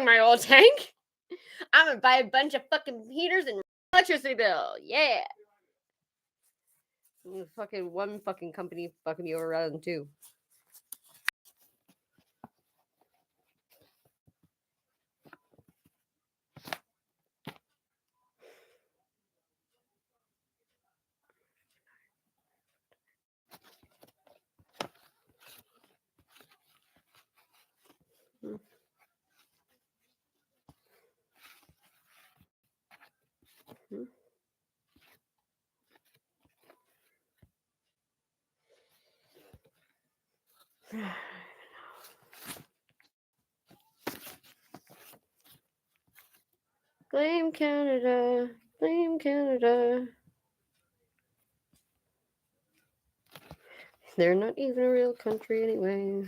filling my oil tank. I'm gonna buy a bunch of fucking heaters and electricity bill. Yeah. Fucking one fucking company fucking me over rather than two. Blame Canada. Blame Canada. They're not even a real country anyway.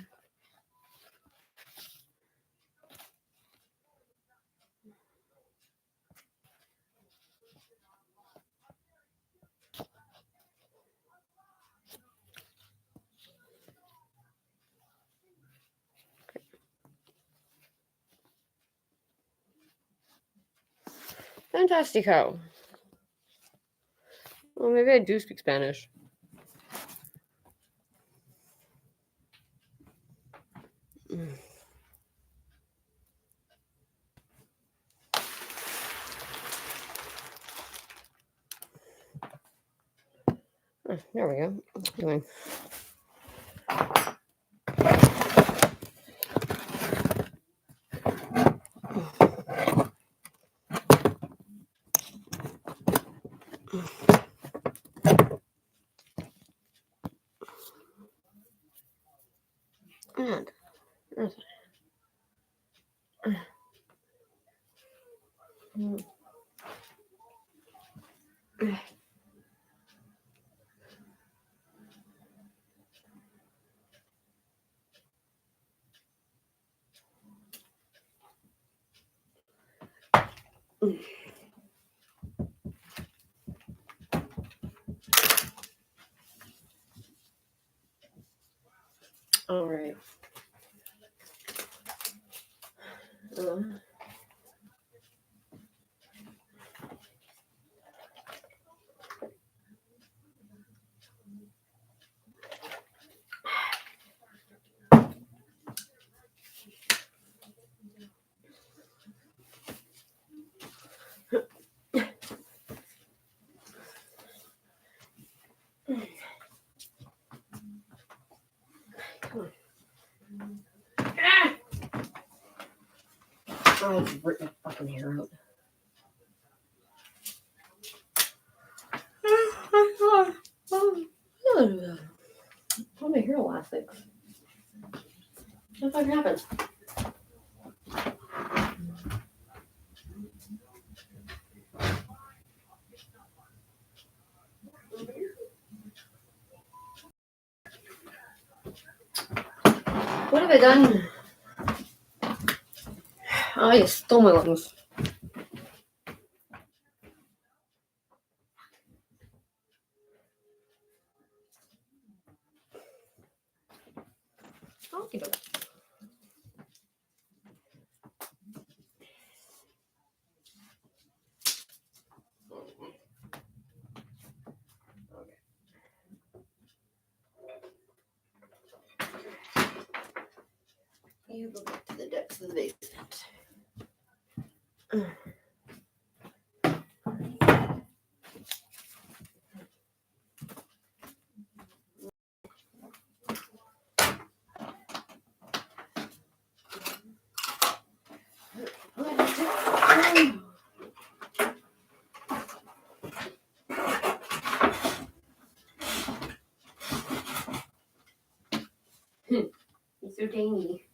Fantastico. Well, maybe I do speak Spanish. Oh, there we go. Doing. And all right. Oh, I've ripped my fucking hair out. How my hair elastic? What the fuck happened? What have I done? Oh, you stole my lungs. Okay, doke. You go back to the depths of the basement. It's so dainty.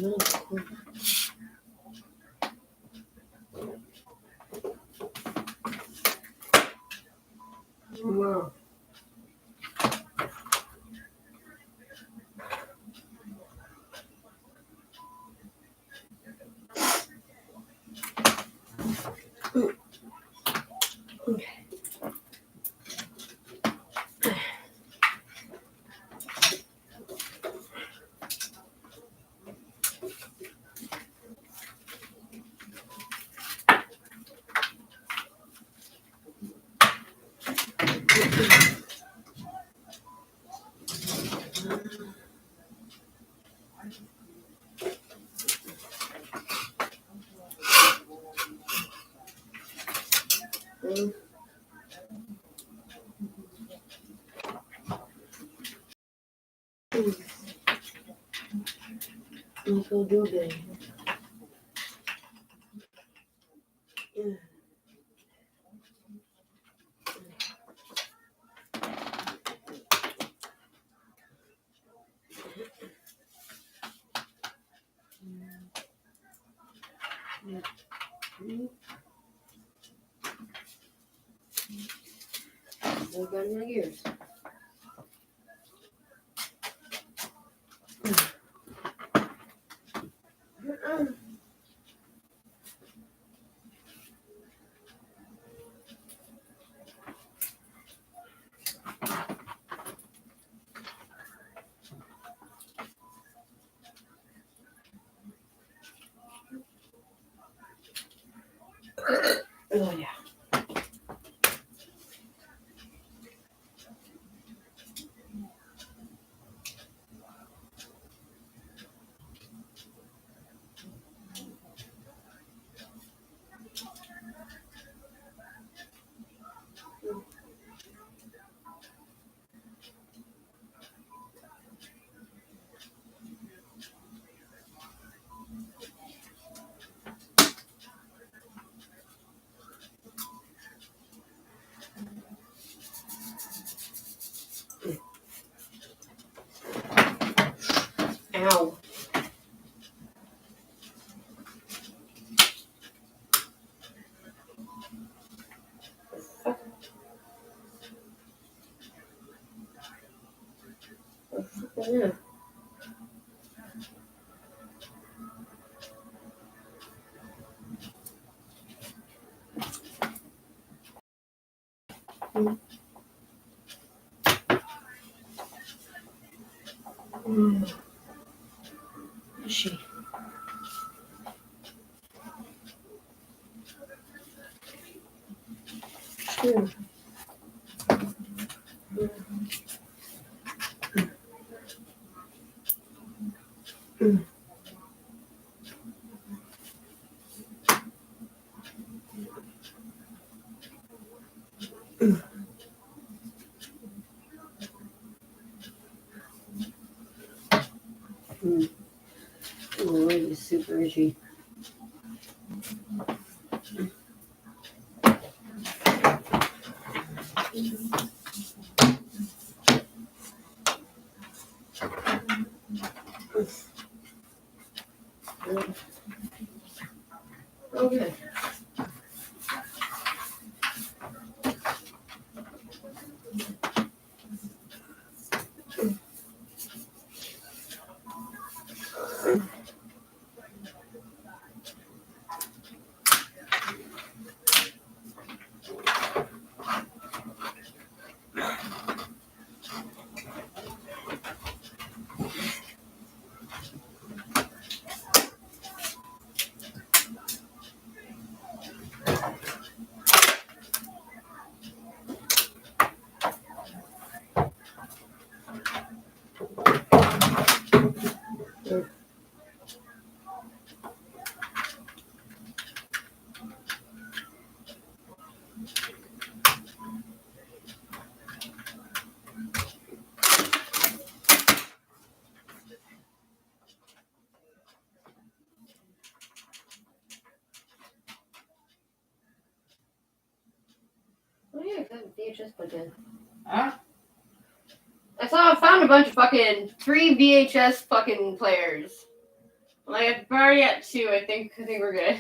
no. Wow. Okay. Uncle Doobie. Look at my ears. Oh yeah. Ow. Yeah. Is she? Yeah. Oh, he's super itchy. Okay. Oh yeah, good VHS put in. Huh? I found a bunch of fucking 3 VHS fucking players. Like, we're already at 2. I think we're good.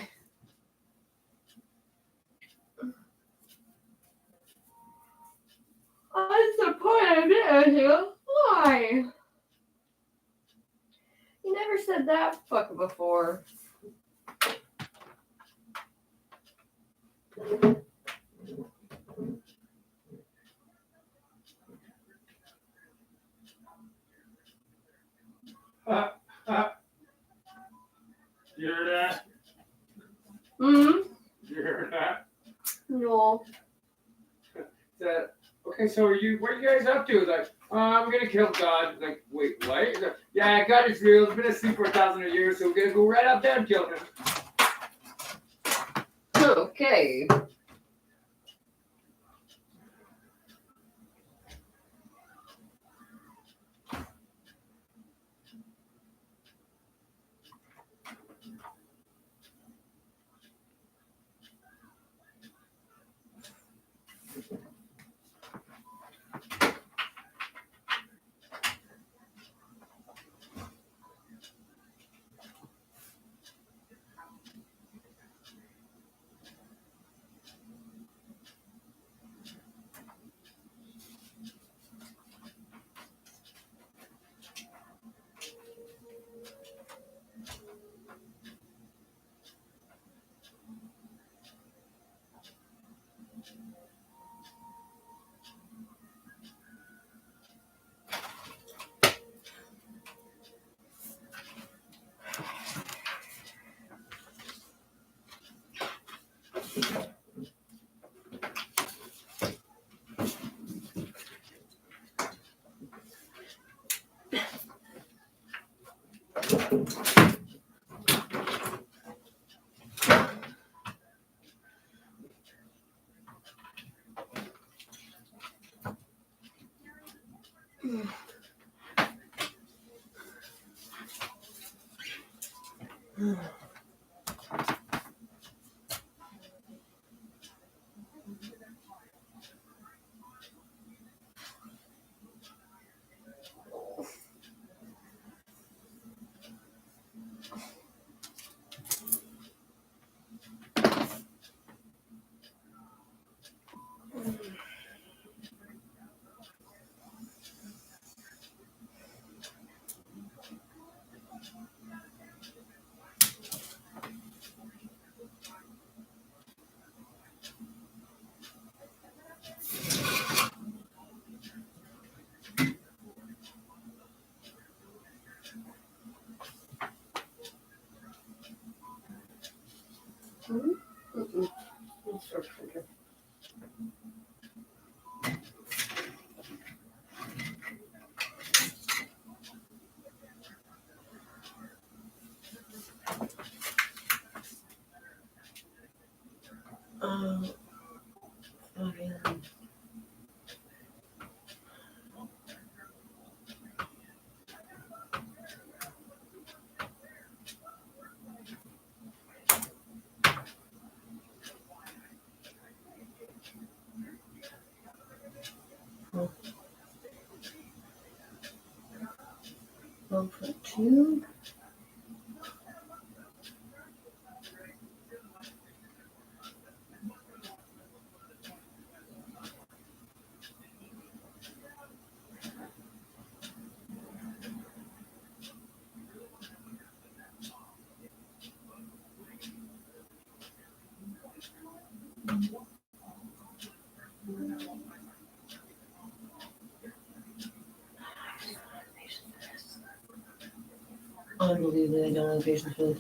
I'm disappointed. Why? You never said that fucking before. You heard that? Mm-hmm. You heard that? No. Okay, so what are you guys up to? Like, I'm gonna kill God. Like, wait, what? He's like, yeah, God is real. He's been asleep for 1,000 years, so we're gonna go right up there and kill him. Okay. Mm-mm. Fucking. One foot two. Unbelievable, I don't have patience for this.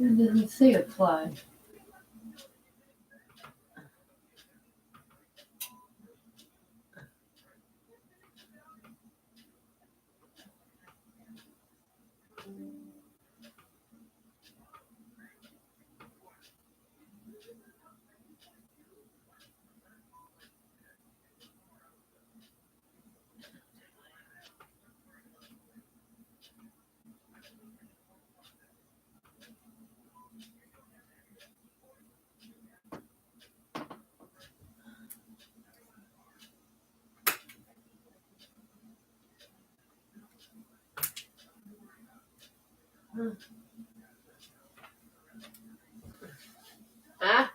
It doesn't say apply. Huh?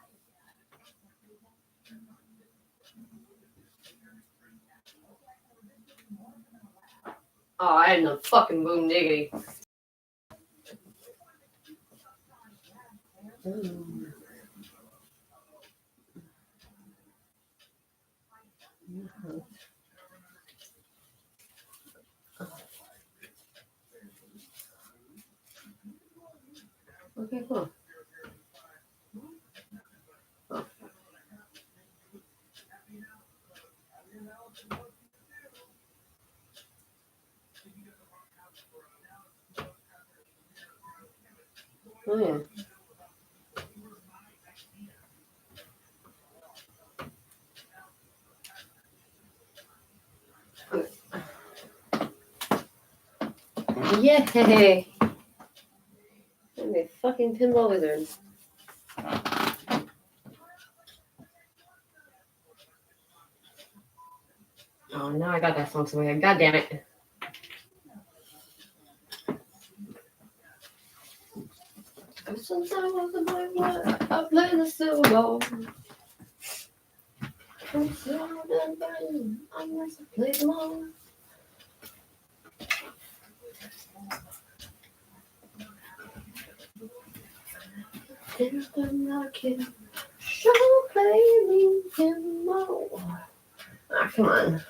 Oh, I had no fucking boom diggity. Okay, cool. Oh. Oh, yeah. Yay! I'm a fucking pinball wizard. Oh, now I got that song somewhere. God damn it. Sometimes I play the silver ball. I'm so done burning. I must play them all. There's another kid. Show play me pinball. Ah, come on.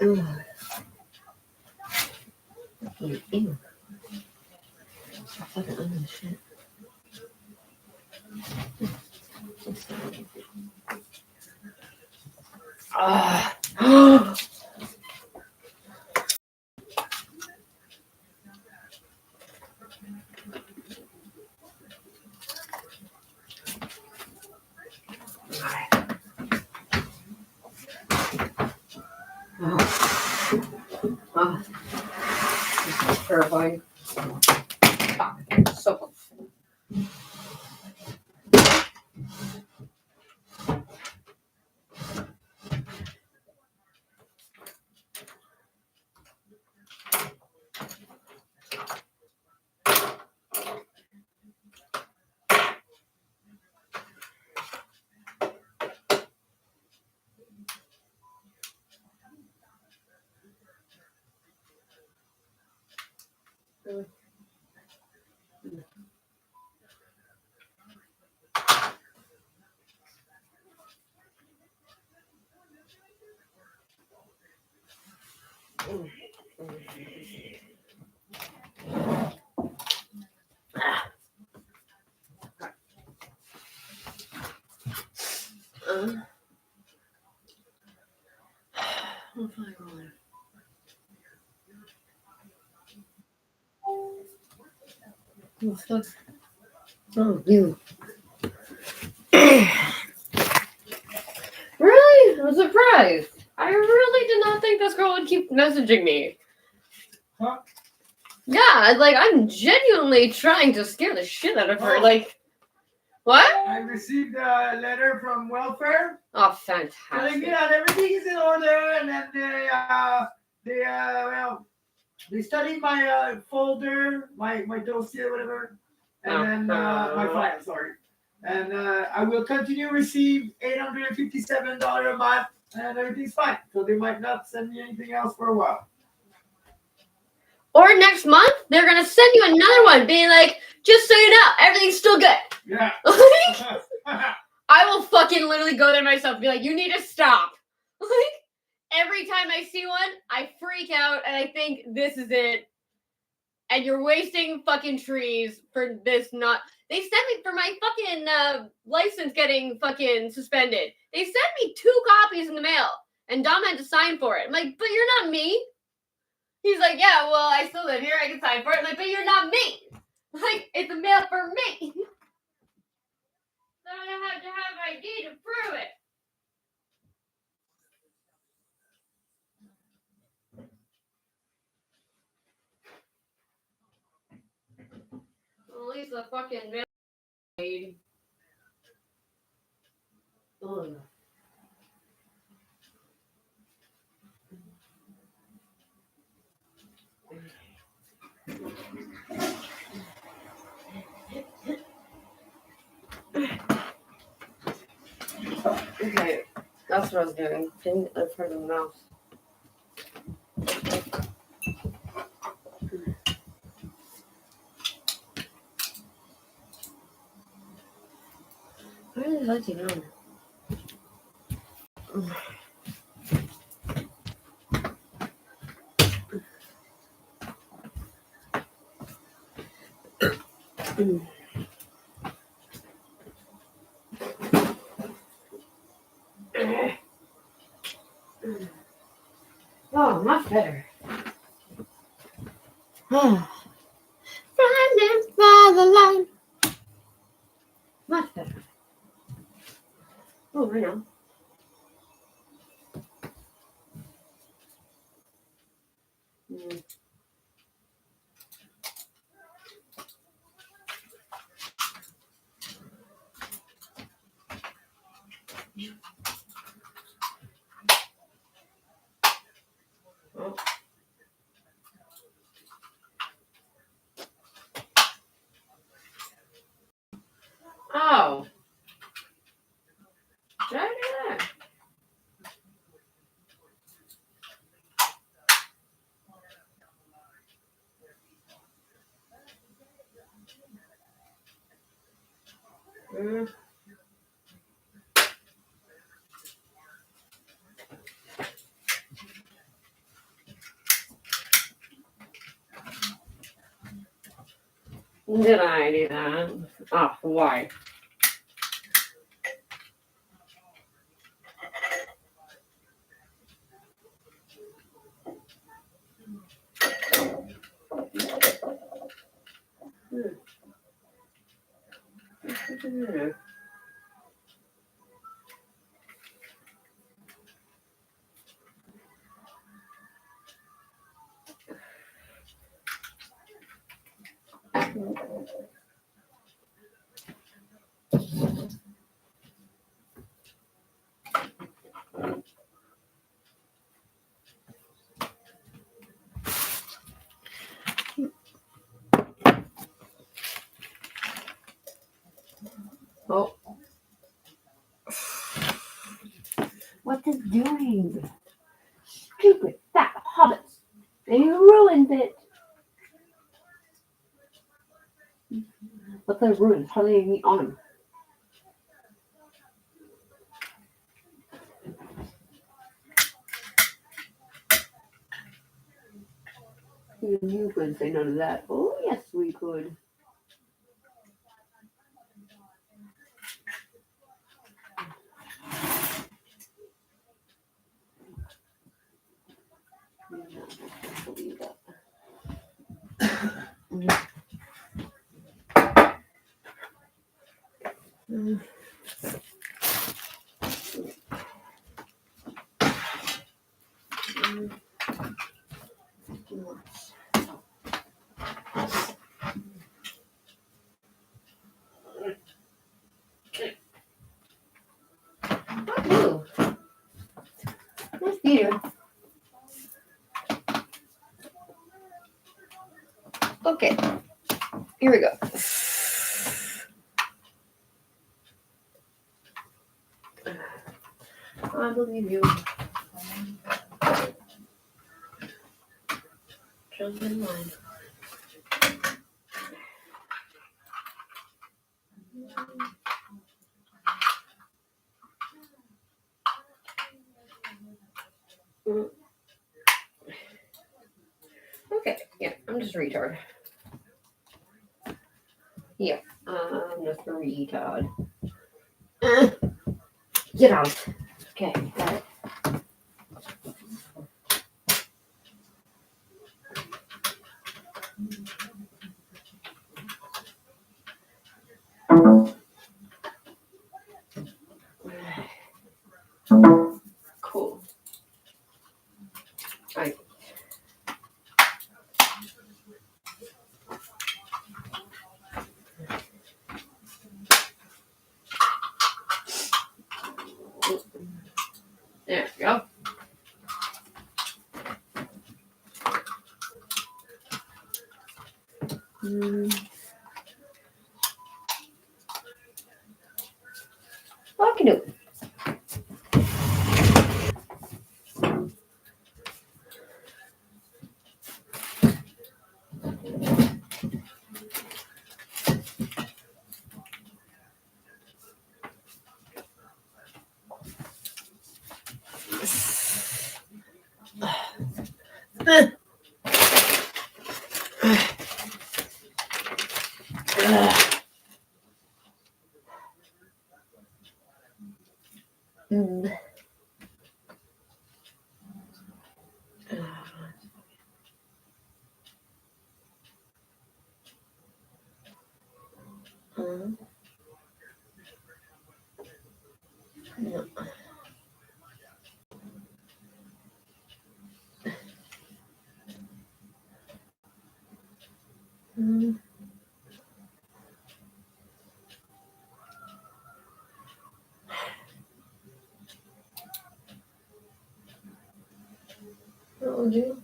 Ew. Ew. I fucking own this shit. Ah. Oh, this is terrifying. Fuck. So close. I'm fine, Roland. Oh, fuck. Oh, you. Really? I'm surprised. I really did not think this girl would keep messaging me. Huh? Yeah, like, I'm genuinely trying to scare the shit out of her. Oh. Like, what? I received a letter from welfare Oh, telling me fantastic. that everything is in order, and then they studied my folder, my dossier, whatever, and then my file, sorry. And I will continue to receive $857 a month, and everything's fine. So they might not send me anything else for a while. Or next month, they're gonna send you another one, being like, just so you know, everything's still good. Yeah. I will fucking literally go there myself and be like, you need to stop. Like, every time I see one, I freak out and I think this is it. And you're wasting fucking trees for this not. They sent me for my fucking license getting fucking suspended. They sent me 2 copies in the mail. And Dom had to sign for it. I'm like, but you're not me. He's like, yeah, well, I still live here. I can sign for it. I'm like, but you're not me. Like, it's a mail for me. So I have to have ID to prove it. Well, at least the fucking mail paid. Ugh. Okay, that's what I was doing. Pin in front of the mouse. Where the hell is he going? Oh, much better. Running by the line. Much better. Oh, I know. Oh. Did I do that? Did I do that? Oh, why? Oh. What is doing? Stupid fat hobbits. They ruined it. What they ruined? How do they meet on them? Even you couldn't say none of that. Oh, yes, we could. I believe that. Ooh. Nice Peter. Okay, here we go. I believe you. shows my mind. Okay, yeah, I'm just a retard. Yeah, I'm just a retard. Get out. Okay, got it. Cool. Alright. There we go. Fucking do. Oh, dude.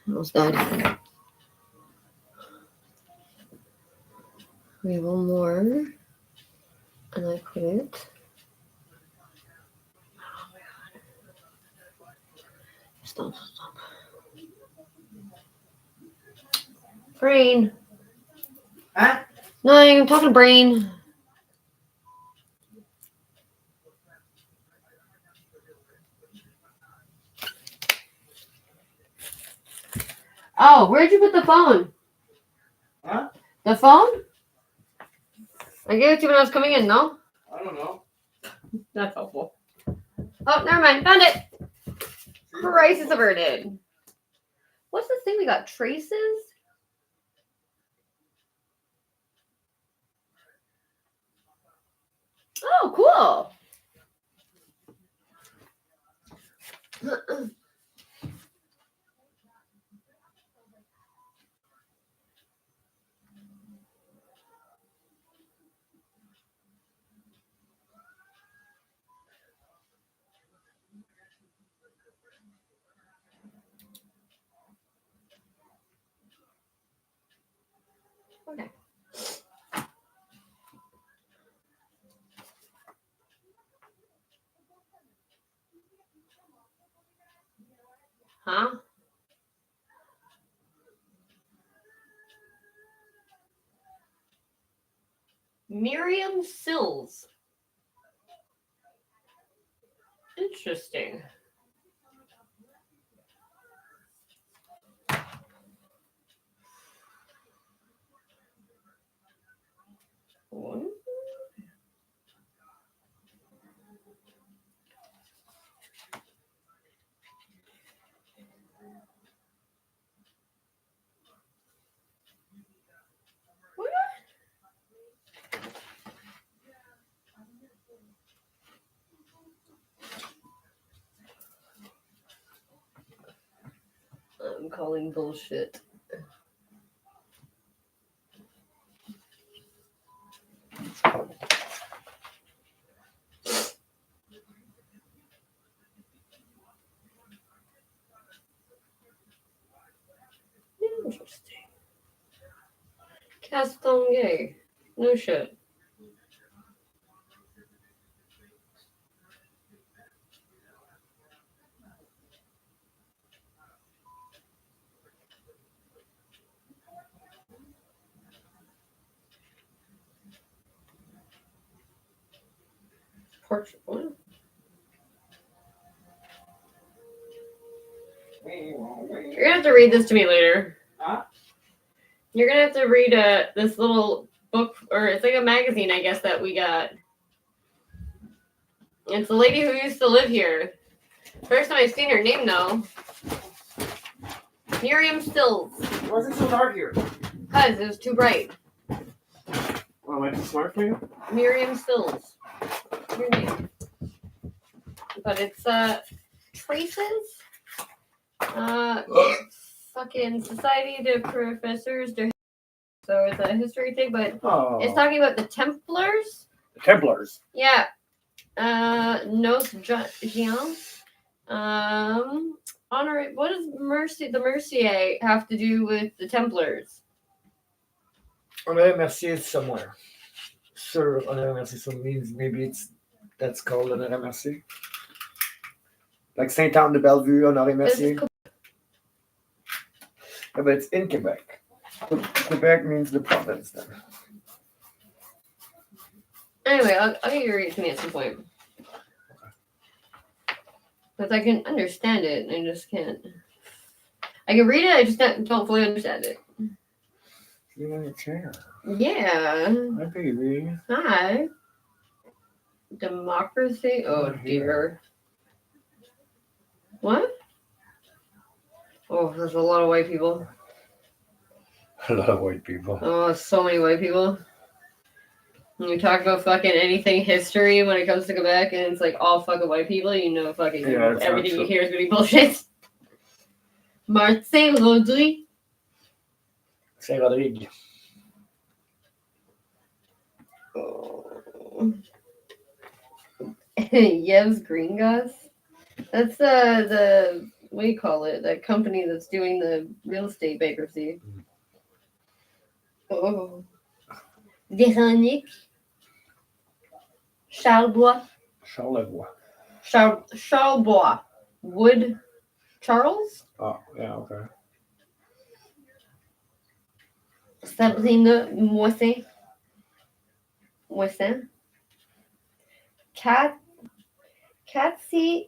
Almost died. We have one more. And I put it. Stop. Brain. Huh? No, I'm talking to Brain. Oh, where'd you put the phone? Huh? The phone? I gave it to you when I was coming in, no? I don't know. That's helpful. Oh, never mind. Found it. Crisis averted. What's this thing we got? Traces? Oh, cool. Okay. Huh? Miriam Sills. Interesting. What? I'm calling bullshit. Interesting. Castonguay. No shit. Portugal. You're gonna have to read this to me later. Huh? You're gonna have to read this little book, or it's like a magazine, I guess, that we got. It's a lady who used to live here. First time I've seen her name, though. Miriam Stills. Why is it so dark here? Because it was too bright. Well, am I too smart for you? Miriam Stills. Your name. But it's Traces. Fucking Society to Professors. So it's a history thing, but Oh. it's talking about the Templars. The Templars. Yeah. Nos Gens. Honor. What does the Mercier have to do with the Templars? Honoré Mercier is somewhere. Sir Honoré Mercier, so means maybe that's called Honoré Mercier. Like Saint Anne de Bellevue, Honoré Mercier. Yeah, but it's in Quebec. Quebec means the province then. Anyway, I'll get you to read it to me at some point. Because I can understand it, I just can't. I can read it, I just don't fully understand it. You're in a chair. Yeah. Hi, baby. Hi. Democracy? Oh, dear. What? Oh, there's a lot of white people. A lot of white people. Oh, so many white people. When we talk about fucking anything history when it comes to Quebec and it's like all fucking white people, you know fucking Yeah, it's everything not you true. hear is gonna be bullshit. Martin Rodri. Saint Rodrigue. Oh. Yev's Green Gas. That's the what do you call it? That company that's doing the real estate bankruptcy. Oh. Véronique. Charlebois. Charlevoix. Charlebois. Wood. Charles. Oh, yeah, okay. Sabrina Moissin. Moissin. Catsy.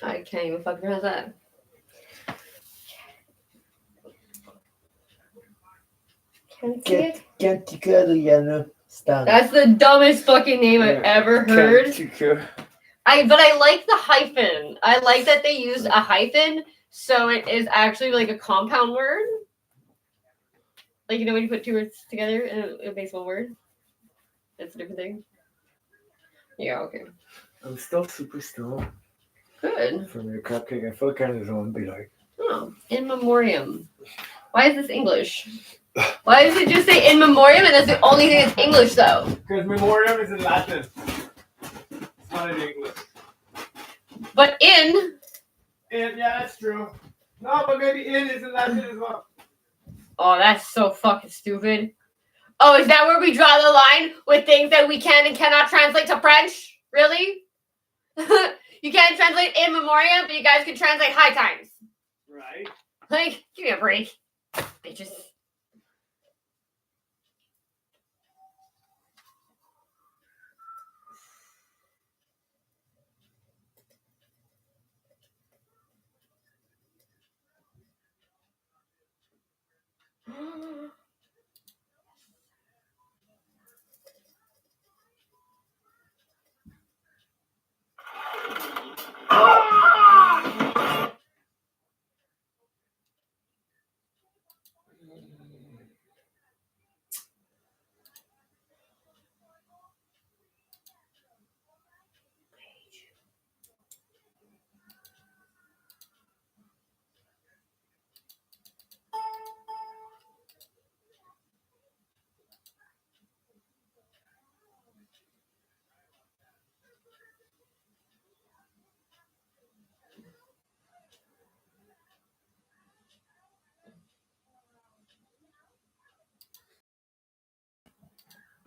I can't even fucking pronounce that. Kensiak? Cantica Adriana Stan. That's the dumbest fucking name I've ever heard. Cantica. But I like the hyphen. I like that they used a hyphen, so it is actually like a compound word. Like, you know when you put two words together and it makes one word? It's a different thing. Yeah, okay. I'm still super strong Good. from your cupcake. I feel kind of want to be like. Oh, in memoriam. Why is this English? Why does it just say in memoriam and that's the only thing that's English though? Because memoriam is in Latin. It's not in English. But in. Yeah, that's true. No, but maybe in is in Latin as well. Oh, that's so fucking stupid. Oh, is that where we draw the line with things that we can and cannot translate to French? Really? You can't translate in memoriam, but you guys can translate high times. Right. Like, give me a break, bitches.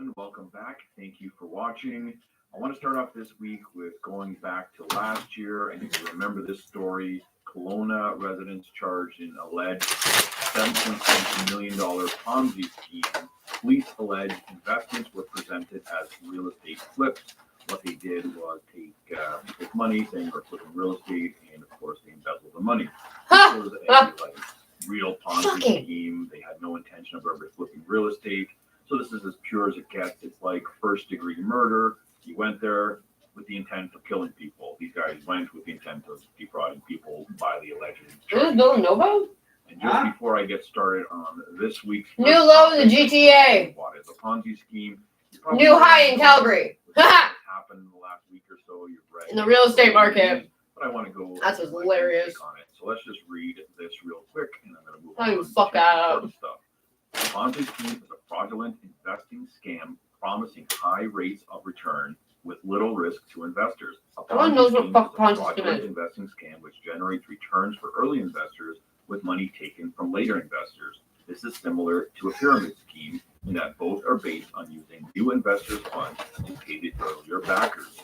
And welcome back. Thank you for watching. I want to start off this week with going back to last year. And if you remember this story, Kelowna residents charged in alleged $7.6 million Ponzi scheme. Police allege investments were presented as real estate flips. What they did was take people's money, saying we're flipping real estate, and of course they embezzled the money. This was a real Ponzi scheme. They had no intention of ever flipping real estate. So this is as pure as it gets. It's like first-degree murder. You went there with the intent of killing people. These guys went with the intent of defrauding people by the alleged. Who's Bill Novo? And just before I get started on this week's New low in the GTA. What is a Ponzi scheme? New high in Calgary. Happened in the last week or so. You've read In the real estate market. But I want to go. That's what's hilarious. On it. So let's just read this real quick, and I'm going to move Oh, you on fuck to up. stuff. A Ponzi scheme is a fraudulent investing scam promising high rates of return with little risk to investors. A No one knows what scheme fuck is a Ponzi scheme fraudulent is. investing scam which generates returns for early investors with money taken from later investors. This is similar to a pyramid scheme in that both are based on using new investors' funds to pay the earlier backers.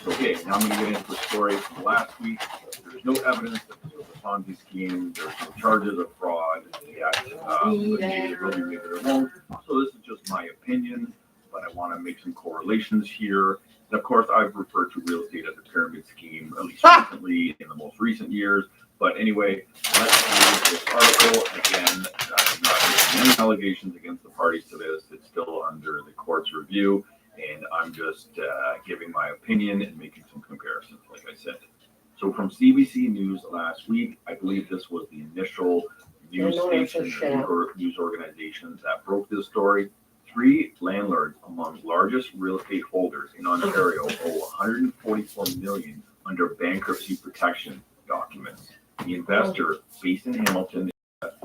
Okay, now I'm going to get into the story from last week. There's no evidence that this was a Ponzi scheme. There's no charges of fraud yet. Maybe it will be, maybe there won't. So this is just my opinion, but I want to make some correlations here. And of course, I've referred to real estate as a pyramid scheme, at least recently in the most recent years. But anyway, let's read this article. Again, I'm not making any allegations against the parties to this. It's still under the court's review. And I'm just giving my opinion and making some comparisons, like I said. So from CBC News last week, I believe this was the initial news station or news organization that broke this story. 3 landlords among largest real estate holders in Ontario owe $144 million under bankruptcy protection documents. The investor, based in Hamilton,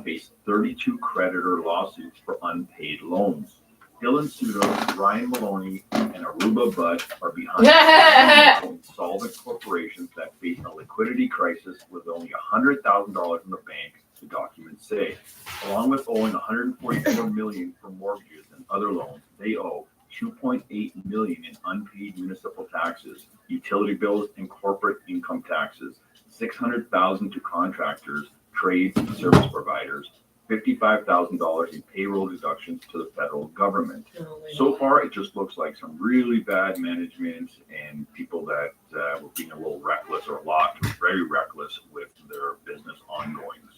faced 32 creditor lawsuits for unpaid loans. Dylan Sudo, Ryan Maloney, and Aruba Budd are behind insolvent corporations that face a liquidity crisis with only $100,000 in the bank, the documents say. Along with owing $144 million for mortgages and other loans, they owe $2.8 million in unpaid municipal taxes, utility bills, and corporate income taxes, $600,000 to contractors, trades, and service providers, $55,000 in payroll deductions to the federal government. So far, it just looks like some really bad management and people that were being a little reckless, or a lot, very reckless with their business ongoings.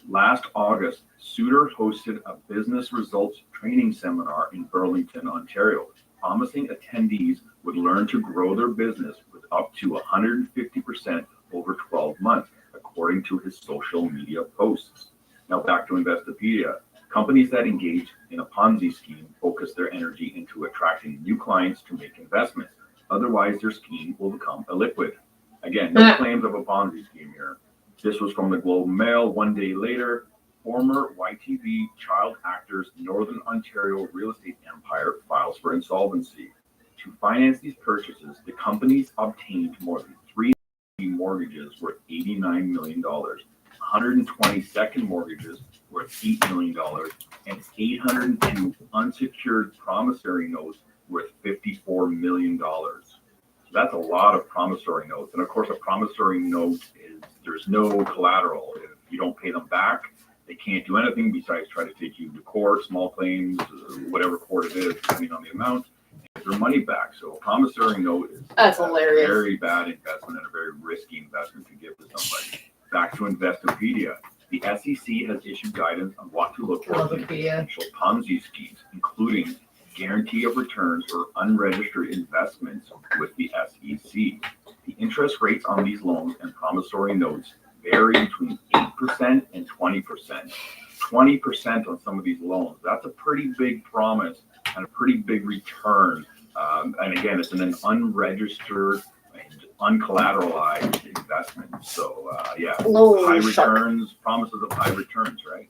Last August, Suter hosted a business results training seminar in Burlington, Ontario, promising attendees would learn to grow their business with up to 150% over 12 months, according to his social media posts. Now back to Investopedia. Companies that engage in a Ponzi scheme focus their energy into attracting new clients to make investments. Otherwise, their scheme will become illiquid. Again, no claims of a Ponzi scheme here. This was from the Globe and Mail. One day later, former YTV child actors Northern Ontario real estate empire files for insolvency. To finance these purchases, the companies obtained more than 3 mortgages worth $89 million. 120 second mortgages worth $8 million, and 802 unsecured promissory notes worth $54 million. So that's a lot of promissory notes. And of course, a promissory note is there's no collateral. If you don't pay them back, they can't do anything besides try to take you to court, small claims, whatever court it is, depending on the amount, and get their money back. So a promissory note is hilarious. A very bad investment and a very risky investment to give to somebody. Back to Investopedia. The SEC has issued guidance on what to look for in potential Ponzi schemes, including guarantee of returns for unregistered investments with the SEC. The interest rates on these loans and promissory notes vary between 8% and 20%. 20% on some of these loans. That's a pretty big promise and a pretty big return. And again, it's an unregistered and uncollateralized investment. So high returns, promises of high returns, right?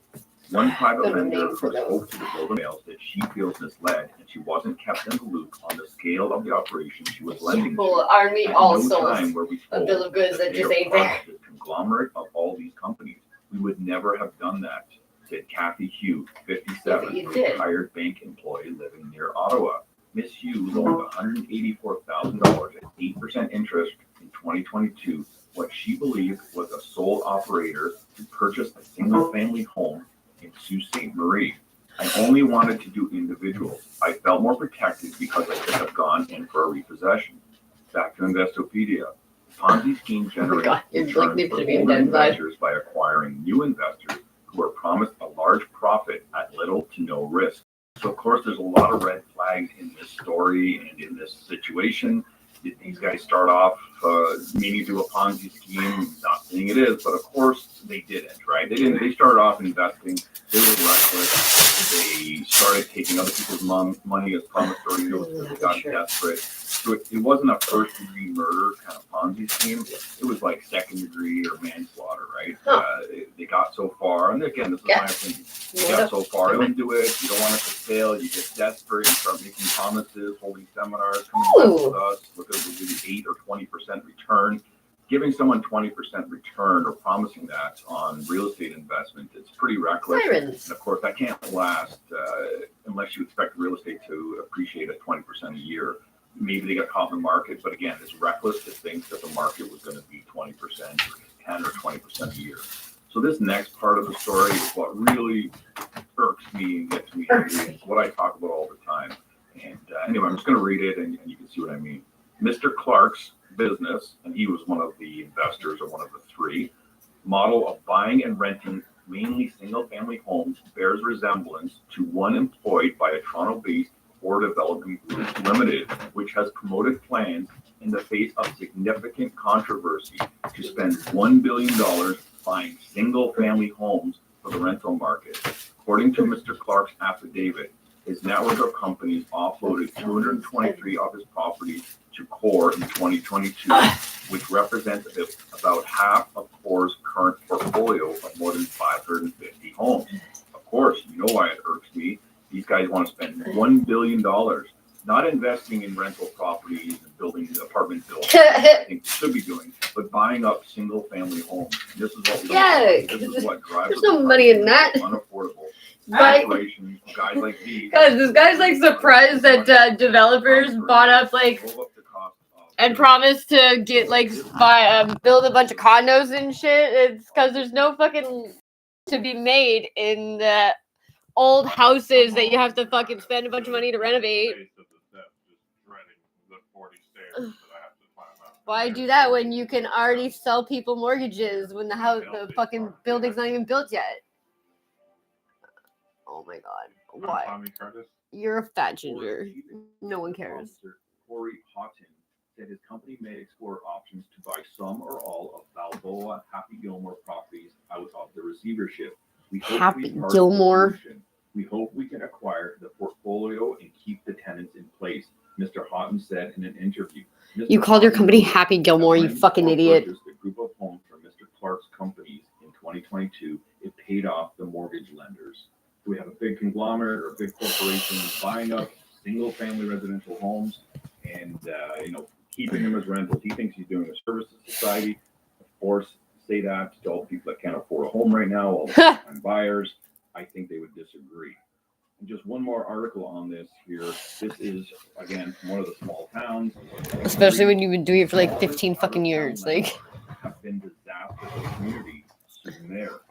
One private lender spoke to the Globe and Mail that she feels misled and she wasn't kept in the loop on the scale of the operation she was lending to. Aren't we all no souls? time where we A told bill of goods that they just are ain't part there. of the conglomerate of all these companies. We would never have done that, said Kathy Hugh, 57, Yeah, but you a did. retired bank employee living near Ottawa. Miss Hugh loaned $184,000 at 8% interest in 2022, what she believed was a sole operator to purchase a single-family home in Sault Ste. Marie. I only wanted to do individuals. I felt more protected because I could have gone in for a repossession. Back to Investopedia. Ponzi scheme generates God, you're like returns me for to be older dead by. investors by acquiring new investors who are promised a large profit at little to no risk. So, of course, there's a lot of red flags in this story and in this situation. Did these guys start off meaning to do a Ponzi scheme? Not saying it is, but of course they didn't, right? They didn't. They started off investing. They were reckless. They started taking other people's money as promissory notes because they got desperate. So it wasn't a first-degree murder kind of Ponzi scheme. It was like second-degree or manslaughter, right? They got so far, and again, this is my opinion. They got so far into it. You don't want it to fail. You get desperate. You start making promises, holding seminars, coming back with us. Look at the 8 or 20% return. Giving someone 20% return or promising that on real estate investment, it's pretty reckless. Sirens. And of course, that can't last unless you expect real estate to appreciate at 20% a year. Maybe they got caught in the market, but again, it's reckless to think that the market was going to be 20% or 10 or 20% a year. So this next part of the story is what really irks me and gets me angry. It's what I talk about all the time. And anyway, I'm just going to read it and you can see what I mean. Mr. Clark's business, and he was one of the investors or one of the three, model of buying and renting mainly single-family homes bears resemblance to one employed by a Toronto-based Core Development Group Limited, which has promoted plans in the face of significant controversy to spend $1 billion buying single-family homes for the rental market. According to Mr. Clark's affidavit, his network of companies offloaded 223 of his properties to Core in 2022, which represents about half of Core's current portfolio of more than 550 homes. Of course, you know why it irks me. These guys want to spend $1 billion, not investing in rental properties and building apartment buildings, I think they should be doing, but buying up single-family homes. This is what we this is what drives there's no money in that. Unaffordable. But Guys like these. Guys, this guy's like surprised that developers bought up like and promised to get like build a bunch of condos and shit. It's because there's no fucking to be made in the old houses that you have to fucking spend a bunch of money to renovate. Why do that when you can already sell people mortgages when the fucking building's not even built yet? Oh my god. What? You're a fat ginger. No one cares. Officer Corey Houghton said his company may explore options to buy some or all of Balboa Happy Gilmore properties out of the receivership. We hope Happy Gilmore. We hope we can acquire the portfolio and keep the tenants in place, Mr. Houghton said in an interview. You called your company Happy Gilmore, you fucking idiot. The group of homes from Mr. Clark's companies in 2022, it paid off the mortgage lenders. So we have a big conglomerate or a big corporation buying up single-family residential homes and keeping them as rentals. He thinks he's doing a service to society. Of course, say that to all the people that can't afford a home right now, all the first-time buyers. I think they would disagree. And just one more article on this here. This is, again, from one of the small towns. Especially when you've been doing it for like 15 fucking years. Like, have been disastrous to the community. Soon there.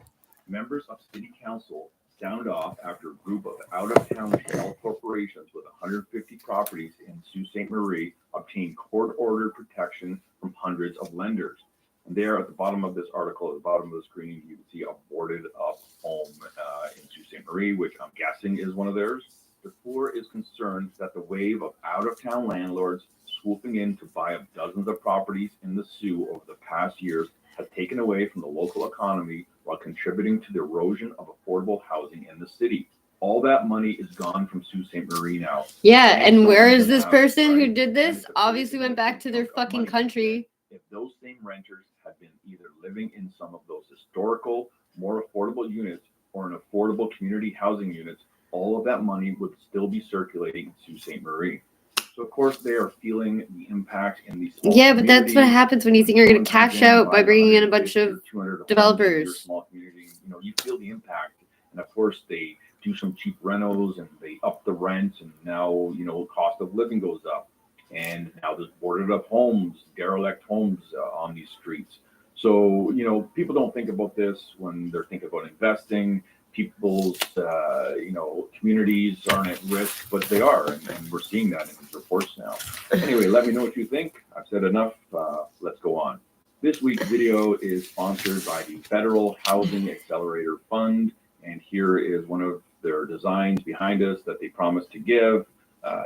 Members of city council sound off after a group of out-of-town shell corporations with 150 properties in Sault Ste. Marie obtained court-ordered protection from hundreds of lenders. And there at the bottom of this article, at the bottom of the screen, you can see a boarded-up home in Sault Ste. Marie, which I'm guessing is one of theirs. The Corps is concerned that the wave of out-of-town landlords swooping in to buy up dozens of properties in the Soo over the past years has taken away from the local economy while contributing to the erosion of affordable housing in the city. All that money is gone from Sault Ste. Marie now. yeah, and where is this person who did this? Obviously went back to their fucking country. If those same renters had been either living in some of those historical, more affordable units or in affordable community housing units, all of that money would still be circulating in Sault Ste. Marie. So, of course, they are feeling the impact in these small Yeah, but that's what communities. happens when you think you're going to cash out by bringing in a bunch of 200 developers. Small community, you feel the impact. And, of course, they do some cheap renos and they up the rent, and now, you know, cost of living goes up. And now there's boarded up homes, derelict homes on these streets. So, you know, people don't think about this when they're thinking about investing. People's, you know, communities aren't at risk, but they are. And we're seeing that in these reports now. Anyway, let me know what you think. I've said enough. Let's go on. This week's video is sponsored by the Federal Housing Accelerator Fund. And here is one of their designs behind us that they promised to give.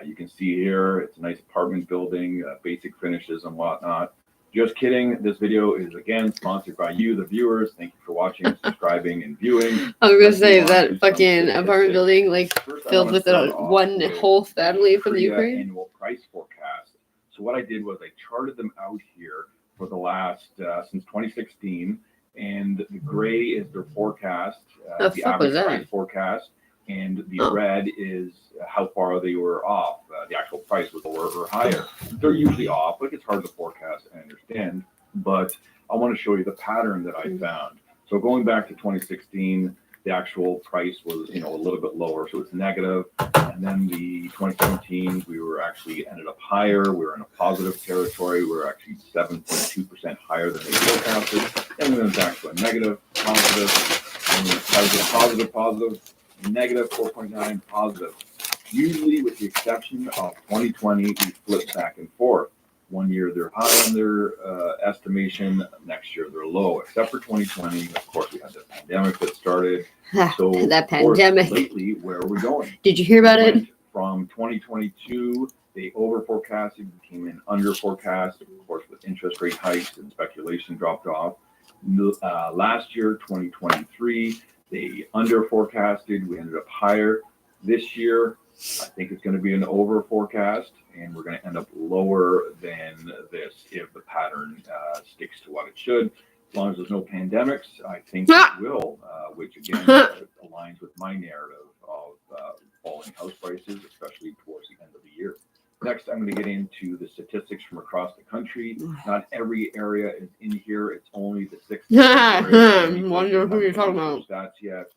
You can see here, it's a nice apartment building, basic finishes and whatnot. Just kidding. This video is again sponsored by you, the viewers. Thank you for watching, subscribing, and viewing. I was gonna Let's say move on that to some fucking apartment statistics. building, like First, I filled wanna with start off one with whole family from the Korea Ukraine. Annual price forecast. So what I did was I charted them out here for the last since 2016, and the gray is their forecast, The the fuck was average that? price forecast, and the Oh. red is how far they were off. The actual price was lower or higher. They're usually off. Like, it's hard to forecast, I understand, but I want to show you the pattern that I found. So going back to 2016, the actual price was, you know, a little bit lower, so it's negative. And then the 2017, we were actually ended up higher. We were in a positive territory. We were actually 7.2% higher than they forecasted. And then back to a negative, positive, and then positive, positive, negative 4.9, positive. Usually, with the exception of 2020, we flip back and forth. One year they're high on their estimation, next year they're low, except for 2020. Of course, we had the pandemic that started. So That of course, pandemic. lately, where are we going? Did you hear about it? Went from 2022, they over forecasted, came in under forecast. Of course, with interest rate hikes and speculation dropped off. Last year, 2023, they under forecasted. We ended up higher. This year, I think it's going to be an over forecast, and we're going to end up lower than this if the pattern sticks to what it should. As long as there's no pandemics, I think it will, which again aligns with my narrative of falling house prices, especially towards the end of the year. Next, I'm going to get into the statistics from across the country. Not every area is in here. It's only the 6 areas. Wonder who you're talking about. Stats yet.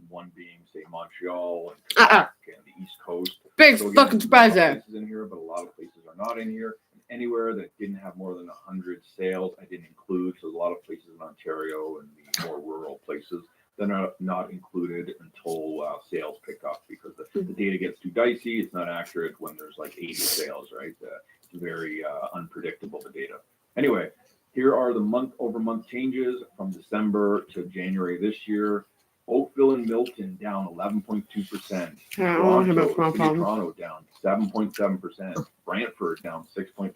One being, say, Montreal and Quebec and the East Coast. Big So again, fucking surprise there's a lot there. of places in here, but a lot of places are not in here. Anywhere that didn't have more than 100 sales, I didn't include. So there's a lot of places in Ontario and the more rural places that are not included until sales pick up, because the data gets too dicey. It's not accurate when there's like 80 sales, right? It's very unpredictable, the data. Anyway, here are the month-over-month changes from December to January this year. Oakville and Milton down 11.2%. Toronto down 7.7%. Brantford down 6.3%.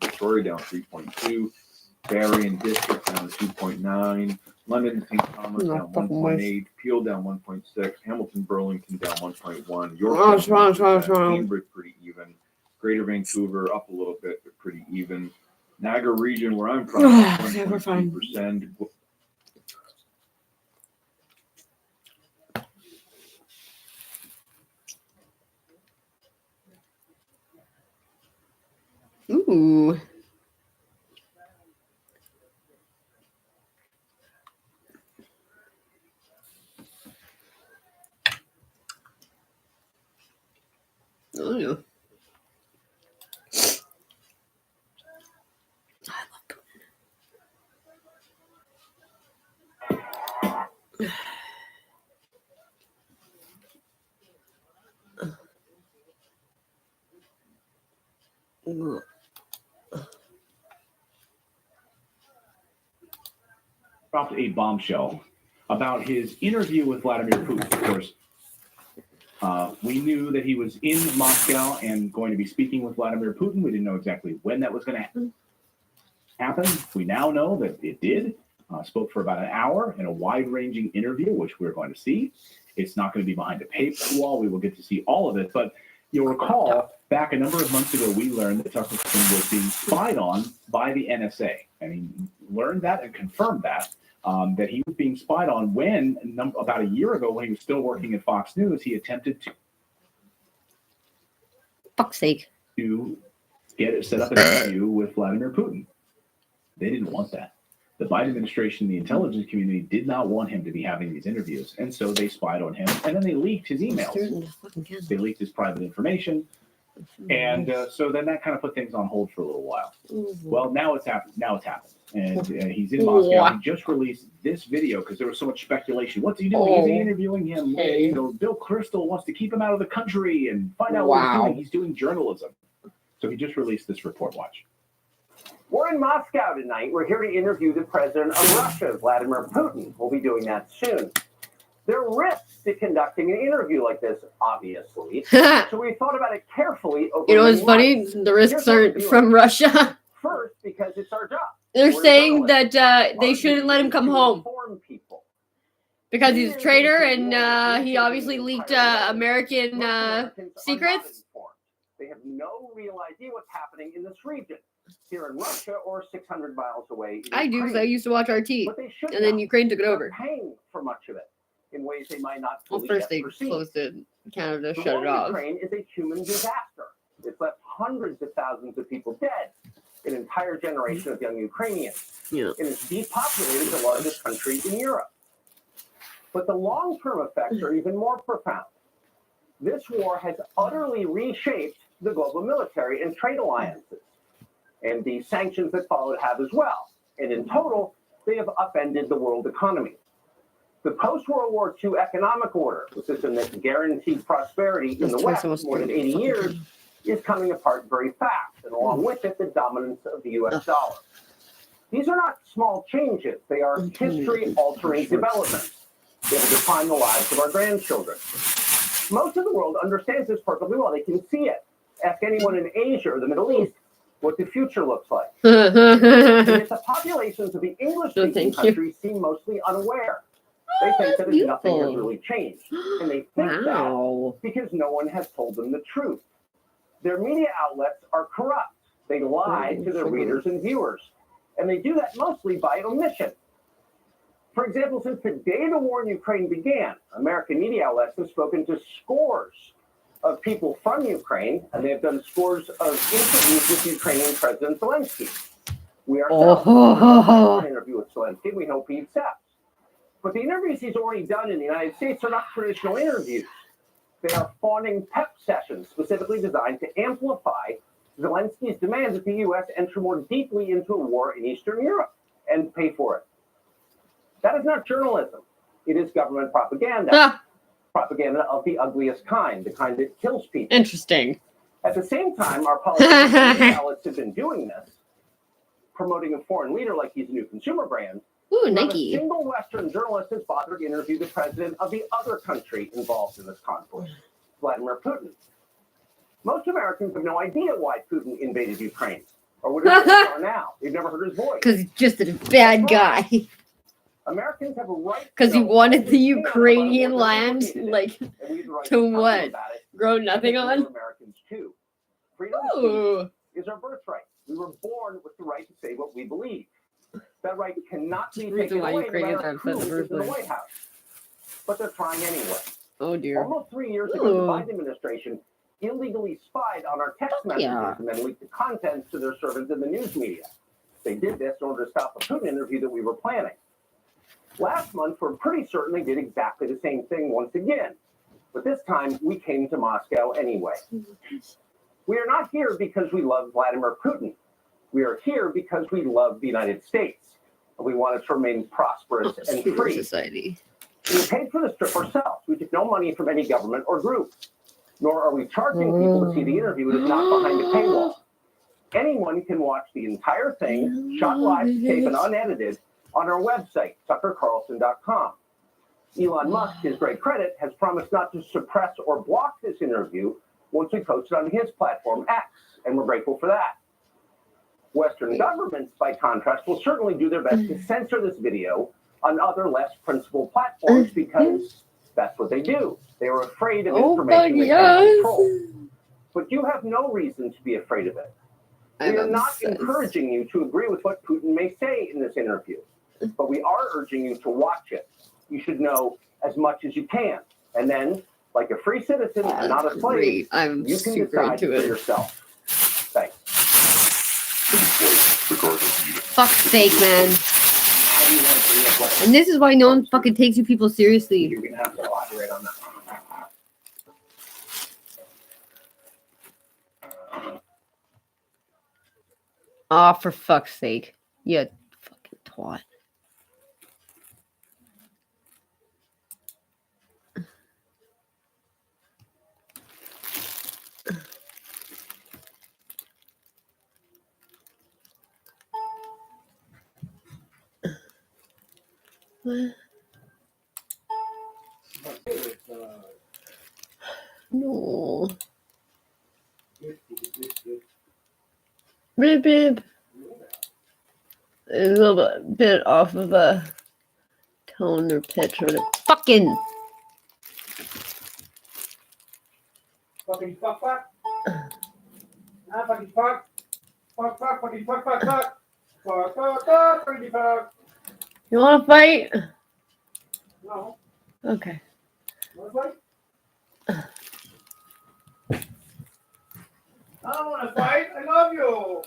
Victoria down 3.2%. Barrie and District down 2.9%. London and St. Thomas down 1.8%. Peel down 1.6%. Hamilton, Burlington down 1.1%. York down 1%. Cambridge pretty even. Greater Vancouver up a little bit, but pretty even. Niagara region, where I'm from, 1.2%. Ooh. Ooh. Ooh. Dropped a bombshell about his interview with Vladimir Putin. Of course, we knew that he was in Moscow and going to be speaking with Vladimir Putin. We didn't know exactly when that was going to happen. We now know that it did. Spoke for about an hour in a wide-ranging interview, which we're going to see. It's not going to be behind a paywall. We will get to see all of it. But you'll recall, back a number of months ago, we learned that Tucker Carlson was being spied on by the NSA. And he learned that and confirmed that he was being spied on when, about a year ago, when he was still working at Fox News, he attempted to Fuck's sake. set up an interview with Vladimir Putin. They didn't want that. The Biden administration, the intelligence community did not want him to be having these interviews. And so they spied on him. And then they leaked his emails. They leaked his private information. And so then that kind of put things on hold for a little while. Well, now it's happened. And he's in Moscow. He just released this video because there was so much speculation. What's he doing? Is he interviewing him? You know, Bill Kristol wants to keep him out of the country and find out what he's doing. He's doing journalism. So he just released this report. Watch. We're in Moscow tonight. We're here to interview the president of Russia, Vladimir Putin. We'll be doing that soon. There are risks to conducting an interview like this, obviously. So we thought about it carefully. You know what's funny? The risks aren't from Russia. First, because it's our job. They're We're saying journalists. that they shouldn't let him come To home inform people. because he's a traitor and he obviously leaked American Most Americans are not secrets. informed. They have no real idea what's happening in this region, here in Russia or 600 miles away. In I do because I Ukraine. used to watch RT, But they should and then know. Ukraine took it They're over. paying for much of it in ways they might not Well, fully first yet they perceive. closed it. Canada The shut war it in off. Ukraine is a human disaster. It's left hundreds of thousands of people dead, an entire generation of young Ukrainians. Yeah. It has depopulated the largest country in Europe. But the long-term effects are even more profound. This war has utterly reshaped the global military and trade alliances, and the sanctions that followed have as well. And in total, they have upended the world economy. The post-World War II economic order, the system that guaranteed prosperity in the West for more than 80 years, is coming apart very fast, and along with it, the dominance of the U.S. dollar. These are not small changes. They are history-altering developments. They will define the lives of our grandchildren. Most of the world understands this perfectly well. They can see it. Ask anyone in Asia or the Middle East what the future looks like. And yet the populations of the English-speaking thank you. countries seem mostly unaware. They think that that's nothing has beautiful. really changed. And they think that because no one has told them the truth. Their media outlets are corrupt. They lie to their readers and viewers. And they do that mostly by omission. For example, since the day the war in Ukraine began, American media outlets have spoken to scores of people from Ukraine, and they have done scores of interviews with Ukrainian President Zelensky. We ourselves an interview with Zelensky. We hope he accepts. But the interviews he's already done in the United States are not traditional interviews. They are fawning pep sessions specifically designed to amplify Zelensky's demand that the U.S. enter more deeply into a war in Eastern Europe and pay for it. That is not journalism. It is government propaganda. Ah, Propaganda of the ugliest kind, the kind that kills people. interesting. At the same time, our politicians and media outlets have been doing this, promoting a foreign leader like he's a new consumer brand. Ooh, Not a Nike. single Western journalist has bothered to interview the president of the other country involved in this conflict, Vladimir Putin. Most Americans have no idea why Putin invaded Ukraine or what his goals are now. They've never heard his voice. Because he's just a bad guy. Americans have a right Because he know wanted the everything about what Ukrainian they're land, located in, like, and we have the right to tell them what? about it. grow nothing Because on. we're Americans too. Freedom of speech Ooh. is our birthright. We were born with the right to say what we believe. That right cannot be The reason taken why away no Ukrainians matter have who such is in the birthrights. White House. But they're trying anyway. Oh, dear. Almost 3 years ago, the Ooh. Biden administration illegally spied on our text messages Yeah. and then leaked the contents to their servants in the news media. They did this in order to stop a Putin interview that we were planning. Last month, we're pretty certain they did exactly the same thing once again. But this time, we came to Moscow anyway. We are not here because we love Vladimir Putin. We are here because we love the United States. And we want it to remain prosperous and Secret free. society. We paid for this trip ourselves. We took no money from any government or group. Nor are we charging people to see the interview. It is not behind a paywall. Anyone can watch the entire thing, shot live, tape, and unedited, on our website, tuckercarlson.com. Elon Musk, his great credit, has promised not to suppress or block this interview once we post it on his platform, X, and we're grateful for that. Western governments, by contrast, will certainly do their best to censor this video on other less principled platforms because that's what they do. They are afraid of Oh my information they can't yes. control. But you have no reason to be afraid of it. We are not encouraging you to agree with what Putin may say in this interview, but we are urging you to watch it. You should know as much as you can. And then, like a free citizen and not a slave, I'm you can super decide into for it. yourself. Thanks. Fuck's sake, man. do you want to bring up what And this is why no one fucking takes you people seriously. you're going to have to elaborate on that? Oh, for fuck's sake. You fucking twat. No. Bib, bib. A little bit off of a tone or pitch or the fucking. Fucking fuck, fuck. Ah, fucking fuck. Fuck, fuck, fucking fuck, fuck, fuck. Fuck, fuck, fuck, fucking fuck. You want to fight? No. Okay. Want to fight? I don't want to fight. I love you.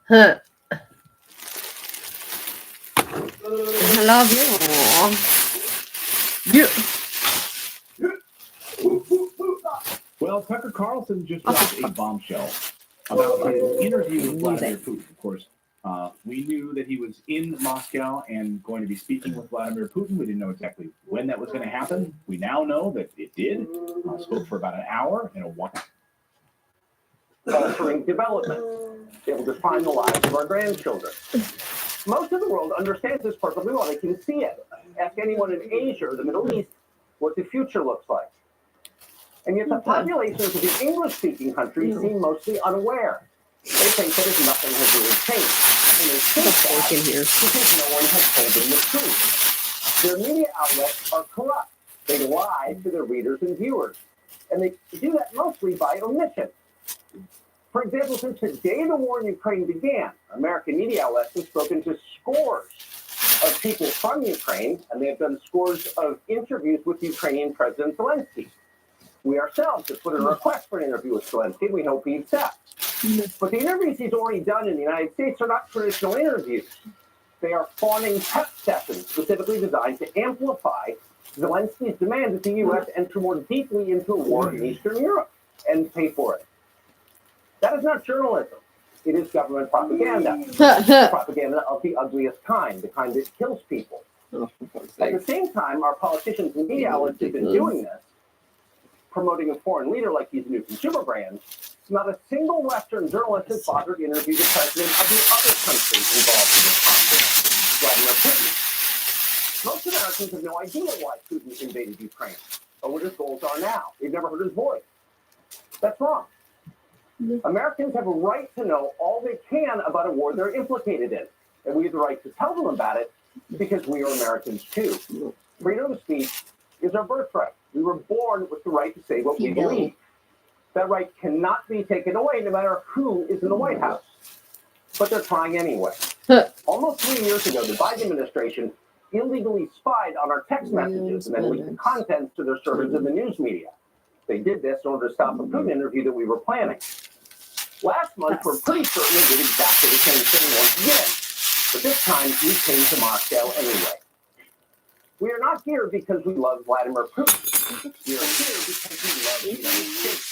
Huh. I love you. You. Well, Tucker Carlson just dropped a bombshell about his interview with Vladimir Putin. Of course, we knew that he was in Moscow and going to be speaking with Vladimir Putin. We didn't know exactly when that was going to happen. We now know that it did. Spoke for about an hour and a while. Altering development. It will define the lives of our grandchildren. Most of the world understands this perfectly well. They can see it. Ask anyone in Asia or the Middle East what the future looks like. And yet the populations of the English-speaking countries seem mostly unaware. They think that nothing has really changed. And they think that because no one has told them the truth. Their media outlets are corrupt. They lie to their readers and viewers. And they do that mostly by omission. For example, since the day the war in Ukraine began, American media outlets have spoken to scores of people from Ukraine, and they have done scores of interviews with Ukrainian President Zelensky. We ourselves have put in a request for an interview with Zelensky, and we hope he accepts. But the interviews he's already done in the United States are not traditional interviews. They are fawning pep sessions specifically designed to amplify Zelensky's demand that the U.S. enter more deeply into a war in Eastern Europe and pay for it. That is not journalism. It is government propaganda. Propaganda of the ugliest kind, the kind that kills people. At the same time, our politicians and media outlets have been doing this, promoting a foreign leader like he's a new consumer brand. Not a single Western journalist has bothered to interview the president of the other country involved in this conflict, Vladimir Putin. Most Americans have no idea why Putin invaded Ukraine or what his goals are now. They've never heard his voice. That's wrong. Americans have a right to know all they can about a war they're implicated in, and we have the right to tell them about it because we are Americans too. Freedom of speech is our birthright. We were born with the right to say what we believe. That right cannot be taken away no matter who is in the White House. But they're trying anyway. Almost 3 years ago, the Biden administration illegally spied on our text messages and then leaked the contents to their servers in the news media. They did this in order to stop a Putin interview that we were planning. Last month, we're pretty certain they did exactly the same thing once again. But this time, we came to Moscow anyway. We are not here because we love Vladimir Putin. We are here because we love the United States.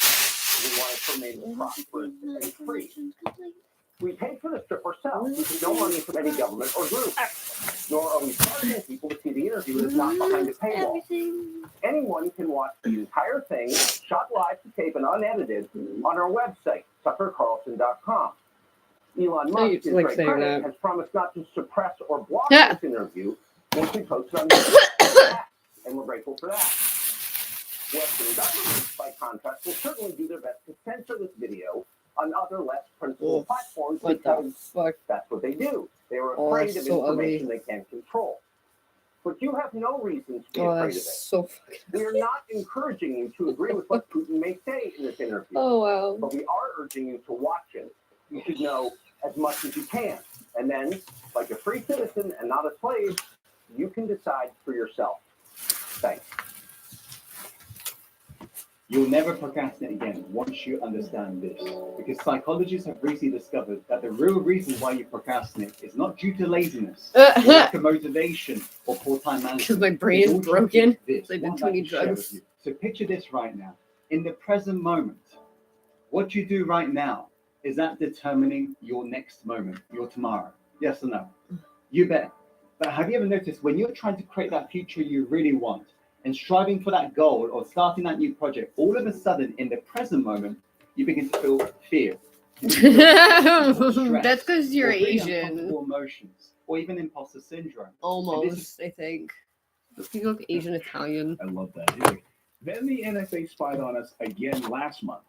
We want it to remain prosperous and free. We paid for this trip ourselves with no money from any government or group. Nor are we charging people to see the interview that is not behind a paywall. Anyone can watch the entire thing, shot live to tape and unedited, on our website, tuckercarlson.com. Elon Musk, his great credit, has promised not to suppress or block this interview once we post it on the and we're grateful for that. Western governments, by contrast, will certainly do their best to censor this video on other less principled platforms because that's what they do. They are afraid of information they can't control. But you have no reason to be afraid of it. We are not encouraging you to agree with what Putin may say in this interview. But we are urging you to watch it. You should know as much as you can. And then, like a free citizen and not a slave, you can decide for yourself. Thanks. You'll never procrastinate again once you understand this. Because psychologists have recently discovered that the real reason why you procrastinate is not due to laziness, or lack of motivation, or poor time management. Because my brain It's is all due to broken. this. Like the What I'd like 20 to share with drugs. you. So picture this right now. In the present moment, what you do right now, is that determining your next moment, your tomorrow? Yes or no? You bet. But have you ever noticed when you're trying to create that future you really want and striving for that goal or starting that new project, all of a sudden in the present moment, you begin to feel fear. That's because you're or really Asian. uncomfortable emotions, or even imposter syndrome. Almost, I think. You look Asian Italian. I love that. He's like, then the NSA spied on us again last month,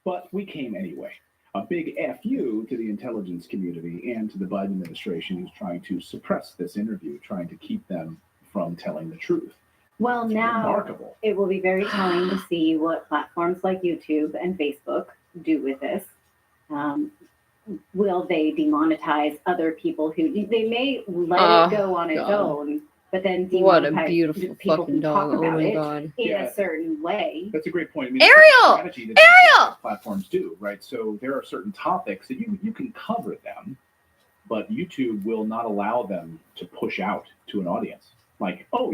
but we came anyway. A big FU to the intelligence community and to the Biden administration who's trying to suppress this interview, trying to keep them from telling the truth. Well, It's now remarkable. it will be very telling to see what platforms like YouTube and Facebook do with this. Will they demonetize other people who they may let Oh, it go on its God. own, but then What a demonetize beautiful people fucking who dog. talk Oh about my it god. in Yeah. a certain way. That's a great point. I mean, Ariel! it's a strategy that Ariel! platforms do, right? So there are certain topics that you can cover them, but YouTube will not allow them to push out to an audience. Like, oh,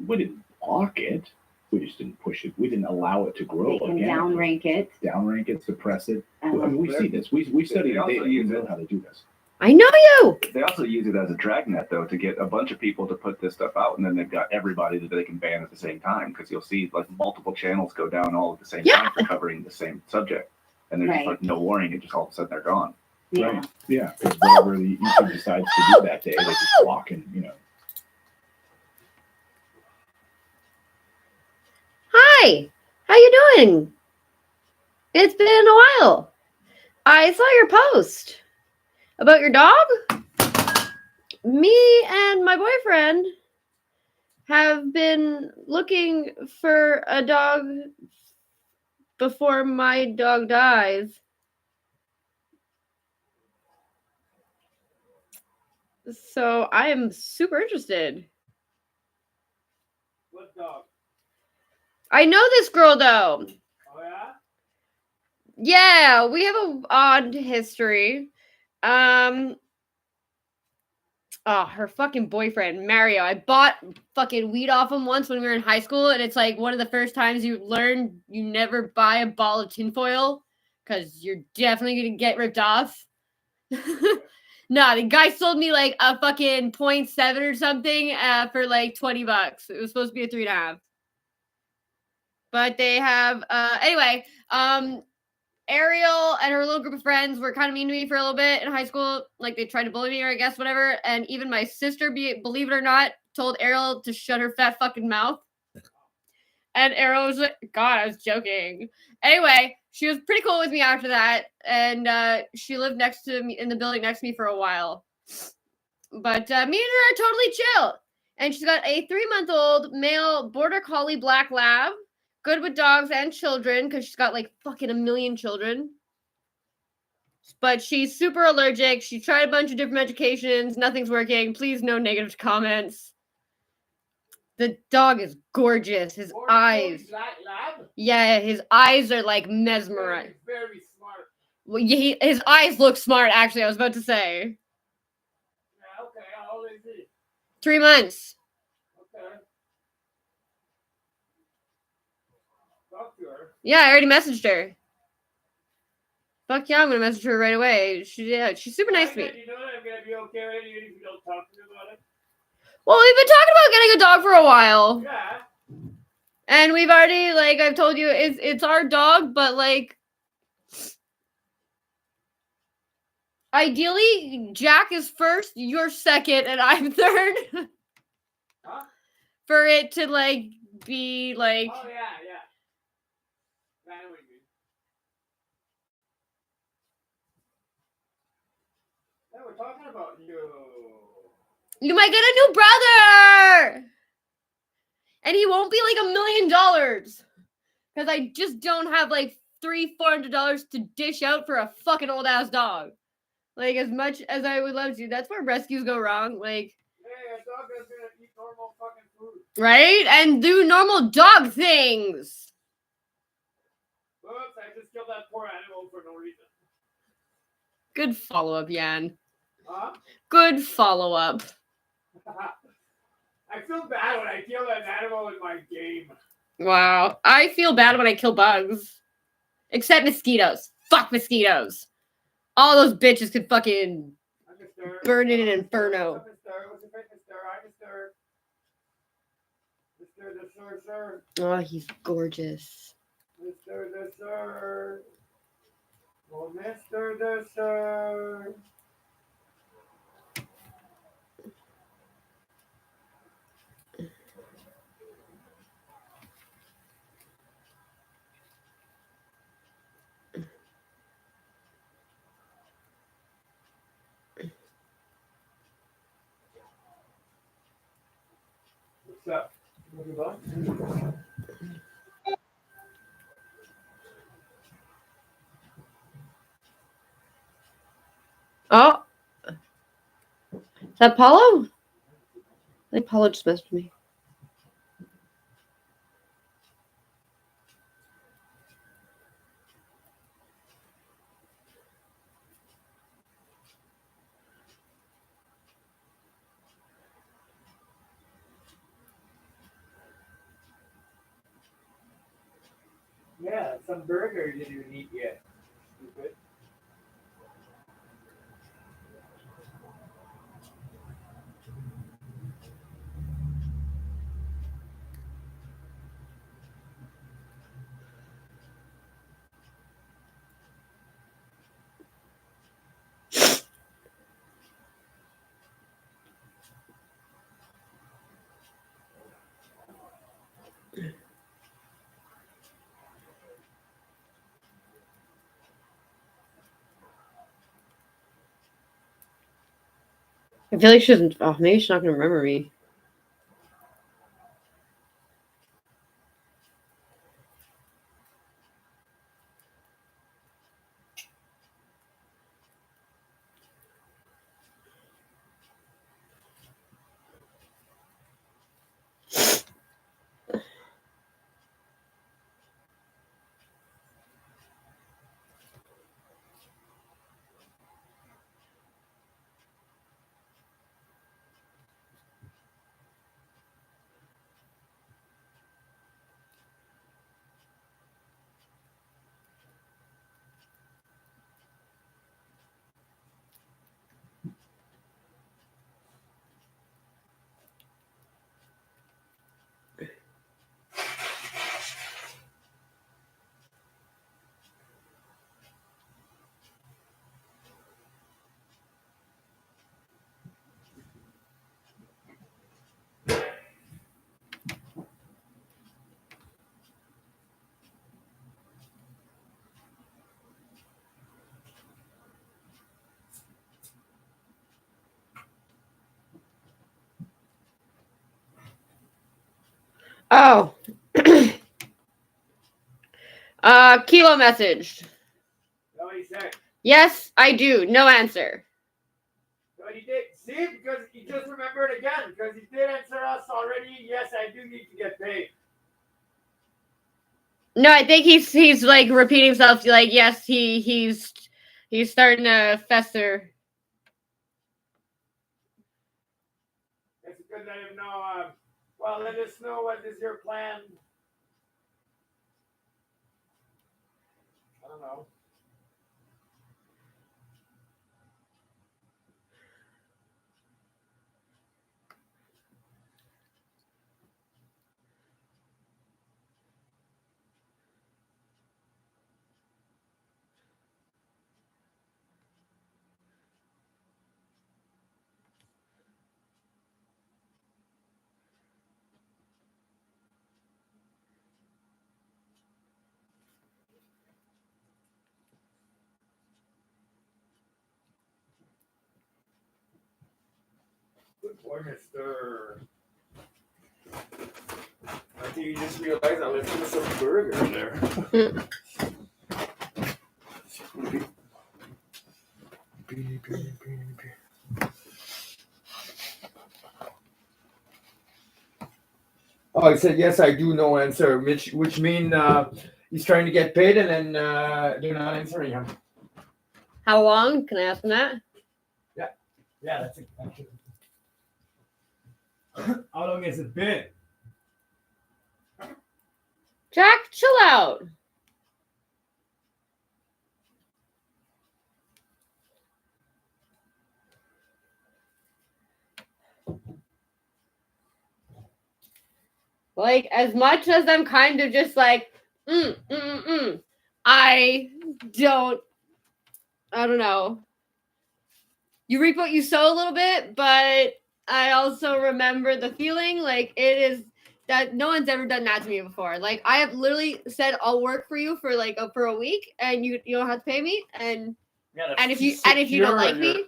we didn't block it. We just didn't push it. We didn't allow it to grow They can again. downrank it. Downrank it, suppress it. I mean, we see this. We study They the also data. We use know it. how to do this. I know you! They also use it as a dragnet, though, to get a bunch of people to put this stuff out, and then they've got everybody that they can ban at the same time. Because you'll see like multiple channels go down all at the same Yeah. time for covering the same subject, and there's just Right. like no warning. It just all of a sudden they're gone. Yeah. Right. Yeah, because whatever the YouTube decides to do that day, they just block and, Hi! How you doing? It's been a while. I saw your post about your dog. Me and my boyfriend have been looking for a dog before my dog dies. So I am super interested. What dog? I know this girl though. Oh yeah? Yeah, we have a odd history. Her fucking boyfriend, Mario. I bought fucking weed off him once when we were in high school, and it's like one of the first times you learn you never buy a ball of tinfoil because you're definitely gonna get ripped off. Nah, the guy sold me like a fucking 0.7 or something for like $20. It was supposed to be a 3.5. But they have anyway, Ariel and her little group of friends were kind of mean to me for a little bit in high school. Like they tried to bully me or I guess whatever. And even my sister, believe it or not, told Ariel to shut her fat fucking mouth. And Ariel was like, God, I was joking. Anyway, she was pretty cool with me after that. And she lived next to me in the building next to me for a while. But me and her are totally chill. And she's got a 3-month-old male border collie black lab. Good with dogs and children because she's got like fucking a million children. But she's super allergic. She tried a bunch of different medications. Nothing's working. Please, no negative comments. The dog is gorgeous. His eyes. Black lab? Yeah, his eyes are like mesmerizing. Very smart. Well, his eyes look smart, actually. I was about to say. Yeah, okay. How old is he? 3 months. Okay. Talk to her. Yeah, I already messaged her. Fuck yeah, I'm gonna message her right away. She's super nice to me. You know that I'm gonna be okay with it even if you don't talk to me about it? Well, we've been talking about getting a dog for a while. Yeah. And we've already, like, I've told you, it's our dog, but, like, ideally, Jack is first, you're second, and I'm third. Huh? For it to, like, be, like... Oh, yeah. I know what you mean. Yeah, we're talking about you. You might get a new brother! And he won't be like $1 million. Because I just don't have like $300-$400 to dish out for a fucking old ass dog. Like, as much as I would love to, that's where rescues go wrong. Like, Hey, a dog is gonna eat normal fucking food. right? And do normal dog things. that poor animal for no reason. Good follow up, Yan. Huh? Good follow up. I feel bad when I kill an animal in my game. Wow. I feel bad when I kill bugs. Except mosquitoes. Fuck mosquitoes. All those bitches could fucking burn in an inferno. Sir. Oh, he's gorgeous. Mr. the Sir. Oh, Mr. the Sir. What's up? Oh. Is that Paulo? I think Paulo just messaged me. Yeah, some burger you didn't eat yet. Stupid. I feel like she doesn't. Oh, maybe she's not going to remember me. Oh. Kilo messaged. What he said. Yes, I do. No answer. What he did. See, because he just remembered again. Because he did answer us already. Yes, I do need to get paid. No, I think he's like repeating himself. Like, yes, he's starting to fester. It's good to let him know. Well, let us know what is your plan. I don't know. Good boy, mister. I think you just realized I left him some burger in there. Oh, I said yes, I do. No answer, which mean he's trying to get paid, and then they're not answering him. How long? Can I ask him that? Yeah, that's it. How long has it been? Jack, chill out. Like, as much as I'm kind of just like, I don't know. You reap what you sow a little bit, but I also remember the feeling like it is that no one's ever done that to me before. Like, I have literally said I'll work for you for like for a week, and you don't have to pay me, and if you don't like me,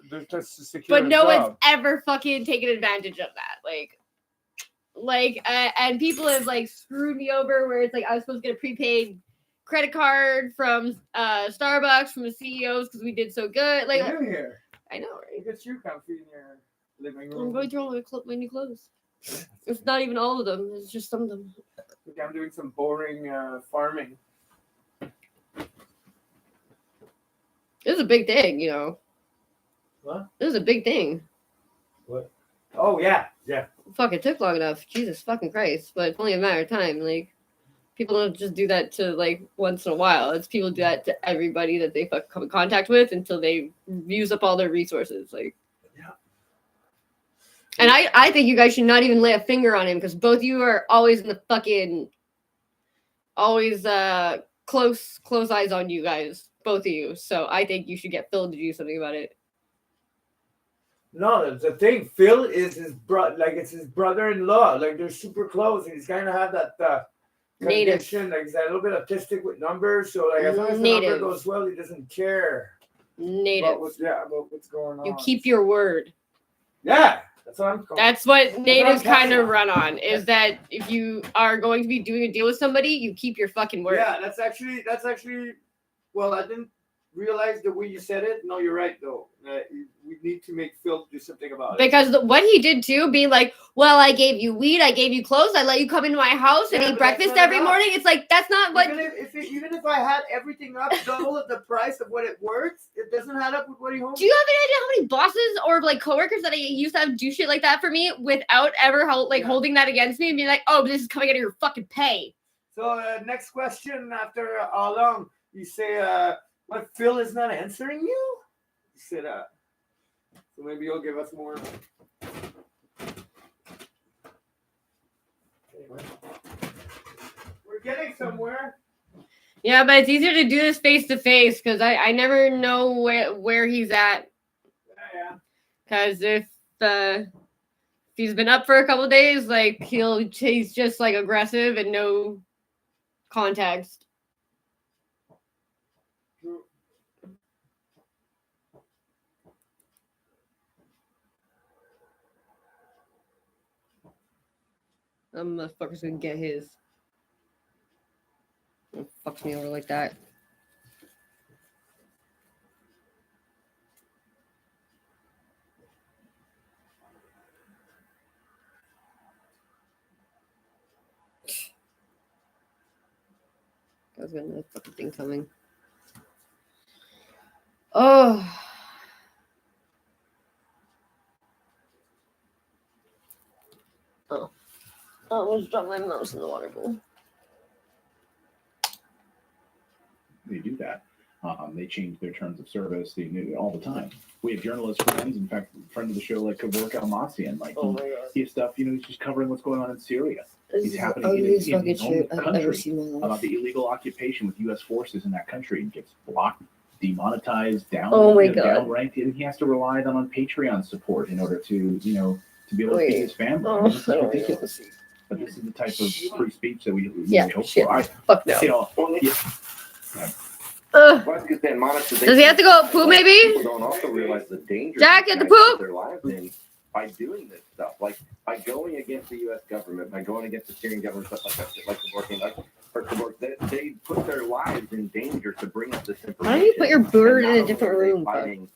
but no one's ever fucking taken advantage of that. And people have like screwed me over where it's like I was supposed to get a prepaid credit card from Starbucks from the CEOs because we did so good. Like, You're here. I know, right? Look at you comfy in your living room. I'm going through all my new clothes. It's not even all of them. It's just some of them. Look, I'm doing some boring farming. This is a big thing, you know. What? This is a big thing. What? Oh yeah. Fuck, it took long enough. Jesus fucking Christ. But it's only a matter of time. Like, people don't just do that to, like, once in a while. It's people do that to everybody that they fucking come in contact with until they use up all their resources. Like, Yeah. And I think you guys should not even lay a finger on him because both of you are always in the fucking, always close eyes on you guys. Both of you. So I think you should get Phil to do something about it. No, the thing, Phil is his it's his brother-in-law. Like, they're super close, and he's kind of have that Native. condition. Like, he's a little bit autistic with numbers, so like as long as the Native. number goes well, he doesn't care. Native. About what's going on. You keep your word. Yeah, that's what I'm calling. That's what natives talking kind of about. run on, is that if you are going to be doing a deal with somebody, you keep your fucking word. Yeah, that's actually. Well, I didn't realize the way you said it. No, you're right though. We need to make Phil do something about it. Because what he did too, being like, well, I gave you weed, I gave you clothes, I let you come into my house and Yeah, eat but breakfast that's not every enough. morning. It's like, that's not what. Even if I had everything up double of the price of what it worth, it doesn't add up with what he owns. Do you have any idea how many bosses or like coworkers that I used to have do shit like that for me without ever holding that against me and being like, oh, this is coming out of your fucking pay? So next question after how long? You say, what, Phil is not answering you? You said, so maybe you'll give us more. Anyway. We're getting somewhere. Yeah, but it's easier to do this face to face because I never know where he's at. Yeah. Because if he's been up for a couple of days, like he's just like aggressive and no context. Them motherfuckers gonna get his. It fucks me over like that. I was got another fucking thing coming. Oh. Oh. I almost dropped my mouse in the water bowl. They do that. They change their terms of service. They do it all the time. We have journalist friends. In fact, a friend of the show, like Kavork Almassian, like he has stuff. He's just covering what's going on in Syria. He's happening in his own country about the illegal occupation with U.S. forces in that country. It gets blocked, demonetized, downranked, and he has to rely on Patreon support in order to be able to feed his family. I mean, it's ridiculous. But this is the type of free speech that we hope for. Fuck no. Does he have to go poop maybe? People don't also realize the danger Jack, get the they put poop? their lives in by doing this stuff, like by going against the U.S. government, by going against the Syrian government, stuff like that, like working like they put their lives in danger to bring us this information. Why don't you put your bird And in a not different only are they room? Fighting,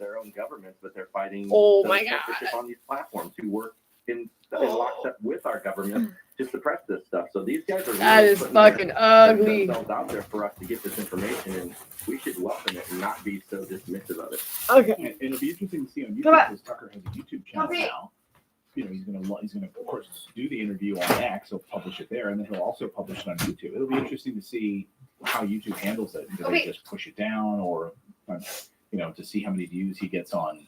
their own governments, but they're fighting Oh the my censorship God. on these platforms who work in in lockstep with our government to suppress this stuff. So these guys are That really is putting fucking ugly. themselves out there for us to get this information, and we should welcome it and not be so dismissive of it. Okay. And it'll be interesting to see on YouTube Come on. because Tucker has a YouTube channel Come here. now. You know, he's gonna of course do the interview on X. He'll publish it there, and then he'll also publish it on YouTube. It'll be interesting to see how YouTube handles it. Do they just push it down, or to see how many views he gets on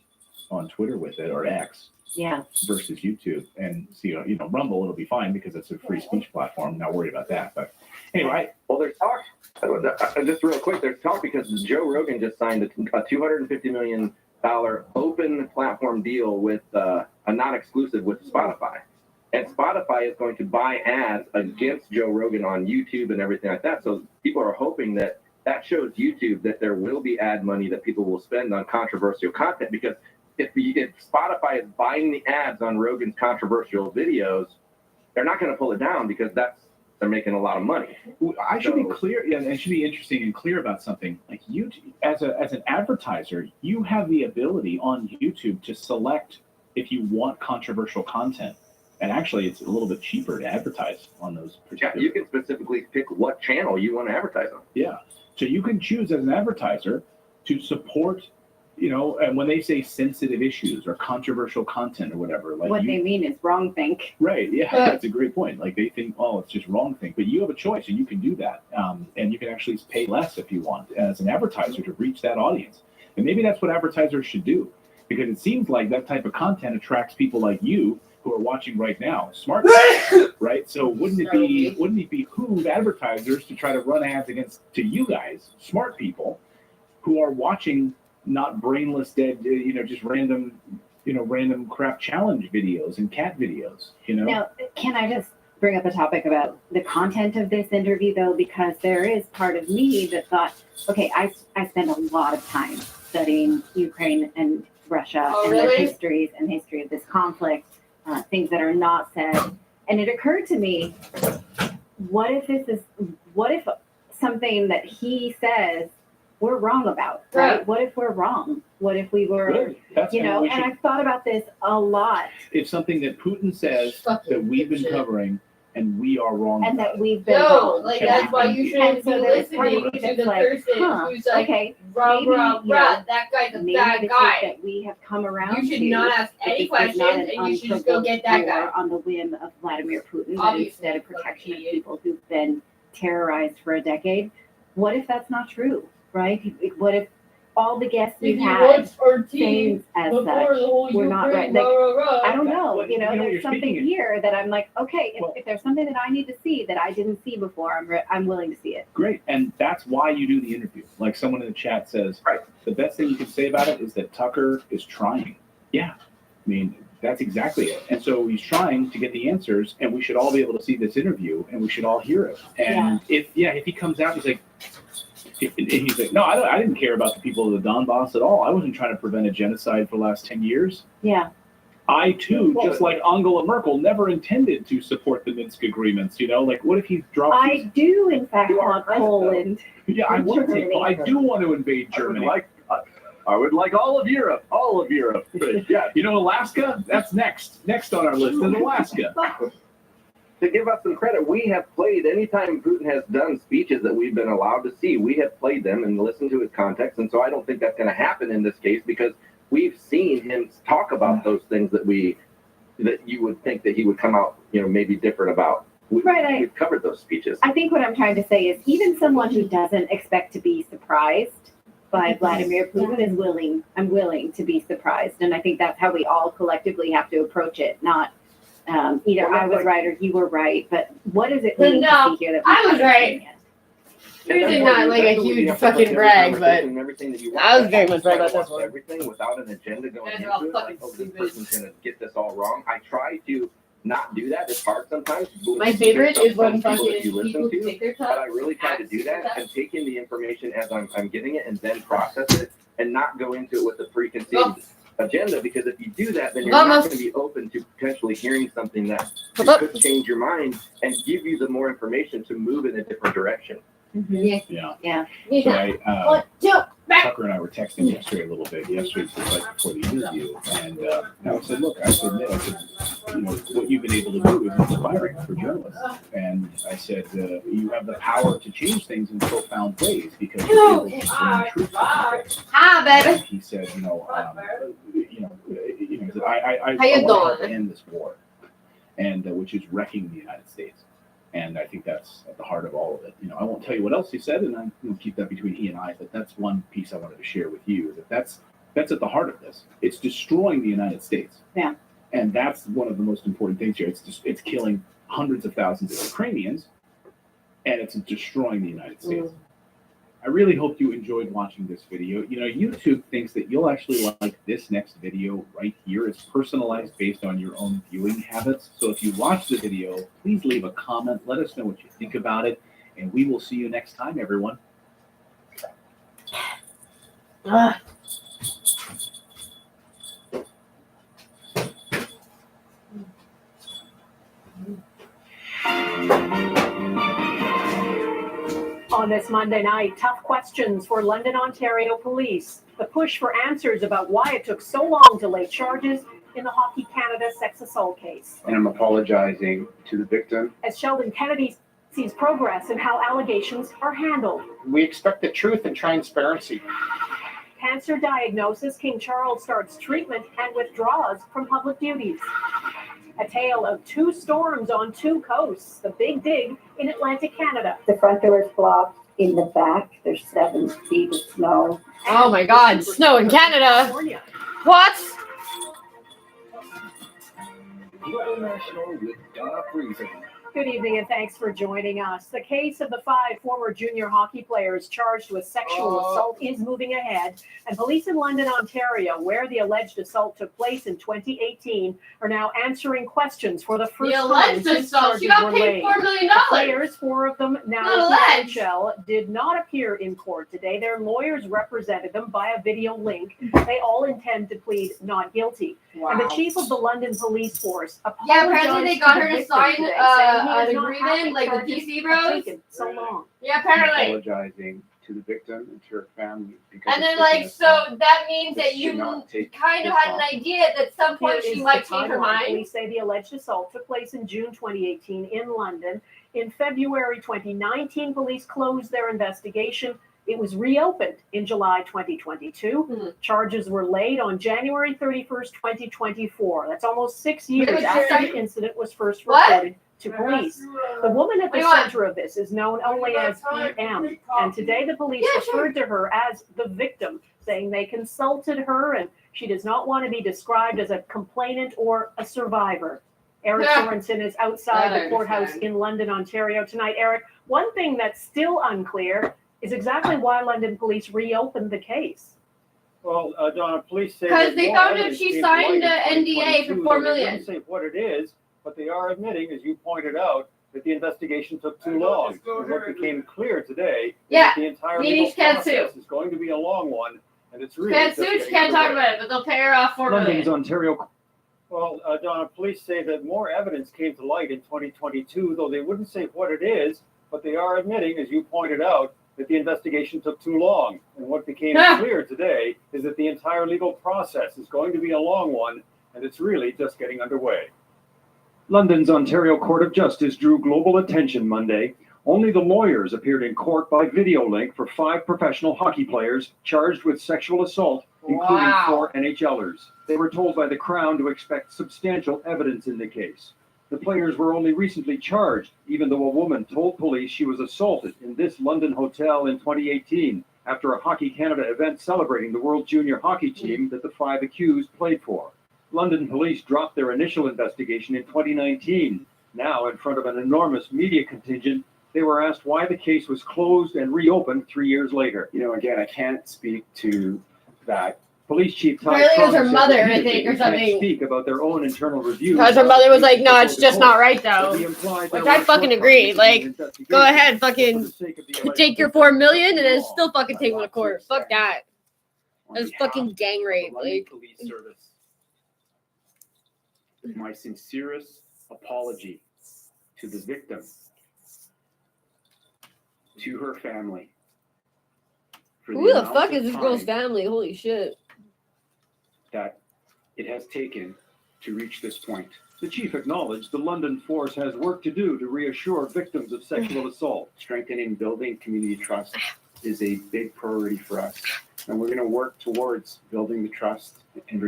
Twitter with it or X Yeah. versus YouTube, and see Rumble. It'll be fine because it's a free speech platform. Not worried about that. But anyway, Well, there's talk. Just real quick, there's talk because Joe Rogan just signed a $250 million open platform deal with a non-exclusive with Spotify, and Spotify is going to buy ads against Joe Rogan on YouTube and everything like that. So people are hoping that shows YouTube that there will be ad money that people will spend on controversial content, because if Spotify is buying the ads on Rogan's controversial videos, they're not going to pull it down because they're making a lot of money. I should be clear, and it should be interesting and clear about something. Like you, as an advertiser, you have the ability on YouTube to select if you want controversial content, and actually, it's a little bit cheaper to advertise on those particular. Yeah, you can specifically pick what channel you want to advertise on. Yeah, so you can choose as an advertiser to support. And when they say sensitive issues or controversial content or whatever, like What they mean is wrong think. right, yeah, that's a great point. Like they think, oh, it's just wrong thing, but you have a choice and you can do that, and you can actually pay less if you want as an advertiser to reach that audience. And maybe that's what advertisers should do, because it seems like that type of content attracts people like you who are watching right now, smart people, right? So wouldn't it behoove advertisers to try to run ads to you guys, smart people, who are watching not brainless, dead, just random crap challenge videos and cat videos, Now, can I just bring up a topic about the content of this interview, though? Because there is part of me that thought, okay, I spend a lot of time studying Ukraine and Russia and their histories and history of this conflict, things that are not said. And it occurred to me, what if something that he says we're wrong about, right? What if we're wrong? What if we were, Good. That's how we and should- I've thought about this a lot, It's something that Putin says that we've been covering, and we are wrong. and about that we've been No, wrong. like Yeah. that's why you And shouldn't so be there's part of listening me to that's the like, person who's like, okay, rah, maybe, rah, you rah, know, that guy's a maybe bad the guy. truth that we have come around You should to, not ask that any this is questions, not an and you should just go get that unprovoked guy. war on the whim of Vladimir Putin, but Obviously, instead of fucking protection of idiot. people who've been terrorized for a decade. What if that's not true, right? What if all the guests we've had things as such, we're not right? Like, I don't know. Well, you're There's something speaking it. here that I'm like, okay, Well- if there's something that I need to see that I didn't see before, I'm willing to see it. Great, and that's why you do the interview. Like someone in the chat says, Right. The best thing you can say about it is that Tucker is trying. Yeah, I mean, that's exactly it. And so he's trying to get the answers, and we should all be able to see this interview, and we should all hear it. And if he comes out, he's like, no, I didn't care about the people of the Donbass at all. I wasn't trying to prevent a genocide for the last 10 years. Yeah. I too, just like Angela Merkel, never intended to support the Minsk agreements. Like, what if he dropped? I do, in fact, You are want right, though. Poland. Yeah, I want to take. I do want to invade Germany. I would like all of Europe. But yeah, Alaska. That's next on our list is Alaska. To give us some credit, we have played, anytime Putin has done speeches that we've been allowed to see, we have played them and listened to his context. And so I don't think that's going to happen in this case, because we've seen him talk about those things that you would think that he would come out, maybe different about. We've covered those speeches. I think what I'm trying to say is even someone who doesn't expect to be surprised by Vladimir Putin is willing to be surprised. And I think that's how we all collectively have to approach it, not either I was right or you were right, but what does it mean No, to see here that I was right. understand Usually not like a huge fucking brag, but I was very much right about this one. Everything without an agenda going Guys into are all it. fucking Like, oh, this stupid. person's gonna get this all wrong. I try to not do that. It's hard sometimes. My favorite is when Some fucking that you listen people to, take their but I time. really try to do that and take in the information as I'm getting it and then process it and not go into it with a preconceived agenda, because if you do that, then you're not Almost. going to be open to potentially hearing something that What's up? could change your mind and give you the more information to move in a different direction. Yeah. Yeah. Yeah. So I, 1, 2, back. Tucker and I were texting yesterday a little bit. Yesterday, just right before the interview, and I said, "Look, I said, what you've been able to do is inspiring for journalists." And I said, "You have the power to change things in profound ways because you're able to bring truth to people." Hi, baby. And he said, I How you want to doing? end this war, and which is wrecking the United States. And I think that's at the heart of all of it. I won't tell you what else he said, and I'm going to keep that between he and I. But that's one piece I wanted to share with you. That's at the heart of this. It's destroying the United States. Yeah. And that's one of the most important things here. It's killing hundreds of thousands of Ukrainians, and it's destroying the United States. I really hope you enjoyed watching this video. YouTube thinks that you'll actually like this next video right here. It's personalized based on your own viewing habits. So if you watch the video, please leave a comment. Let us know what you think about it. And we will see you next time, everyone. On this Monday night, tough questions for London, Ontario police. The push for answers about why it took so long to lay charges in the Hockey Canada sex assault case. And I'm apologizing to the victim. As Sheldon Kennedy sees progress in how allegations are handled. We expect the truth and transparency. Cancer diagnosis, King Charles starts treatment and withdraws from public duties. A tale of two storms on two coasts, the Big Dig in Atlantic Canada. The front door is blocked. In the back, there's 7 feet of snow. Oh my God, snow in Canada. California. What? International with Donna Friesen. Good evening and thanks for joining us. The case of the 5 former junior hockey players charged with sexual assault is moving ahead, and police in London, Ontario, where the alleged assault took place in 2018, are now answering questions for the first The time alleged since assault. She charges got were paid laid. $4 million. The players, 4 of them now Not in the alleged. NHL, did not appear in court today. Their lawyers represented them by a video link. They all intend to plead not guilty. And the chief of the London police force apologized. Yeah, apparently they got to her the to victim sign today, saying he an is not agreement, happy like the charges PC have bros. taken so long. Yeah, I'm apparently. apologizing to the victim and to her family. Because And then, it's taken like, us so long. that means This that should you not take kind of this had an long. idea that at some point Here she is might the change her timeline. mind. Police say the alleged assault took place in June 2018 in London. In February 2019, police closed their investigation. It was reopened in July 2022. Charges were laid on January 31st, 2024. That's almost 6 years Wait, after sorry. the incident was first What? reported to police. The woman at What do the you want? center of this is known only as EM, and today the police Yeah, sure. referred to her as the victim, saying they consulted her and she does not want to be described as a complainant or a survivor. Eric Yeah. Sorensen is outside That I the courthouse understand. in London, Ontario tonight. Eric, one thing that's still unclear is exactly why London police reopened the case. Well, Donna, police say Because that they more found out evidence she came to signed light in a NDA for 2022, $4 though they million. wouldn't say what it is, but they are admitting, as you pointed out, that the investigation took too long. And what became clear today is Yeah, that the entire meaning legal she can't process is going to be a long one, and it's really Can't just sue, she getting can't talk underway. about it, but they'll pay her off $4 million. London's Ontario. Well, Donna, police say that more evidence came to light in 2022, though they wouldn't say what it is, but they are admitting, as you pointed out, that the investigation took too long. And what became Ah. clear today is that the entire legal process is going to be a long one, and it's really just getting underway. London's Ontario Court of Justice drew global attention Monday. Only the lawyers appeared in court by video link for 5 professional hockey players charged with sexual assault, including Wow. 4 NHLers. They were told by the Crown to expect substantial evidence in the case. The players were only recently charged, even though a woman told police she was assaulted in this London hotel in 2018 after a Hockey Canada event celebrating the World Junior Hockey team that the 5 accused played for. London police dropped their initial investigation in 2019. Now, in front of an enormous media contingent, they were asked why the case was closed and reopened 3 years later. Again, I can't speak to that. Police Chief Ty Apparently it was her Cron said mother, I repeatedly think, or they can't something. speak about their own internal review. Because her mother was like, no, it's just not right though. Which I fucking agree. Like, go ahead, fucking take your $4 million and then still fucking take them to court. Fuck that. That's fucking gang rape. Like, Police Service, my sincerest apology to the victim. to her family. for Who the amount fuck of is this girl's time family? Holy shit. that it has taken to reach this point. The chief acknowledged the London force has work to do to reassure victims of sexual assault. Strengthening, building community trust is a big priority for us. And we're going to work towards building the trust and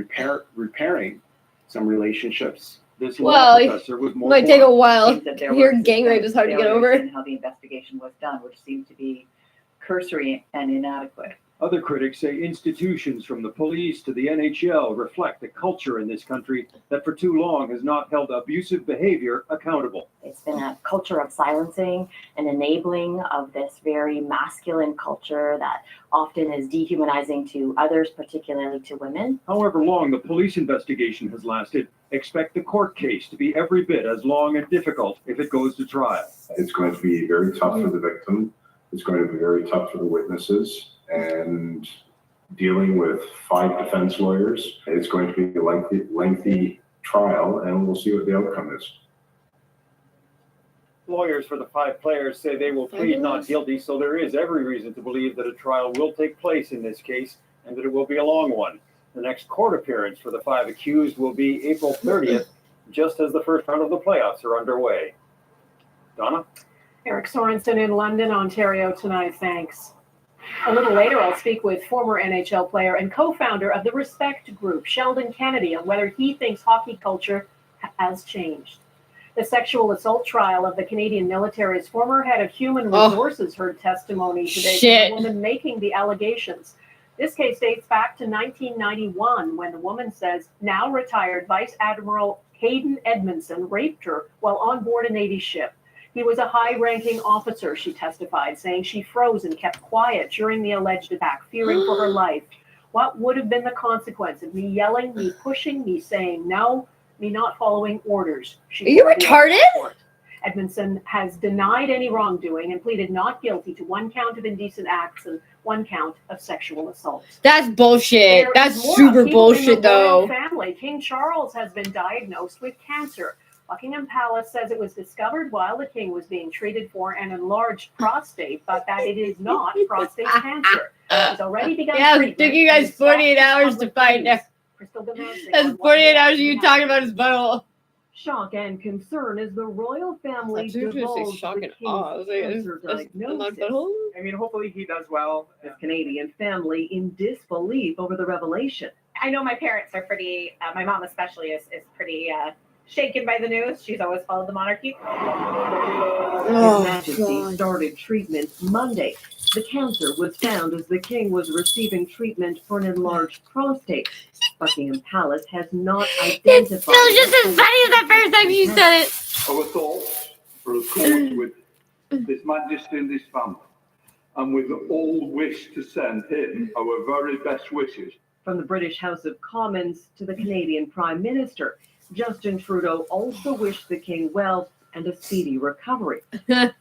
repairing some relationships. This Well, law professor was more Might take a blunt. while. Seems that there Here, were gang rape is hard to get failures over. in how the investigation was done, which seemed to be cursory and inadequate. Other critics say institutions from the police to the NHL reflect a culture in this country that for too long has not held abusive behavior accountable. It's been a culture of silencing and enabling of this very masculine culture that often is dehumanizing to others, particularly to women. However long the police investigation has lasted, expect the court case to be every bit as long and difficult if it goes to trial. It's going to be very tough for the victim. It's going to be very tough for the witnesses. And dealing with 5 defense lawyers, it's going to be a lengthy trial, and we'll see what the outcome is. Lawyers for the 5 players say they will plead not guilty, so there is every reason to believe that a trial will take place in this case and that it will be a long one. The next court appearance for the 5 accused will be April 30th, just as the first round of the playoffs are underway. Donna? Eric Sorensen in London, Ontario tonight. Thanks. A little later, I'll speak with former NHL player and co-founder of the Respect Group, Sheldon Kennedy, on whether he thinks hockey culture has changed. The sexual assault trial of the Canadian military's former head of human resources heard testimony today from the woman making the allegations. This case dates back to 1991 when the woman says now retired Vice Admiral Hayden Edmondson raped her while on board a Navy ship. He was a high-ranking officer, she testified, saying she froze and kept quiet during the alleged attack, fearing for her life. What would have been the consequence of me yelling, me pushing, me saying no, me not following orders? Are you retarded? Edmondson has denied any wrongdoing and pleaded not guilty to 1 count of indecent acts and 1 count of sexual assault. That's bullshit. There That's is more super upheaval in bullshit, the royal though. family. King Charles has been diagnosed with cancer. Buckingham Palace says it was discovered while the king was being treated for an enlarged prostate, but that it is not prostate cancer. He's already begun Yeah, it treatment. took you guys 48 hours to find out. Crystal Demancing That's on 48 One hours of Day. you talking about his butthole. Shock and concern as the royal family That's usually divulged shock the and king's awe. I was like, cancer that's not diagnosis. butthole? I mean, hopefully he does well. The Canadian family in disbelief over the revelation. I know my parents are pretty, my mom especially is pretty shaken by the news. She's always followed the monarchy. His Majesty started treatment Monday. The cancer was found as the king was receiving treatment for an enlarged prostate. Buckingham Palace has not identified. It's still just as funny as the first time you said it. Our thoughts are, of course, with His Majesty and his family, and we all wish to send him our very best wishes. From the British House of Commons to the Canadian Prime Minister, Justin Trudeau also wished the king well and a speedy recovery.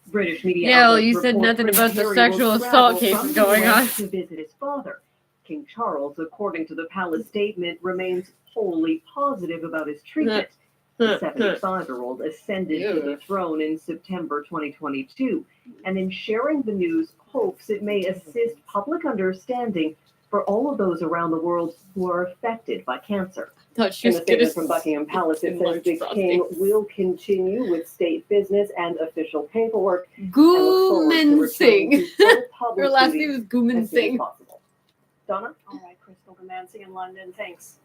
British media Yeah, well, outlets you said report nothing Prince about the Harry will sexual assault travel cases from the going US on. to visit his father. King Charles, according to the palace statement, remains wholly positive about his treatment. The 75-year-old ascended to the throne in September 2022, and in sharing the news, hopes it may assist public understanding for all of those around the world who are affected by cancer. Thought she In was a statement gonna from Buckingham Palace, it says enlarge the king prostate. will continue with state business and official paperwork. and look forward to Gooman returning Singh. to full public Her last duties name is Gooman as soon as Singh. possible. Donna? All right, Crystal Demancing in London. Thanks.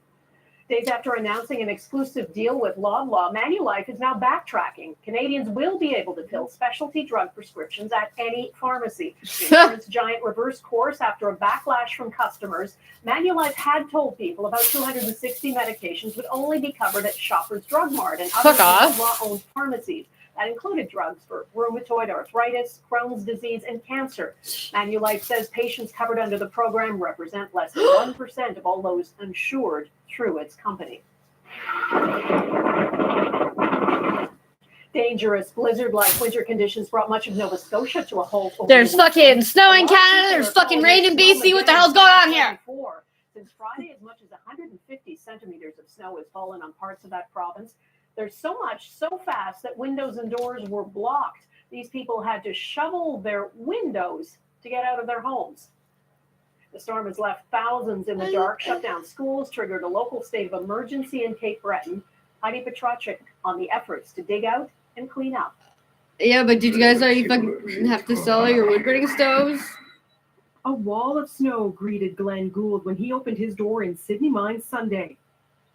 Days after announcing an exclusive deal with Loblaw, Manulife is now backtracking. Canadians will be able to fill specialty drug prescriptions at any pharmacy. The insurance giant reversed course after a backlash from customers. Manulife had told people about 260 medications would only be covered at Shoppers Drug Mart and other Fuck off. Loblaw-owned pharmacies. That included drugs for rheumatoid arthritis, Crohn's disease, and cancer. Manulife says patients covered under the program represent less than 1% of all those insured through its company. Dangerous blizzard-like winter conditions brought much of Nova Scotia to a halt. over There's the weekend. fucking snow in A lot of Canada. people There's are fucking calling rain it in BC. What the Snowmageddon hell's going on here? 2024. Since Friday, as much as 150 centimeters of snow has fallen on parts of that province. There's so much, so fast that windows and doors were blocked. These people had to shovel their windows to get out of their homes. The storm has left thousands in the dark, shut down schools, triggered a local state of emergency in Cape Breton. Heidi Petracek on the efforts to dig out and clean up. Yeah, but did you guys know you fucking have to sell your wood burning stoves? A wall of snow greeted Glenn Gould when he opened his door in Sydney Mines Sunday.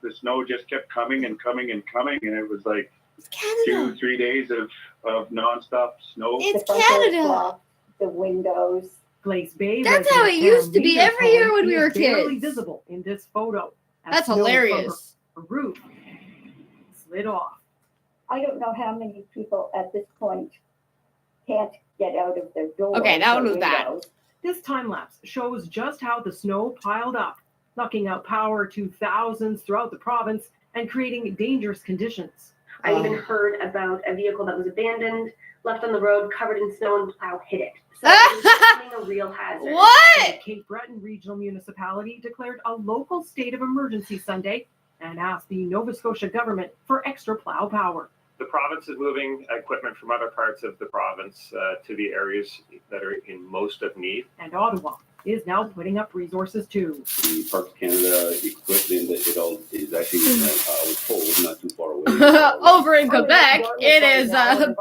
The snow just kept coming and coming and coming, and it was like Canada. 2-3 days of nonstop snow. The front door blocked, the windows. Glace Bay. That's how it resident used to be Pam every year when Leader's we home were is barely kids. visible in this photo. as That's snow from hilarious. her roof slid off. I don't know how many people at this point can't get out of their doors. Okay, that or one was bad. windows. This time lapse shows just how the snow piled up, knocking out power to thousands throughout the province and creating dangerous conditions. I even heard about a vehicle that was abandoned, left on the road, covered in snow, and the plow hit it. So it was becoming a real hazard. The Cape Breton Regional Municipality declared a local state of emergency Sunday and asked the Nova Scotia government for extra plow power. The province is moving equipment from other parts of the province to the areas that are in most of need. And Ottawa is now putting up resources too. The Parks Canada equipment that it all is actually, I was told, not too far away. Over in Quebec, it is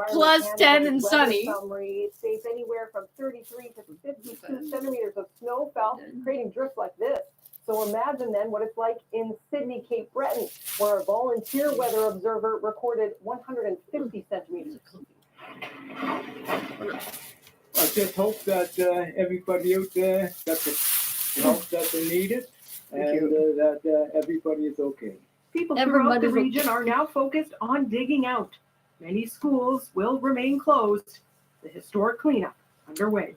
plus 10 and sunny. Summary states anywhere from 33 to 52 centimeters of snow fell, creating drifts like this. So imagine then what it's like in Sydney, Cape Breton, where a volunteer weather observer recorded 150 centimeters. I just hope that everybody out there got the help that they needed and that everybody is okay. People throughout the region are now focused on digging out. Many schools will remain closed. The historic cleanup underway.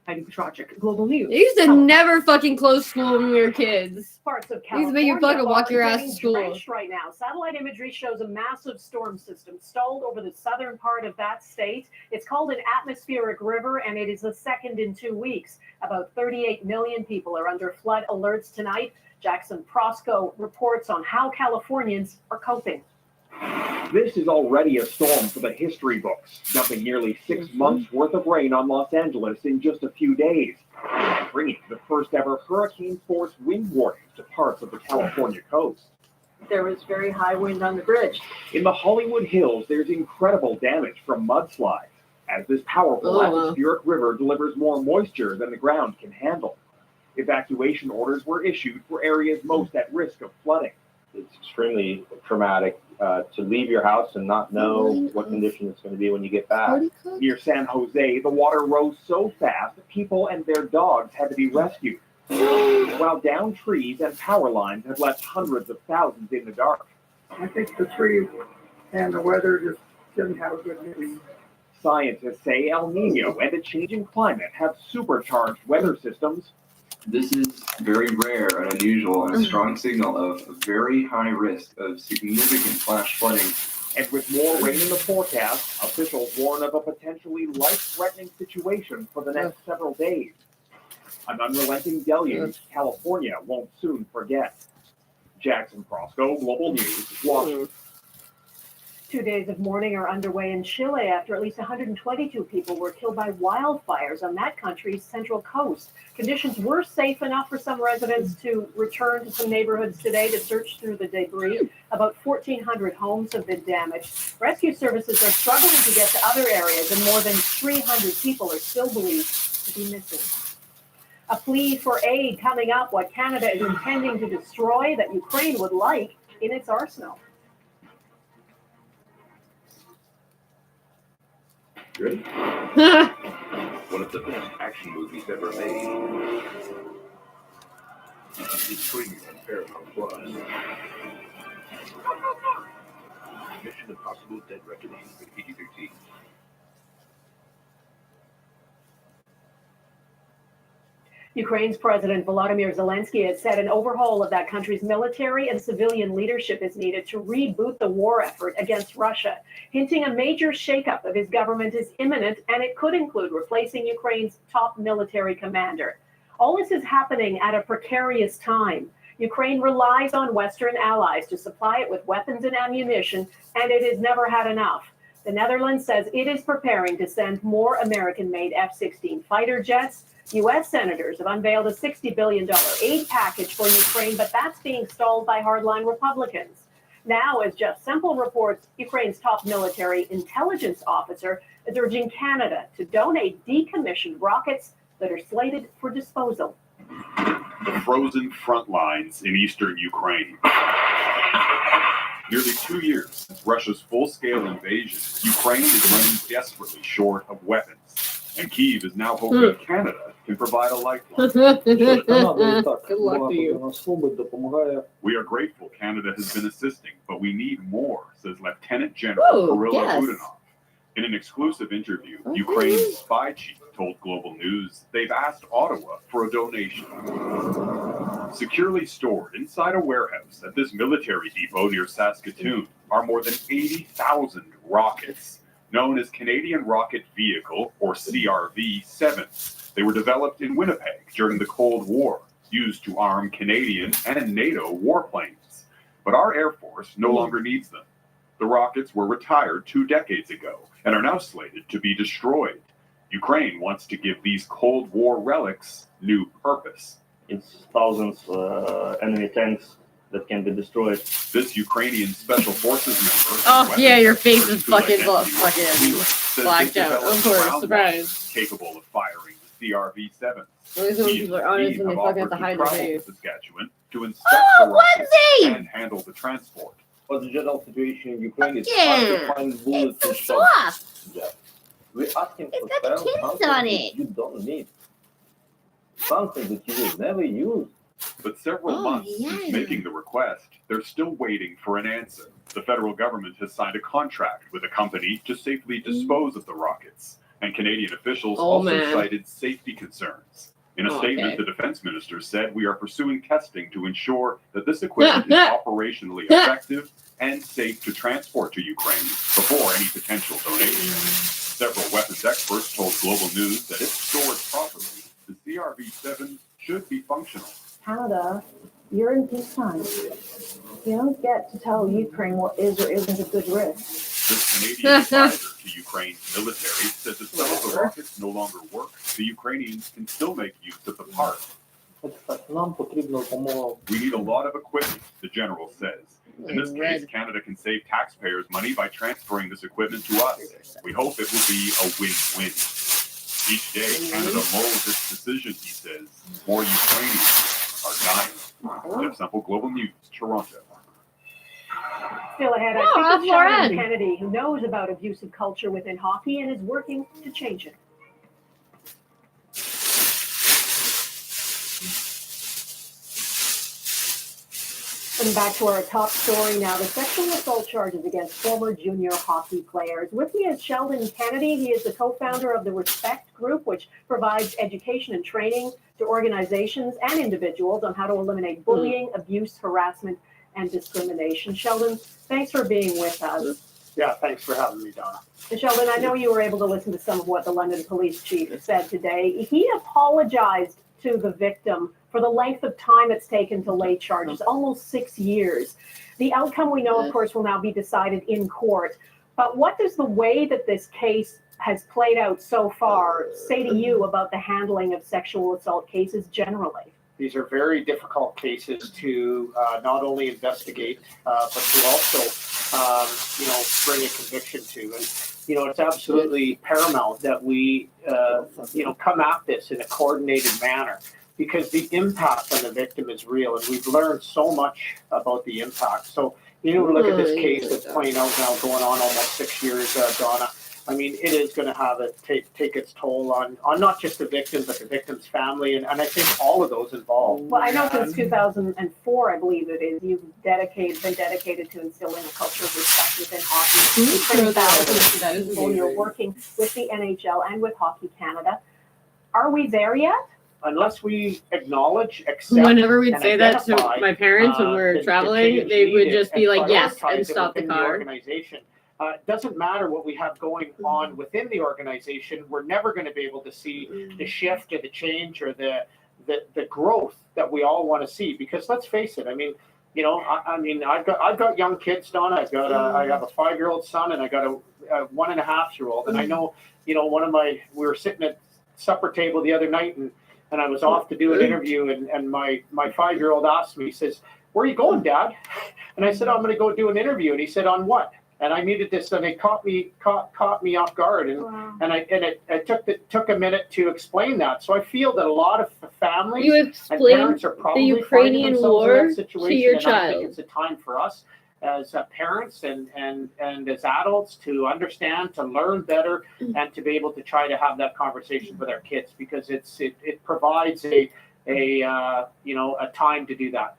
Heidi Petracek, Global News. They used to never fucking close school when we were kids. Parts of They used to make you California fucking walk your are ass to getting school. drenched right now. Satellite imagery shows a massive storm system stalled over the southern part of that state. It's called an atmospheric river, and it is the second in 2 weeks. About 38 million people are under flood alerts tonight. Jackson Prosco reports on how Californians are coping. This is already a storm for the history books, dumping nearly 6 months worth of rain on Los Angeles in just a few days, bringing the first ever hurricane force wind warnings to parts of the California coast. There was very high wind on the bridge. In the Hollywood Hills, there's incredible damage from mudslides, as this powerful atmospheric river delivers more moisture than the ground can handle. Evacuation orders were issued for areas most at risk of flooding. It's extremely traumatic to leave your house and not know what condition it's going to be when you get back. Near San Jose, the water rose so fast that people and their dogs had to be rescued, while downed trees and power lines have left hundreds of thousands in the dark. I think the trees and the weather just didn't have a good mix. Scientists say El Nino and a changing climate have supercharged weather systems. This is very rare and unusual and a strong signal of a very high risk of significant flash flooding. And with more rain in the forecast, officials warn of a potentially life-threatening situation for the next several days. An unrelenting deluge California won't soon forget. Jackson Prosco, Global News, Washington. 2 days of mourning are underway in Chile after at least 122 people were killed by wildfires on that country's central coast. Conditions were safe enough for some residents to return to some neighborhoods today to search through the debris. About 1,400 homes have been damaged. Rescue services are struggling to get to other areas, and more than 300 people are still believed to be missing. A plea for aid coming up, what Canada is intending to destroy that Ukraine would like in its arsenal. Ready? One of the best action movies ever made. It's streaming on Paramount Plus. Mission Impossible: Dead Reckoning, PG-13. Ukraine's President Volodymyr Zelensky has said an overhaul of that country's military and civilian leadership is needed to reboot the war effort against Russia, hinting a major shakeup of his government is imminent, and it could include replacing Ukraine's top military commander. All this is happening at a precarious time. Ukraine relies on Western allies to supply it with weapons and ammunition, and it has never had enough. The Netherlands says it is preparing to send more American-made F-16 fighter jets. U.S. senators have unveiled a $60 billion aid package for Ukraine, but that's being stalled by hardline Republicans. Now, as Jeff Semple reports, Ukraine's top military intelligence officer is urging Canada to donate decommissioned rockets that are slated for disposal. The frozen front lines in eastern Ukraine. Nearly 2 years since Russia's full-scale invasion, Ukraine is running desperately short of weapons, and Kyiv is now hoping Canada can provide a lifeline. Good luck to you. We are grateful Canada has been assisting, but we need more, says Lieutenant General Kirill Budanov. In an exclusive interview, Ukraine's spy chief told Global News they've asked Ottawa for a donation. Securely stored inside a warehouse at this military depot near Saskatoon are more than 80,000 rockets, known as Canadian Rocket Vehicle, or CRV-7s. They were developed in Winnipeg during the Cold War, used to arm Canadian and NATO warplanes. But our Air Force no longer needs them. The rockets were retired 2 decades ago and are now slated to be destroyed. Ukraine wants to give these Cold War relics new purpose. It's thousands enemy tanks that can be destroyed. This Ukrainian Special Forces member. Oh yeah, your face is fucking blacked out. Of course, surprise. Capable of firing the CRV-7. At least when people are honest and they fucking have to hide their face. Saskatchewan to inspect the rockets and handle the transport. For the general situation in Ukraine, it's Yeah. hard to find bullets It's and so stuff. soft. Yeah. We're asking It's for got the spare kids something on that it. you don't need. Something that you will never use. But several months since making the request, they're still waiting for an answer. The federal government has signed a contract with a company to safely dispose of the rockets, and Canadian officials also cited safety concerns. In a statement, the defense minister said, "We are pursuing testing to ensure that this equipment is operationally effective and safe to transport to Ukraine before any potential donation." Several weapons experts told Global News that if stored properly, the CRV-7 should be functional. Canada, you're in peacetime. You don't get to tell Ukraine what is or isn't a good risk. This Canadian advisor to Ukraine's military says if some of the rockets no longer work, the Ukrainians can still make use of the part. We need a lot of equipment, the general says. In this case, Canada can save taxpayers money by transferring this equipment to us. We hope it will be a win-win. Each day, Canada molds its decision, he says. More Ukrainians are dying. Jeff Semple, Global News, Toronto. Still ahead, I speak with Sheldon Kennedy, who knows about abusive culture within hockey and is working to change it. And back to our top story now, the sexual assault charges against former junior hockey players. With me is Sheldon Kennedy. He is the co-founder of the Respect Group, which provides education and training to organizations and individuals on how to eliminate bullying, abuse, harassment, and discrimination. Sheldon, thanks for being with us. Yeah, thanks for having me, Donna. And Sheldon, I know you were able to listen to some of what the London police chief said today. He apologized to the victim for the length of time it's taken to lay charges, almost 6 years. The outcome, we know, of course, will now be decided in court. But what does the way that this case has played out so far say to you about the handling of sexual assault cases generally? These are very difficult cases to not only investigate, but to also, bring a conviction to. And, it's absolutely paramount that we, come at this in a coordinated manner, because the impact on the victim is real, and we've learned so much about the impact. So, look at this case that's playing out now, going on almost 6 years, Donna. I mean, it is going to have take its toll on not just the victim, but the victim's family, and I think all of those involved. Well, I know since 2004, I believe it is, you've been dedicated to instilling a culture of respect within hockey. You're working with the NHL and with Hockey Canada. Are we there yet? Unless we acknowledge, accept, whenever we'd and say that to identify, my parents when we were traveling, they would just be like, yes, and prioritize it stop the within car. Organization. It doesn't matter what we have going on within the organization. We're never going to be able to see the shift or the change or the growth that we all want to see. Because let's face it, I mean, I've got young kids, Donna. I have a 5-year-old son, and I got a 1.5-year-old, and I know, you know, we were sitting at supper table the other night, and I was off to do an interview, and my 5-year-old asked me, he says, "Where are you going, Dad?" And I said, "I'm going to go do an interview." And he said, "On what?" And I needed this, and it caught me off guard, and Wow. it took a minute to explain that. So I feel that a lot of families You and explained parents are the probably finding Ukrainian themselves in war that situation, to your and I think child. it's a time for us as parents and as adults to understand, to learn better, and to be able to try to have that conversation with our kids, because it provides a time to do that.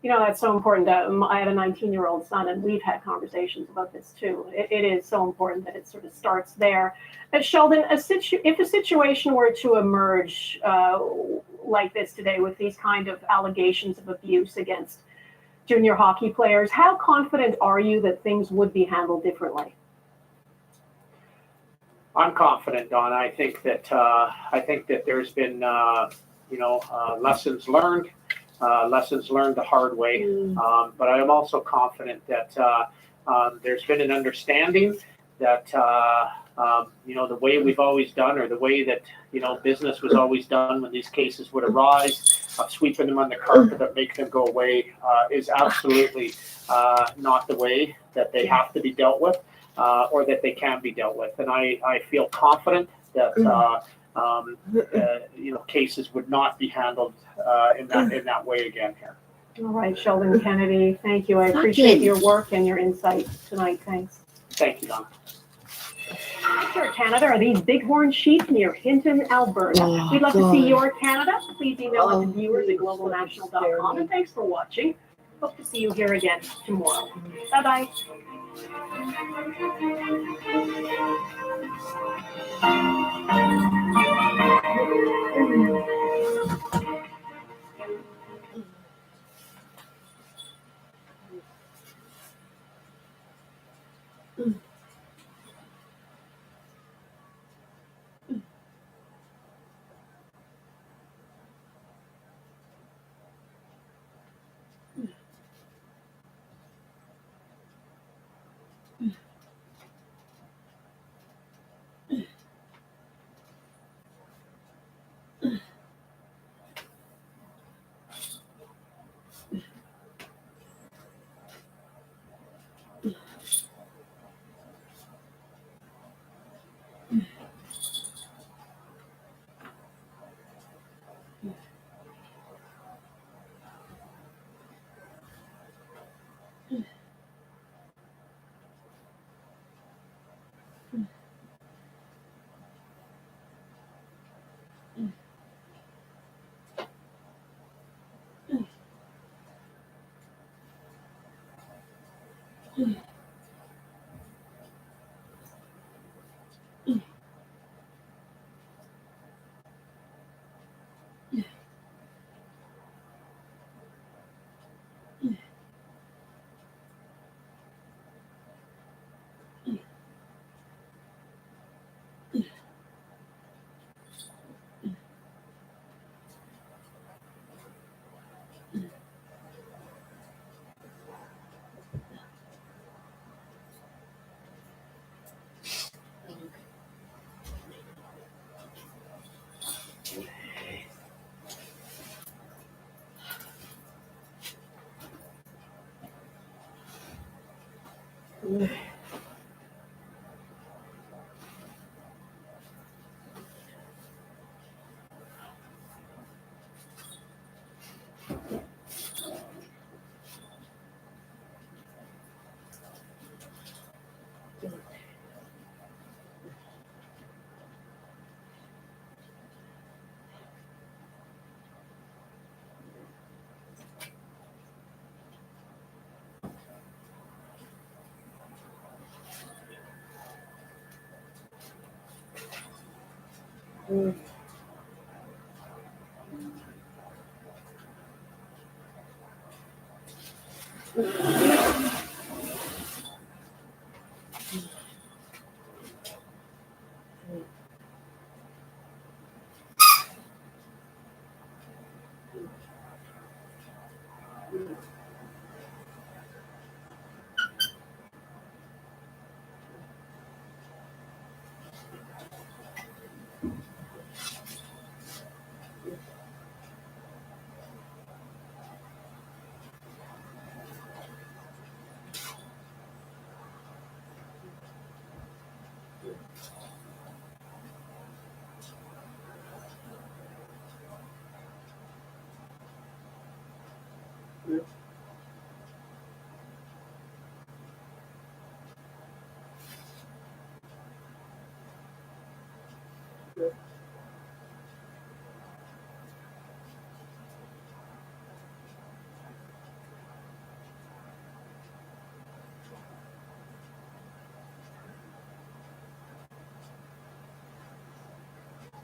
You know, that's so important. I have a 19-year-old son, and we've had conversations about this too. It is so important that it sort of starts there. Sheldon, if a situation were to emerge like this today with these kind of allegations of abuse against junior hockey players, how confident are you that things would be handled differently? I'm confident, Donna. I think that there's been lessons learned the hard way. But I am also confident that there's been an understanding that the way we've always done, or the way that business was always done when these cases would arise, of sweeping them on the carpet, that make them go away, is absolutely not the way that they have to be dealt with, or that they can be dealt with. And I feel confident that cases would not be handled in that way again here. All right, Sheldon Kennedy, thank you. I appreciate your work and your insight tonight. Thanks. Thank you, Donna. Here, Canada, are these bighorn sheep near Hinton, Alberta? Oh, We'd love to God. see your Canada. Please email it to viewers@globalnational.com. And thanks for watching. Hope to see you here again tomorrow. Bye-bye.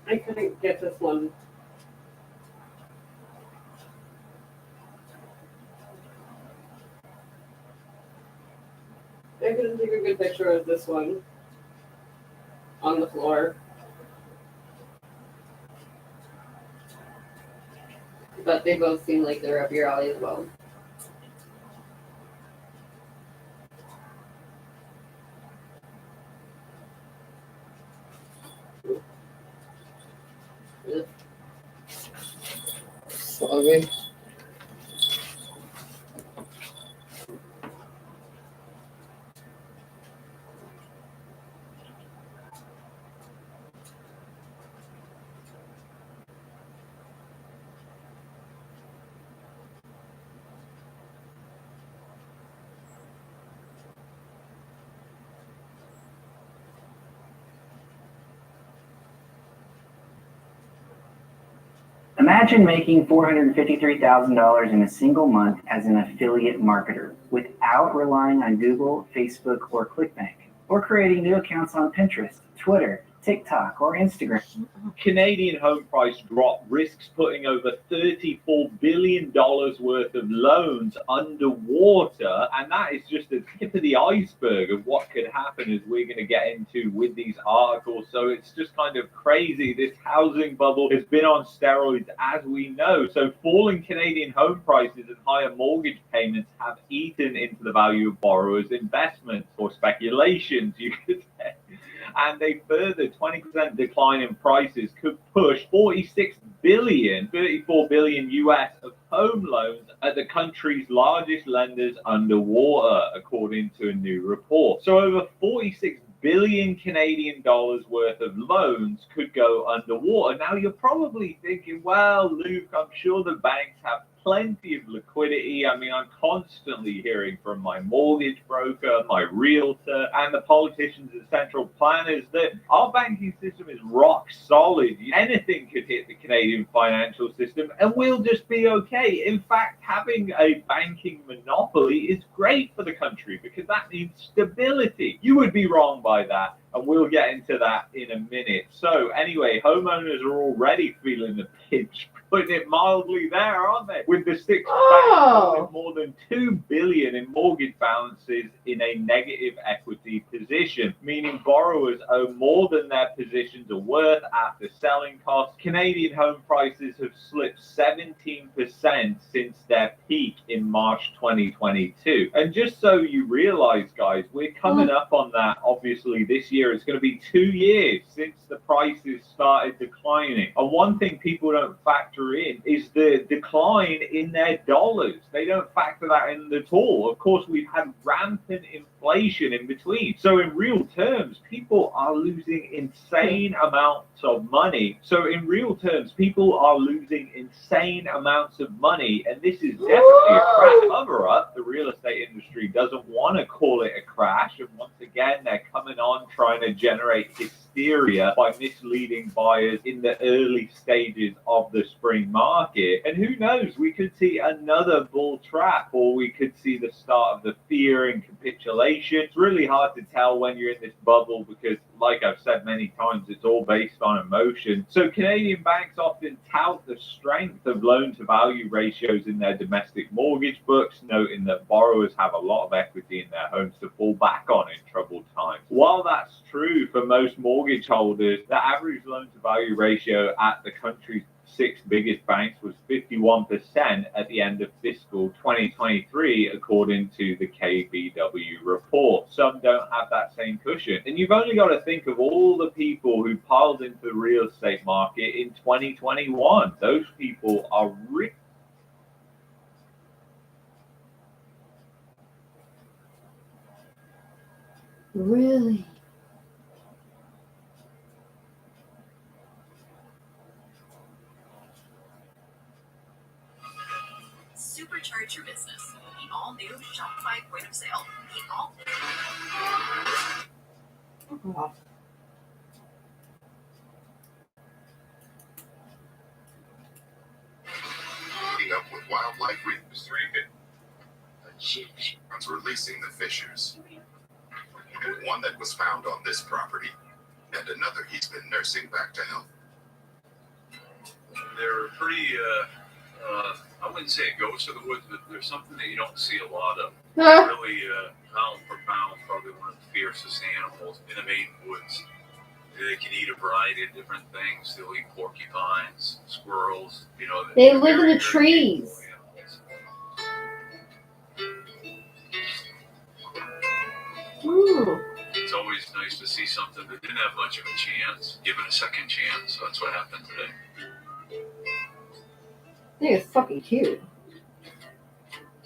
I couldn't get this one. I couldn't take a good picture of this one on the floor. But they both seem like they're up your alley as well. Slowly. Imagine making $453,000 in a single month as an affiliate marketer without relying on Google, Facebook, or ClickBank, or creating new accounts on Pinterest, Twitter, TikTok, or Instagram. Canadian home price drop risks putting over $34 billion worth of loans underwater, and that is just the tip of the iceberg of what could happen as we're going to get into with these articles. So it's just kind of crazy. This housing bubble has been on steroids, as we know. So falling Canadian home prices and higher mortgage payments have eaten into the value of borrowers' investments or speculations, you could say. And a further 20% decline in prices could push 34 billion US of home loans at the country's largest lenders underwater, according to a new report. So over 46 billion Canadian dollars worth of loans could go underwater. Now you're probably thinking, well, Luke, I'm sure the banks have plenty of liquidity. I mean, I'm constantly hearing from my mortgage broker, my realtor, and the politicians and central planners that our banking system is rock solid. Anything could hit the Canadian financial system and we'll just be okay. In fact, having a banking monopoly is great for the country because that means stability. You would be wrong by that, and we'll get into that in a minute. So anyway, homeowners are already feeling the pinch, putting it mildly there, aren't they? With the six banks with more than $2 billion in mortgage balances in a negative equity position, meaning borrowers owe more than their positions are worth after selling costs. Canadian home prices have slipped 17% since their peak in March 2022. And just so you realize, guys, we're coming up on that, obviously, this year. It's going to be 2 years since the prices started declining. And one thing people don't factor in is the decline in their dollars. They don't factor that in at all. Of course, we've had rampant inflation in between. So in real terms, people are losing insane amounts of money. So in real terms, people are losing insane amounts of money. And this is definitely a crash cover-up. The real estate industry doesn't want to call it a crash. And once again, they're coming on trying to generate hysteria by misleading buyers in the early stages of the spring market. And who knows, we could see another bull trap, or we could see the start of the fear and capitulation. It's really hard to tell when you're in this bubble because, like I've said many times, it's all based on emotion. So Canadian banks often tout the strength of loan-to-value ratios in their domestic mortgage books, noting that borrowers have a lot of equity in their homes to fall back on in troubled times. While that's true for most mortgage holders, the average loan-to-value ratio at the country's 6 biggest banks was 51% at the end of fiscal 2023, according to the KBW report. Some don't have that same cushion. And you've only got to think of all the people who piled into the real estate market in 2021. Those people are rich. Really? supercharge your business. The all-new Shopify point of sale. The all. Keeping up with wildlife reefs. Releasing the fishers. And one that was found on this property, and another he's been nursing back to health. They're pretty, I wouldn't say a ghost of the woods, but there's something that you don't see a lot of. Really, pound for pound, probably one of the fiercest animals in the Maine woods. They can eat a variety of different things. They'll eat porcupines, squirrels, you know. They live in the trees. Ooh. It's always nice to see something that didn't have much of a chance, given a second chance. So that's what happened today. I think it's fucking cute.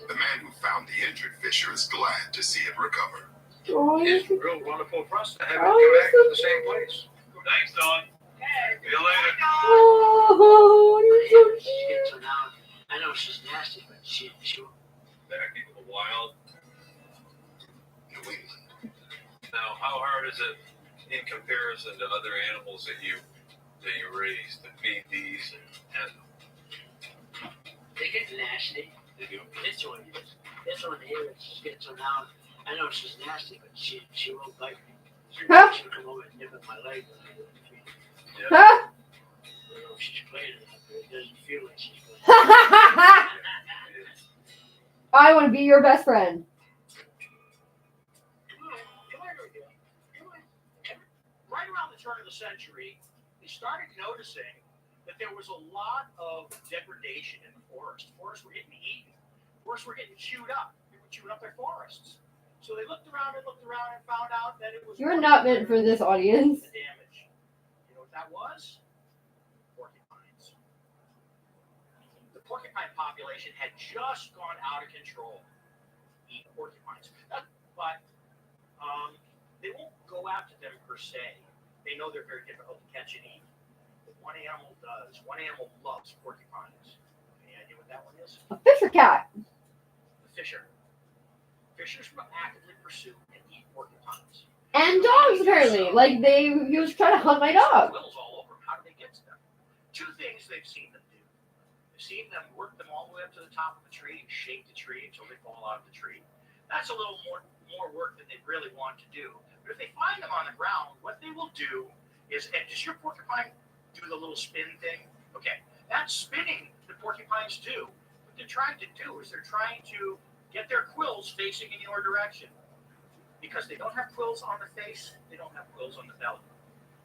The man who found the injured fisher is glad to see it recover. Oh, It's real wonderful for us to have it Oh, come back you're to the same place. Thanks, Don. See you later. Oh, you're so cute. So now, I know she's nasty, but she Back into the wild. New England. Now, how hard is it in comparison to other animals that you raise to feed these and they get nasty. they do? This one is. This one here is just getting so now. I know she's nasty, but she won't bite me. She'll come over and nip at my leg. Yeah. Huh? I don't know if she's playing it, but it doesn't feel like she's playing. I want to be your best friend. Right around the turn of the century, they started noticing that there was a lot of degradation in the forest. Forests were getting eaten. Forests were getting chewed up. They were chewing up their forests. So they looked around and found out that it was. You're not meant for this audience. The damage. You know what that was? Porcupines. The porcupine population had just gone out of control. Eating porcupines. But they won't go after them per se. They know they're very difficult to catch and eat. But one animal does. One animal loves porcupines. Any idea what that one is? A fisher cat. The fisher. Fishers will actively pursue and eat porcupines. And dogs, apparently. Like, he was trying to hunt my dog. Quills all over them. How do they get to them? Two things they've seen them do. They've seen them work them all the way up to the top of the tree and shake the tree until they fall out of the tree. That's a little more work than they really want to do. But if they find them on the ground, what they will do is, and does your porcupine do the little spin thing? Okay, that's spinning the porcupines do. What they're trying to do is they're trying to get their quills facing in your direction. Because they don't have quills on the face, they don't have quills on the belly.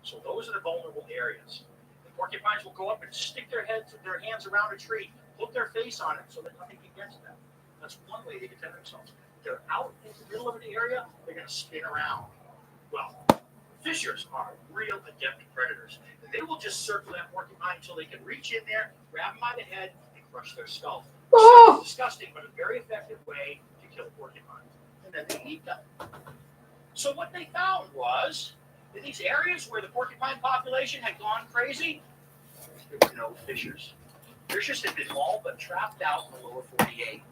So those are the vulnerable areas. The porcupines will go up and stick their hands around a tree, put their face on it so that nothing can get to them. That's one way they defend themselves. They're out in the middle of an area, they're going to spin around. Well, fishers are real adept predators. And they will just circle that porcupine until they can reach in there, grab them by the head, and crush their skull. Oh! It's disgusting, but a very effective way to kill porcupines. And then they eat them. So what they found was, in these areas where the porcupine population had gone crazy, there were no fishers. Fishers had been all but trapped out in the lower 48.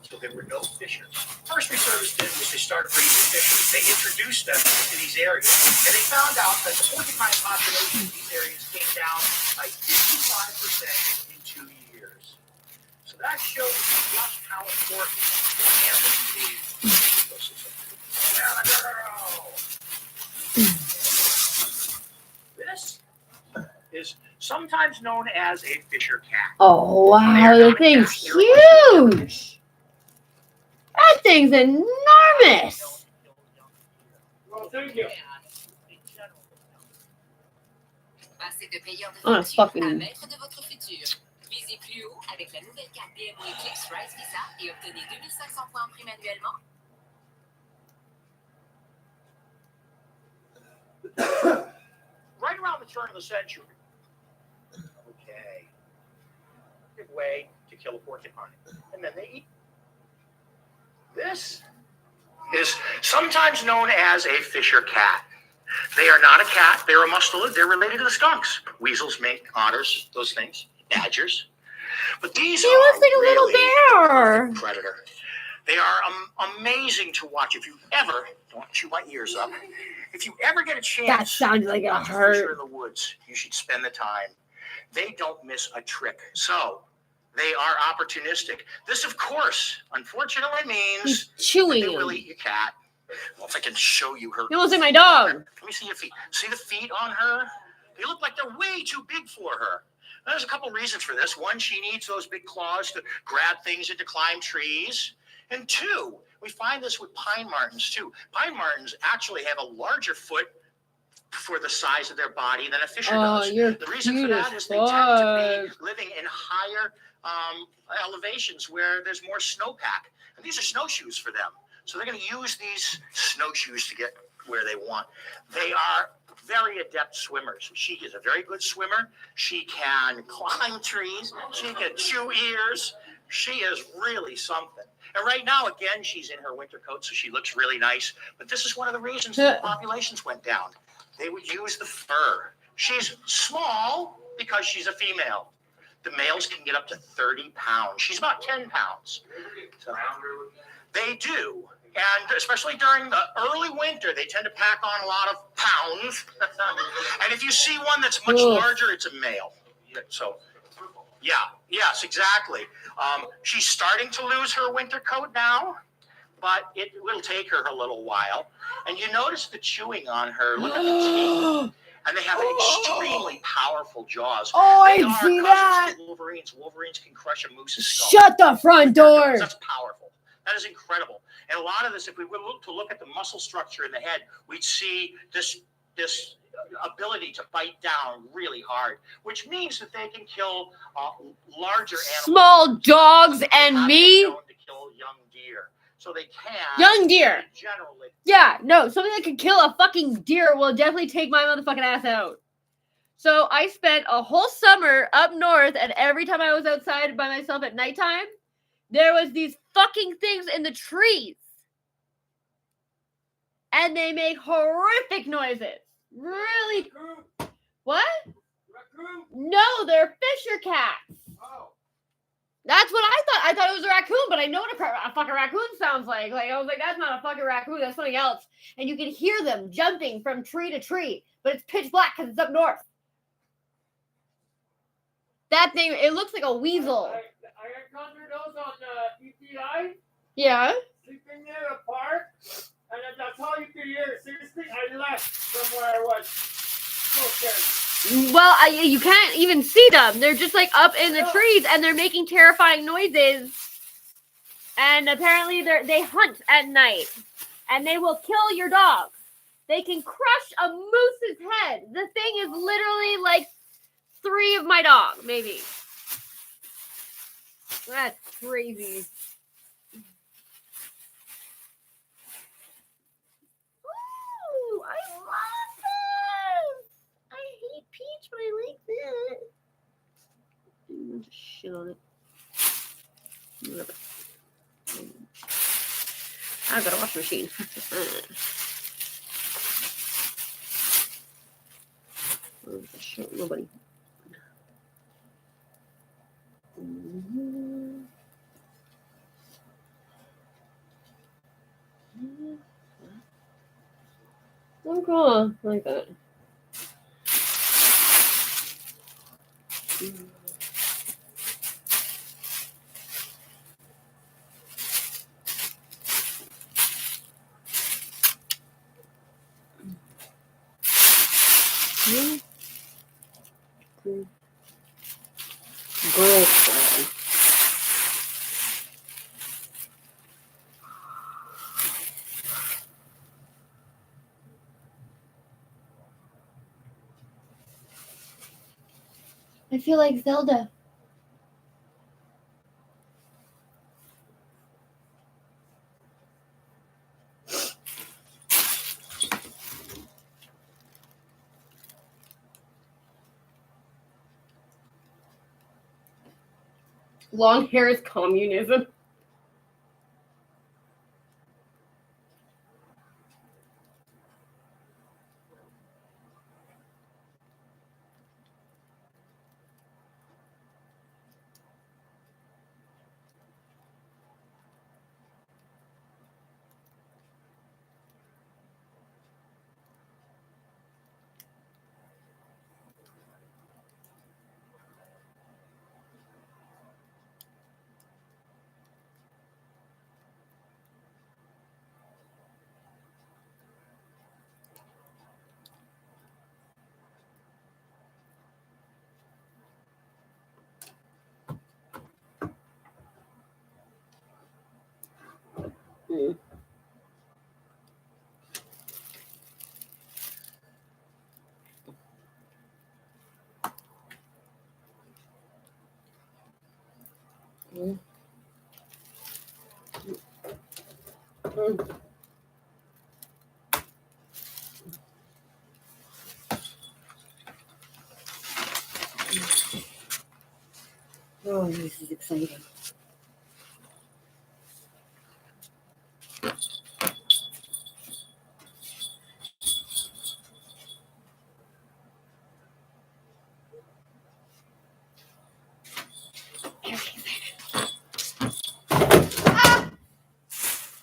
So there were no fishers. Forestry Service did was they started raising fishers. They introduced them to these areas. And they found out that the porcupine population in these areas came down by 55% in 2 years. So that shows just how important one animal is to the ecosystem. This is sometimes known as a fisher cat. Oh, wow, the thing's huge. That thing's enormous. Well, thank you. Assez de payeurs de Oh, facture fucking- à maître de votre futur. Visez plus haut avec la nouvelle carte BMO Eclipse Rise Visa et obtenez 2500 points en prime annuellement. Right around the turn of the century. Okay. Good way to kill a porcupine. And then they eat. This is sometimes known as a fisher cat. They are not a cat. They're a mustelid. They're related to the skunks. Weasels, mink, otters, those things. Badgers. But these He are looks like a little really bear. predator. They are amazing to watch. If you ever, don't chew my ears up, if you ever get a chance That sounds like to a watch a fisher hurt. in the woods, you should spend the time. They don't miss a trick. So they are opportunistic. This, of course, unfortunately means He's chewing that they will him. eat your cat. Well, if I can show you her. He looks like my dog. Let me see your feet. See the feet on her? They look like they're way too big for her. There's a couple reasons for this. One, she needs those big claws to grab things and to climb trees. And two, we find this with pine martens too. Pine martens actually have a larger foot for the size of their body than a fisher does. You're The reason for cute that as is they tend to fuck. be living in higher elevations where there's more snowpack. And these are snowshoes for them. So they're going to use these snowshoes to get where they want. They are very adept swimmers. She is a very good swimmer. She can climb trees. She can chew ears. She is really something. And right now, again, she's in her winter coat, so she looks really nice. But this is one of the reasons that populations went down. They would use the fur. She's small because she's a female. The males can get up to 30 pounds. She's about 10 pounds. So they do. And especially during the early winter, they tend to pack on a lot of pounds. And if you see one that's much larger, it's a male. So, yeah, yes, exactly. She's starting to lose her winter coat now, but it will take her a little while. And you notice the chewing on her. Look at the teeth. And they have extremely powerful jaws. Oh, They I are see cousins that. to Wolverines. Wolverines can crush a moose's skull. Shut the front door. That's powerful. That is incredible. And a lot of this, if we were to look at the muscle structure in the head, we'd see this ability to bite down really hard, which means that they can kill larger animals. Small dogs and me. To kill young deer. So they can. Young deer. Generally. Yeah, no, something that could kill a fucking deer will definitely take my motherfucking ass out. So I spent a whole summer up north, and every time I was outside by myself at nighttime, there was these fucking things in the trees. And they make horrific noises. Really? What? No, they're fisher cats. That's what I thought. I thought it was a raccoon, but I know what a fucking raccoon sounds like. Like, I was like, that's not a fucking raccoon. That's something else. And you can hear them jumping from tree to tree, but it's pitch black because it's up north. That thing, it looks like a weasel. I encountered those on EPI. Yeah. Sleeping near a park, and that's all you could hear. Seriously, I left from where I was. So scared. Well, you can't even see them. They're just like up in the trees, and they're making terrifying noises. And apparently, they hunt at night, and they will kill your dog. They can crush a moose's head. The thing is literally like 3 of my dog, maybe. That's crazy. Ooh, I love this. I hate peach, but I like that. Just shit on it. Whatever. I've got a washing machine. Nobody. Oh, cool. I like that. Girlfriend. I feel like Zelda. Long hair is communism. Oh, this is exciting. Ah!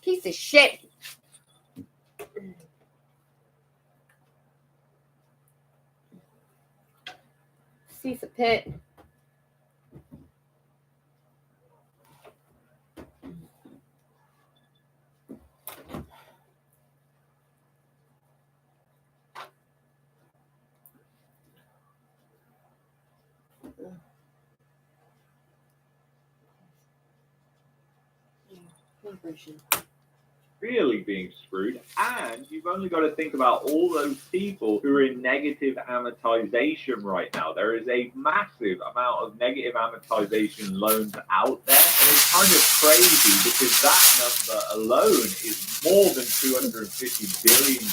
Piece of shit. Cease a pit. Really being screwed, and you've only got to think about all those people who are in negative amortization right now. There is a massive amount of negative amortization loans out there, and it's kind of crazy because that number alone is more than $250 billion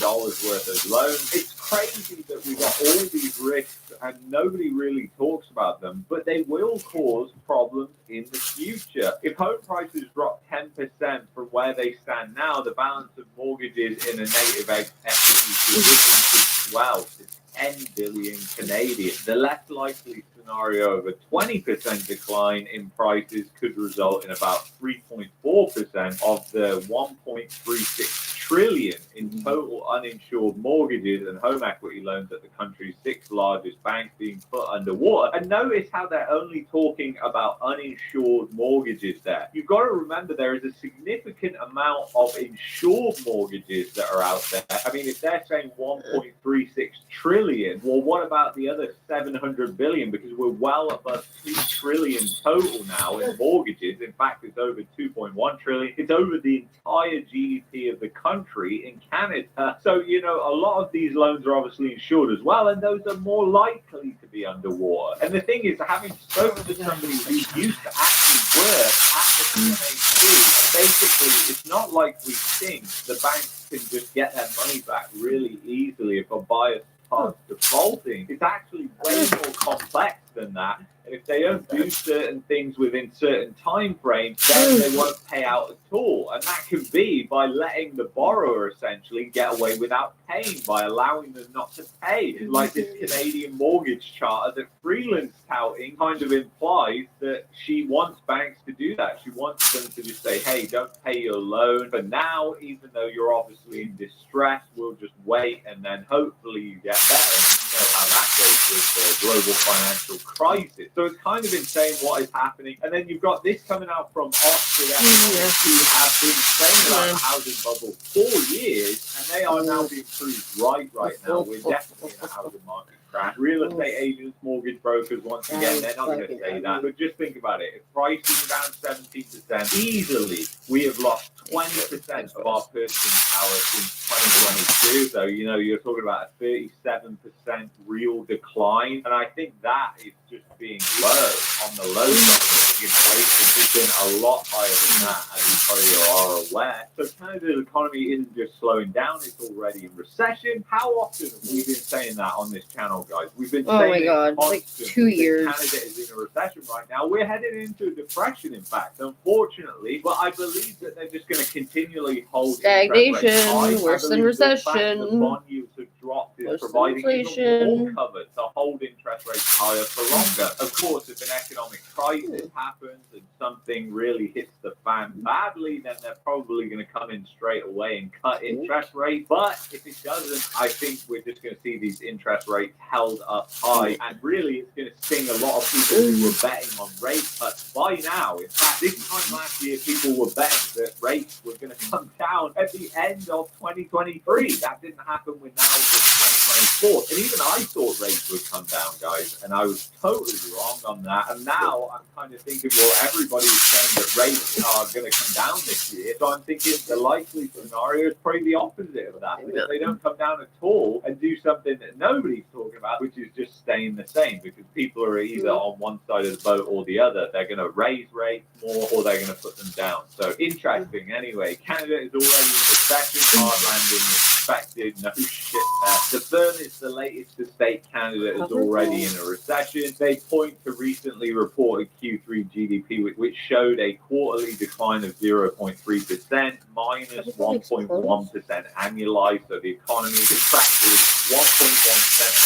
worth of loans. It's crazy that we've got all these risks and nobody really talks about them, but they will cause problems in the future. If home prices drop 10% from where they stand now, the balance of mortgages in a negative equity position could swell to 10 billion Canadian. The less likely scenario of a 20% decline in prices could result in about 3.4% of the 1.36 trillion in total uninsured mortgages and home equity loans at the country's 6 largest banks being put underwater. And notice how they're only talking about uninsured mortgages there. You've got to remember there is a significant amount of insured mortgages that are out there. I mean, if they're saying 1.36 trillion, well, what about the other 700 billion? Because we're well above 2 trillion total now in mortgages. In fact, it's over 2.1 trillion. It's over the entire GDP of the country in Canada. So, you know, a lot of these loans are obviously insured as well, and those are more likely to be underwater. And the thing is, having spoken to somebody who used to actually work at the CMHC, basically, it's not like we think the banks can just get their money back really easily if a buyer starts defaulting. It's actually way more complex than that. And if they don't do certain things within certain time frames, then they won't pay out at all. And that can be by letting the borrower essentially get away without paying, by allowing them not to pay. Like this Canadian mortgage charter that Freeland's touting kind of implies that she wants banks to do that. She wants them to just say, hey, don't pay your loan for now, even though you're obviously in distress. We'll just wait, and then hopefully you get better. You know how that goes with the global financial crisis. So it's kind of insane what is happening. And then you've got this coming out from Oxford Economics, who have been saying about the housing bubble for years, and they are now being proved right now. We're definitely in a housing market crash. Real estate agents, mortgage brokers, once again, they're not going to say that. But just think about it. If prices are down 17%, easily we have lost 20% of our purchasing power since 2022. So, you know, you're talking about a 37% real decline. And I think that is just being low on the low side. Inflation has been a lot higher than that, as you probably are aware. So Canada's economy isn't just slowing down, it's already in recession. How often have we been saying that on this channel, guys? We've been saying it like 2 years. Canada is in a recession right now. We're headed into a depression, in fact, unfortunately. But I believe that they're just going to continually hold stagnation, worse than recession. The bond yields have dropped is providing even more cover to hold interest rates higher for longer. Of course, if an economic crisis happens and something really hits the fan badly, then they're probably going to come in straight away and cut interest rates. But if it doesn't, I think we're just going to see these interest rates held up high. And really, it's going to sting a lot of people who were betting on rate cuts by now. In fact, this time last year, people were betting that rates were going to come down at the end of 2023. That didn't happen. We're now in 2024. And even I thought rates would come down, guys. And and I was totally wrong on that. And now I'm kind of thinking, well, everybody's saying that rates are going to come down this year. So I'm thinking the likely scenario is probably the opposite of that. If they don't come down at all and do something that nobody's talking about, which is just staying the same, because people are either on one side of the boat or the other. They're going to raise rates more or they're going to put them down. So interesting. Anyway, Canada is already in recession. Hard landing is expected. No shit there. The firm is the latest to state Canada is already in a recession. They point to recently reported Q3 GDP, which showed a quarterly decline of 0.3%, minus 1.1% annualized. So the economy contracted 1.1%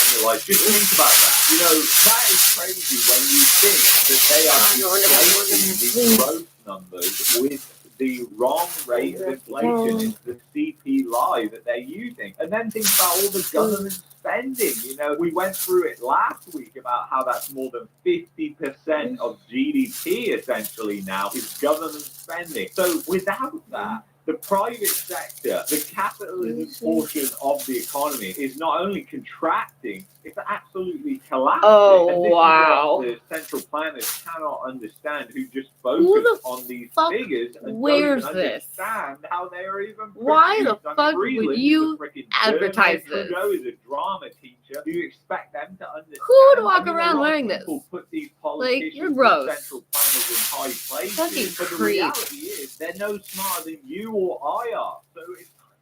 annualized. Just think about that. You know, that is crazy when you think that they are inflating these growth numbers with the wrong rate of inflation is the CPI that they're using. And then think about all the government spending. You know, we went through it last week about how that's more than 50% of GDP essentially now is government spending. So without that, the private sector, the capitalist portion of the economy is not only contracting, it's absolutely collapsing. Oh, and this wow. is what the central planners cannot understand, who just focus on these figures and wears don't this? understand how they are even Why the produced. fuck Freeland would is you a freaking advertise journalist. this? Trudeau is a drama teacher. Do you expect them to understand? Who would walk I mean, a around lot of wearing this? people Put these Like, politicians you're and gross. central planners in high places, Fucking but the creep. reality is they're no smarter than you or I are. So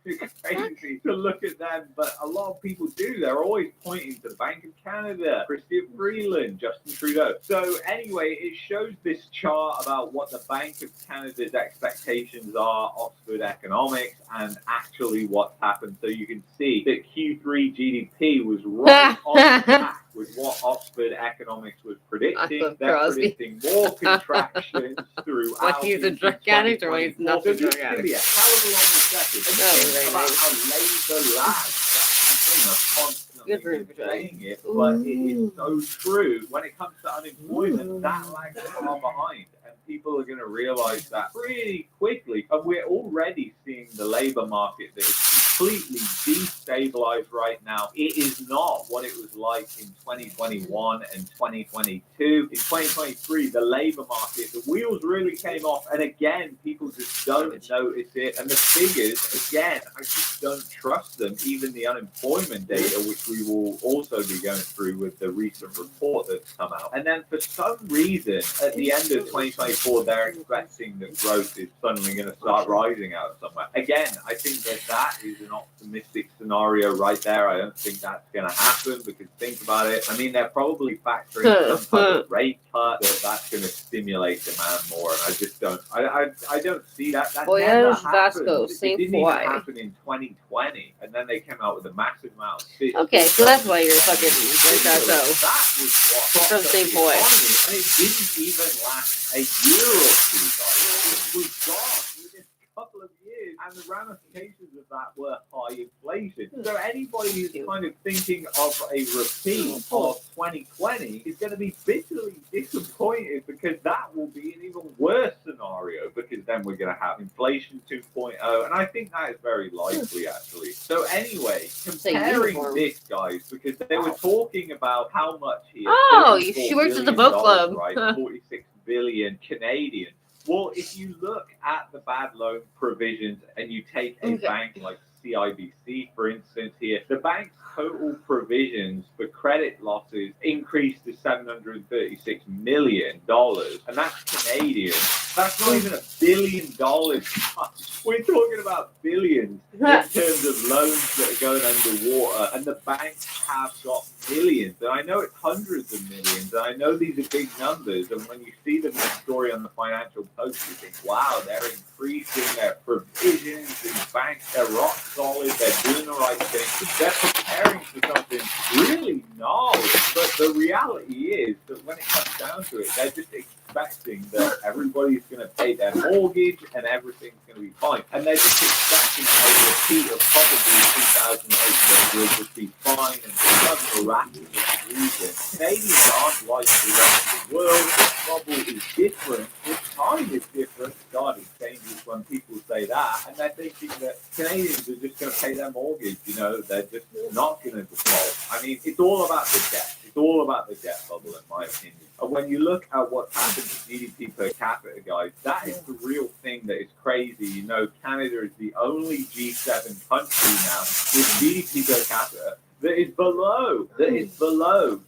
it's crazy to look at them, but a lot of people do. They're always pointing to the Bank of Canada, Chrystia Freeland, Justin Trudeau. So anyway, it shows this chart about what the Bank of Canada's expectations are, Oxford Economics, and actually what's happened. So you can see that Q3 GDP was right on track with what Oxford Economics was predicting. They're Crosby. predicting more contractions throughout. When he's a drug addict or when he's not So a this drug is going to addict. be a hell of a long recession. And That was think very about nice. how laser lags. That's the thing. I'm constantly Good for him for saying it, but it is so true. When it comes to unemployment, that lags far behind. And people are going to realize that pretty quickly. And we're already seeing the labor market that is completely destabilized right now. It is not what it was like in 2021 and 2022. In 2023, the labor market, the wheels really came off. And again, people just don't notice it. And the figures, again, I just don't trust them. Even the unemployment data, which we will also be going through with the recent report that's come out. And then for some reason, at the end of 2024, they're expecting that growth is suddenly going to start rising out of somewhere. Again, I think that is an optimistic scenario right there. I don't think that's going to happen, because think about it. I mean, they're probably factoring some type of rate cut that's going to stimulate demand more. And I just don't. I don't see that. That Boy, never there's happened. Vasco, It same didn't even boy. happen in 2020, and then they came out with a massive amount of fish. Okay, so that's why you're fucking like that, That though. was what From propped up St. the Boy. economy, and it didn't even last a year or two, guys. It was gone within a couple of years, and the ramifications of that were high inflation. So anybody who's kind of thinking of a repeat of 2020 is going to be bitterly disappointed, because that will be an even worse scenario, because then we're going to have inflation 2.0, and I think that is very likely, actually. So anyway, comparing uniform. this, guys, because they were talking about how much here. Oh, $34 she works at the billion, boat club. Right, 46 billion Canadian. Well, if you look at the bad loan provisions and you take a bank like CIBC, for instance, here, the bank's total provisions for credit losses increased to $736 million, and that's Canadian. That's not even $1 billion. We're talking about billions in terms of loans that are going underwater, and the banks have got millions. And I know it's hundreds of millions, and I know these are big numbers. And when you see them in the story on the Financial Post, you think, wow, they're increasing their provisions. These banks, they're rock solid. They're doing the right thing. They're preparing for something really gnarly. But the reality is that when it comes down to it, they're just expecting that everybody's going to pay their mortgage and everything's going to be fine. And they're just expecting a repeat of probably 2008 that will just be fine, and for some miraculous reason, Canadians aren't like the rest of the world. The trouble is different. The time is different. God, it changes when people say that, and they're thinking that Canadians are just going to pay their mortgage. You know, they're just not going to default. I mean, it's all about the debt. It's all about the debt bubble. when you look at what's happened to GDP per capita, guys, that is the real thing that is crazy. You know, Canada is the only G7 country now with GDP per capita that is below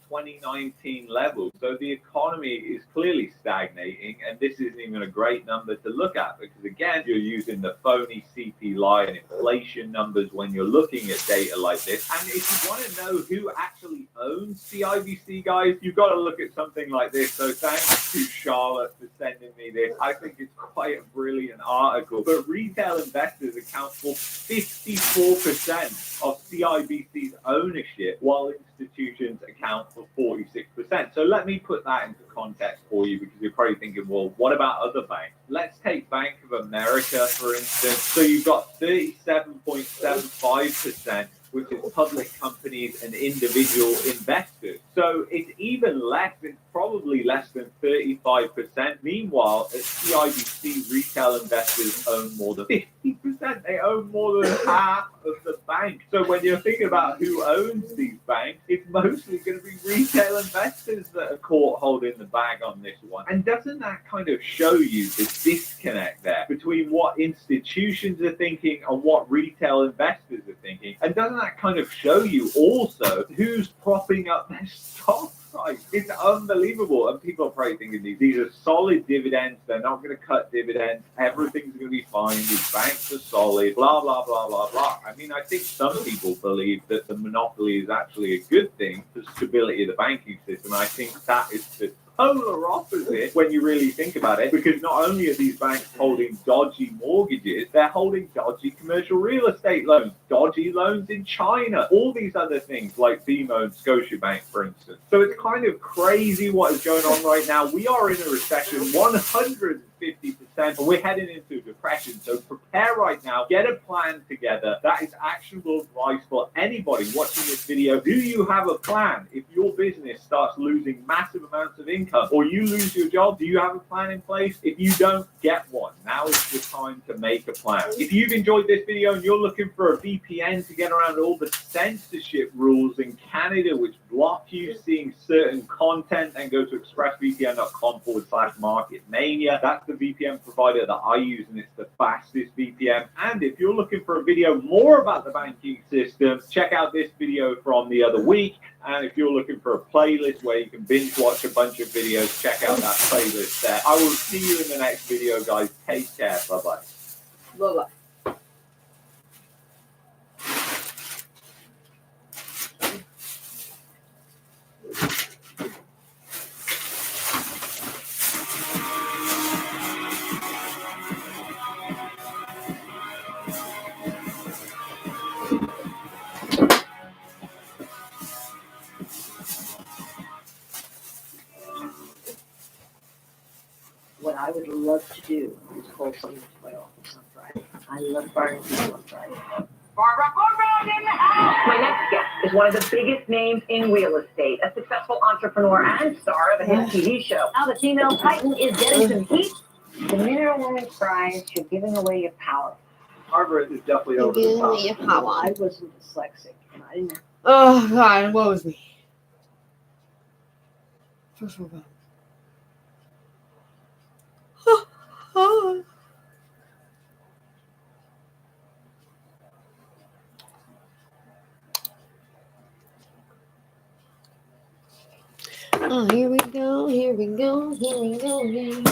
2019 levels. So the economy is clearly stagnating, and this isn't even a great number to look at because, again, you're using the phony CPI and inflation numbers when you're looking at data like this. And if you want to know who actually owns CIBC, guys, you've got to look at something like this. So thanks to Charlotte for sending me this. I think it's quite a brilliant article. But retail investors account for 54% of CIBC's ownership, while institutions account for 46%. So let me put that into context for you, because you're probably thinking, well, what about other banks? Let's take Bank of America, for instance. So you've got 37.75%, which is public companies and individual investors. So it's even less, it's probably less than 35%. Meanwhile, at CIBC, retail investors own more than 50%. They own more than half of the bank. So when you're thinking about who owns these banks, it's mostly going to be retail investors that are caught holding the bag on this one. And doesn't that kind of show you the disconnect there between what institutions are thinking and what retail investors are thinking? And doesn't that kind of show you also who's propping up their stock price? It's unbelievable. And people are probably thinking these are solid dividends. They're not going to cut dividends. Everything's going to be fine. These banks are solid. Blah, blah, blah, blah, blah. I mean, I think some people believe that the monopoly is actually a good thing for the stability of the banking system. I think that is the polar opposite when you really think about it, because not only are these banks holding dodgy mortgages, they're holding dodgy commercial real estate loans, dodgy loans in China, all these other things like BMO and Scotiabank, for instance. So it's kind of crazy what is going on right now. We are in a recession, 150%, and we're heading into a depression. So prepare right now, get a plan together. That is actionable advice for anybody watching this video. Do you have a plan? If your business starts losing massive amounts of income, or you lose your job, do you have a plan in place? If you don't, get one. Now is the time to make a plan. If you've enjoyed this video and you're looking for a VPN to get around all the censorship rules in Canada which block you seeing certain content, then go to expressvpn.com/marketmania. That's the VPN provider that I use, and it's the fastest VPN. And if you're looking for a video more about the banking system, check out this video from the other week. And if you're looking for a playlist where you can binge watch a bunch of videos, check out that playlist there. I will see you in the next video, guys. Take care. Bye-bye. Bye-bye. What I would love to do is hold something to my office on Friday. I love firing people on Friday. Barbara in the house! My next guest is one of the biggest names in real estate, a successful entrepreneur and star of a hit TV show. Now the female titan is getting some heat. The minute a woman cries, you're giving away your power. Barbara is definitely over the top. I wasn't dyslexic. And I didn't. Oh, God, what was me? First of all. Oh, here we go, here we go, here we go, here.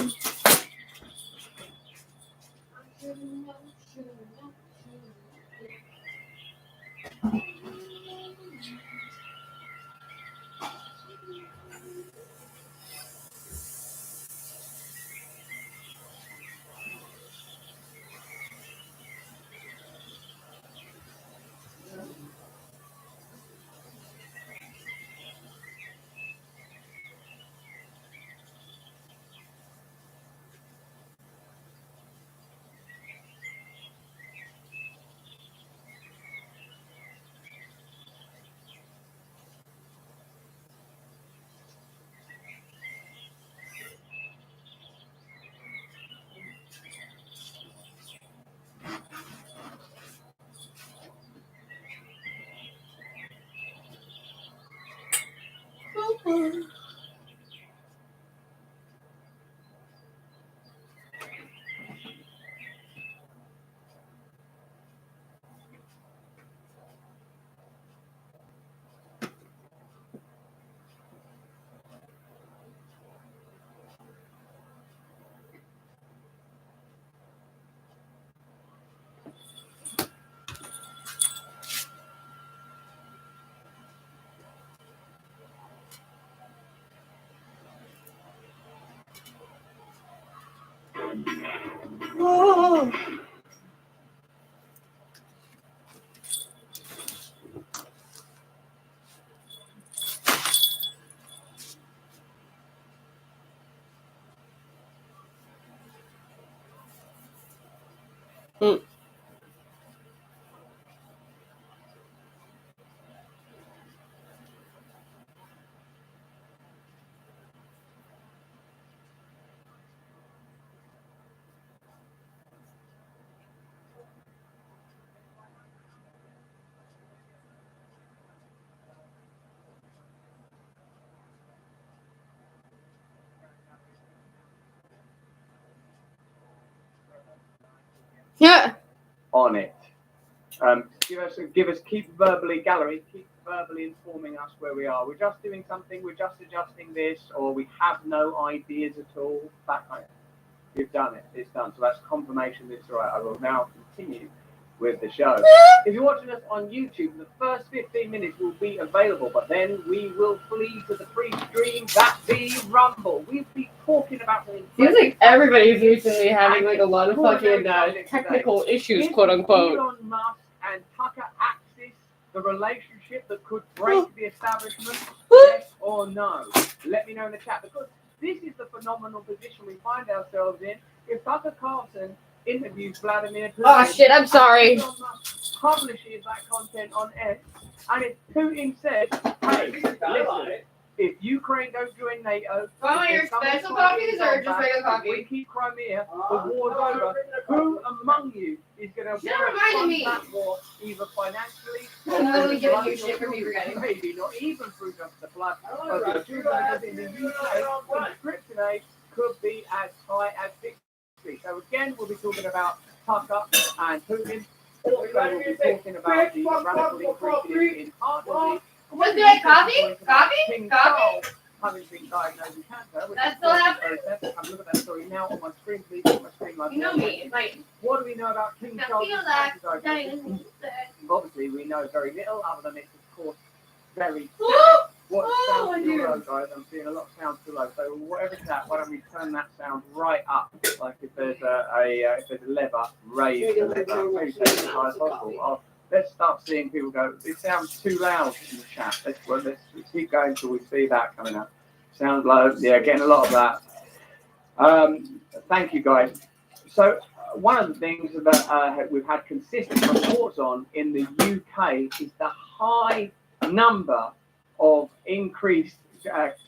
on it. Keep verbally informing us where we are. We're just doing something, we're just adjusting this, or we have no ideas at all. That kind of, we've done it, it's done. So that's confirmation that it's right. I will now continue with the show. If you're watching us on YouTube, the first 15 minutes will be available, but then we will flee to the free stream, that's the Rumble. We'll be talking about the Seems like everybody's recently having like a lot of fucking technical issues, quote unquote. Elon Musk and Tucker Axis, the relationship that could break the establishment, yes or no? Let me know in the chat, because this is the phenomenal position we find ourselves in. If Tucker Carlson interviews Vladimir Putin, Oh shit, I'm sorry. publishes that content on X, and if Putin says, hey, listen, if Ukraine don't join NATO, Want your special coffees or just regular coffee? we keep Crimea, the war's over. Who among you is going to fund that war, either financially or I'm literally through giving you blood, shit for me forgetting. maybe not even through just the blood of the children, because in the UK, kryptonite could be as high as 60. So again, we'll be talking about Tucker and Putin. Also, we'll be talking about the radical increases in heart disease. What's good? Coffee? Coffee? King Coffee? Charles having been diagnosed with cancer. Which That's is still very happening? process. I'm looking at that story now on my screen. Please on my screen. Like You know me. It's like, what do we know about King I Charles' feel that. cancer diagnosis? Obviously, we know very little, other than it's, of course, very Oh, what oh, sounds dear. too low, guys? I'm seeing a lot of sound too low. So whatever's that, why don't we turn that sound right up? Like if there's if there's a lever, raise the lever, maybe take it as high as possible. Let's start seeing people go, it sounds too loud in the chat. Let's keep going until we see that coming up. Sound low. Yeah, getting a lot of that. Thank you, guys. So one of the things that we've had consistent reports on in the UK is the high number of increased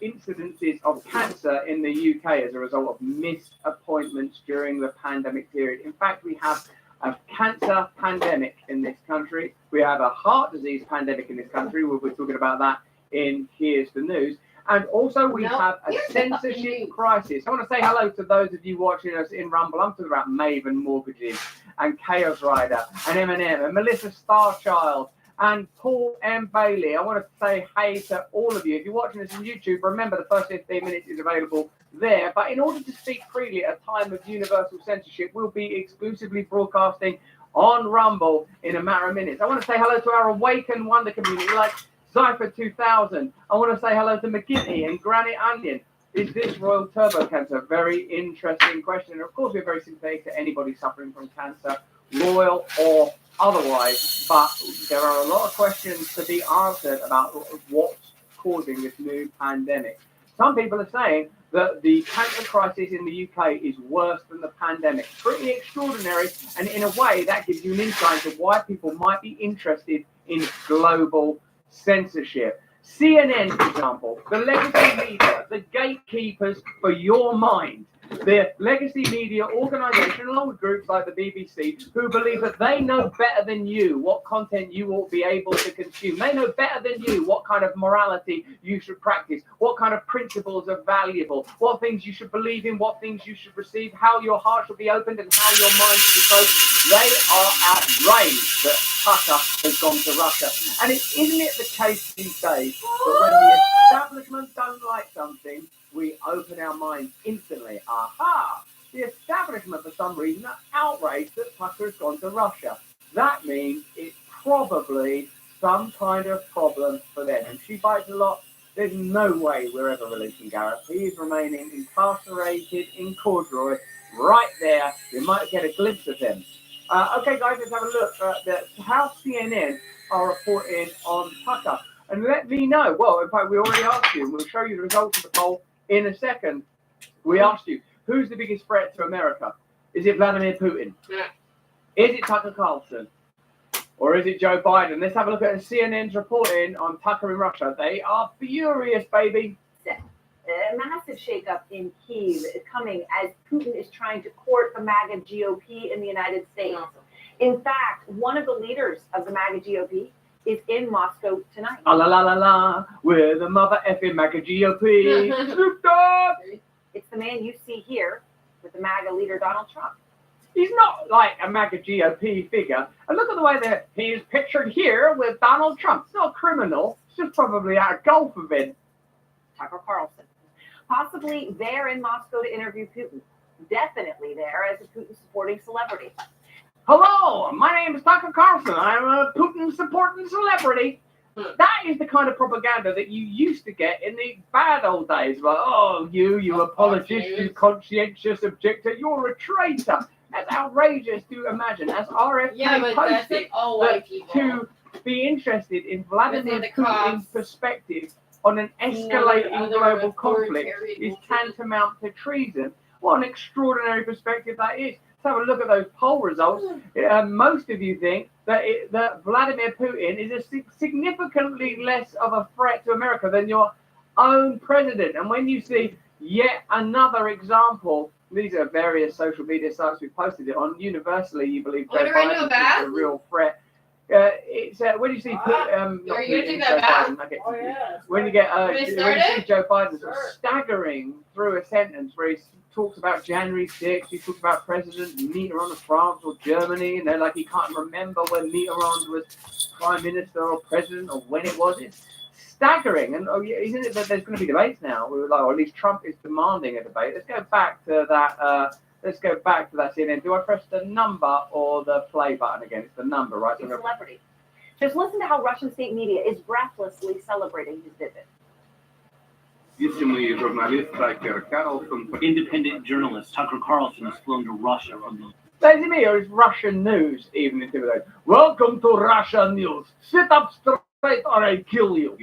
incidences of cancer in the UK as a result of missed appointments during the pandemic period. In fact, we have a cancer pandemic in this country. We have a heart disease pandemic in this country. We'll be talking about that in Here's the News. And also we have a censorship crisis. I want to say hello to those of you watching us in Rumble. I'm talking about Maven Mortgages and Chaos Rider and Eminem and Melissa Starchild and Paul M. Bailey. I want to say hey to all of you. If you're watching this on YouTube, remember the first 15 minutes is available there. But in order to speak freely at a time of universal censorship, we'll be exclusively broadcasting on Rumble in a matter of minutes. I want to say hello to our Awaken Wonder community like Cypher 2000. I want to say hello to McGinty and Granite Onion. Is this royal turbo cancer? Very interesting question. And of course, we're very sympathetic to anybody suffering from cancer, royal or otherwise. But there are a lot of questions to be answered about what's causing this new pandemic. Some people are saying that the cancer crisis in the UK is worse than the pandemic. Pretty extraordinary. And in a way, that gives you an insight into why people might be interested in global censorship. CNN, for example, the legacy media, the gatekeepers for your mind, the legacy media organization, along with groups like the BBC, who believe that they know better than you what content you will be able to consume. They know better than you what kind of morality you should practice, what kind of principles are valuable, what things you should believe in, what things you should receive, how your heart should be opened and how your mind should be closed. They are outraged that Tucker has gone to Russia. And isn't it the case these days that when the establishment don't like something, we open our minds instantly? Aha! The establishment, for some reason, are outraged that Tucker has gone to Russia. That means it's probably some kind of problem for them. And she bites a lot. There's no way we're ever releasing Gareth. He is remaining incarcerated in corduroy right there. We might get a glimpse of him. Okay, guys, let's have a look at how CNN are reporting on Tucker. And let me know. Well, in fact, we already asked you, and we'll show you the results of the poll in a second. We asked you, who's the biggest threat to America? Is it Vladimir Putin? Yeah. Is it Tucker Carlson? Or is it Joe Biden? Let's have a look at CNN's reporting on Tucker in Russia. They are furious, baby. A massive shakeup in Kyiv is coming as Putin is trying to court the MAGA GOP in the United States. In fact, one of the leaders of the MAGA GOP is in Moscow tonight. La la la la la, we're the mother effing MAGA GOP. Snoop Dogg! It's the man you see here with the MAGA leader, Donald Trump. He's not like a MAGA GOP figure. And look at the way that he is pictured here with Donald Trump. It's not a criminal. It's just probably at a golf event. Tucker Carlson, possibly there in Moscow to interview Putin. Definitely there as a Putin-supporting celebrity. Hello, my name is Tucker Carlson. I'm a Putin-supporting celebrity. That is the kind of propaganda that you used to get in the bad old days. Like, oh, you apologist, you conscientious objector, you're a traitor. That's outrageous to imagine. As RFK posted, to be interested in Vladimir Putin's perspective on an escalating global conflict is tantamount to treason. What an extraordinary perspective that is. Let's have a look at those poll results. Most of you think that Vladimir Putin is a significantly less of a threat to America than your own president. And when you see yet another example, these are various social media sites we posted it on. Universally, you believe Joe Biden is a real threat. It's when you see when you see Joe Biden sort of staggering through a sentence where he talks about January 6th, he talks about President Mitterrand of France or Germany, and they're like he can't remember when Mitterrand was prime minister or president or when it was. It's staggering. And isn't it that there's going to be debates now? We were like, or at least Trump is demanding a debate. Let's go back to that. Let's go back to that CNN. Do I press the number or the play button again? It's the number, right? Celebrity. Just listen to how Russian state media is breathlessly celebrating his visit. Independent journalist Tucker Carlson has flown to Russia from the... Ladies and gentlemen, it's Russian news, even intimidating. Welcome to Russian news. Sit up straight or I kill you.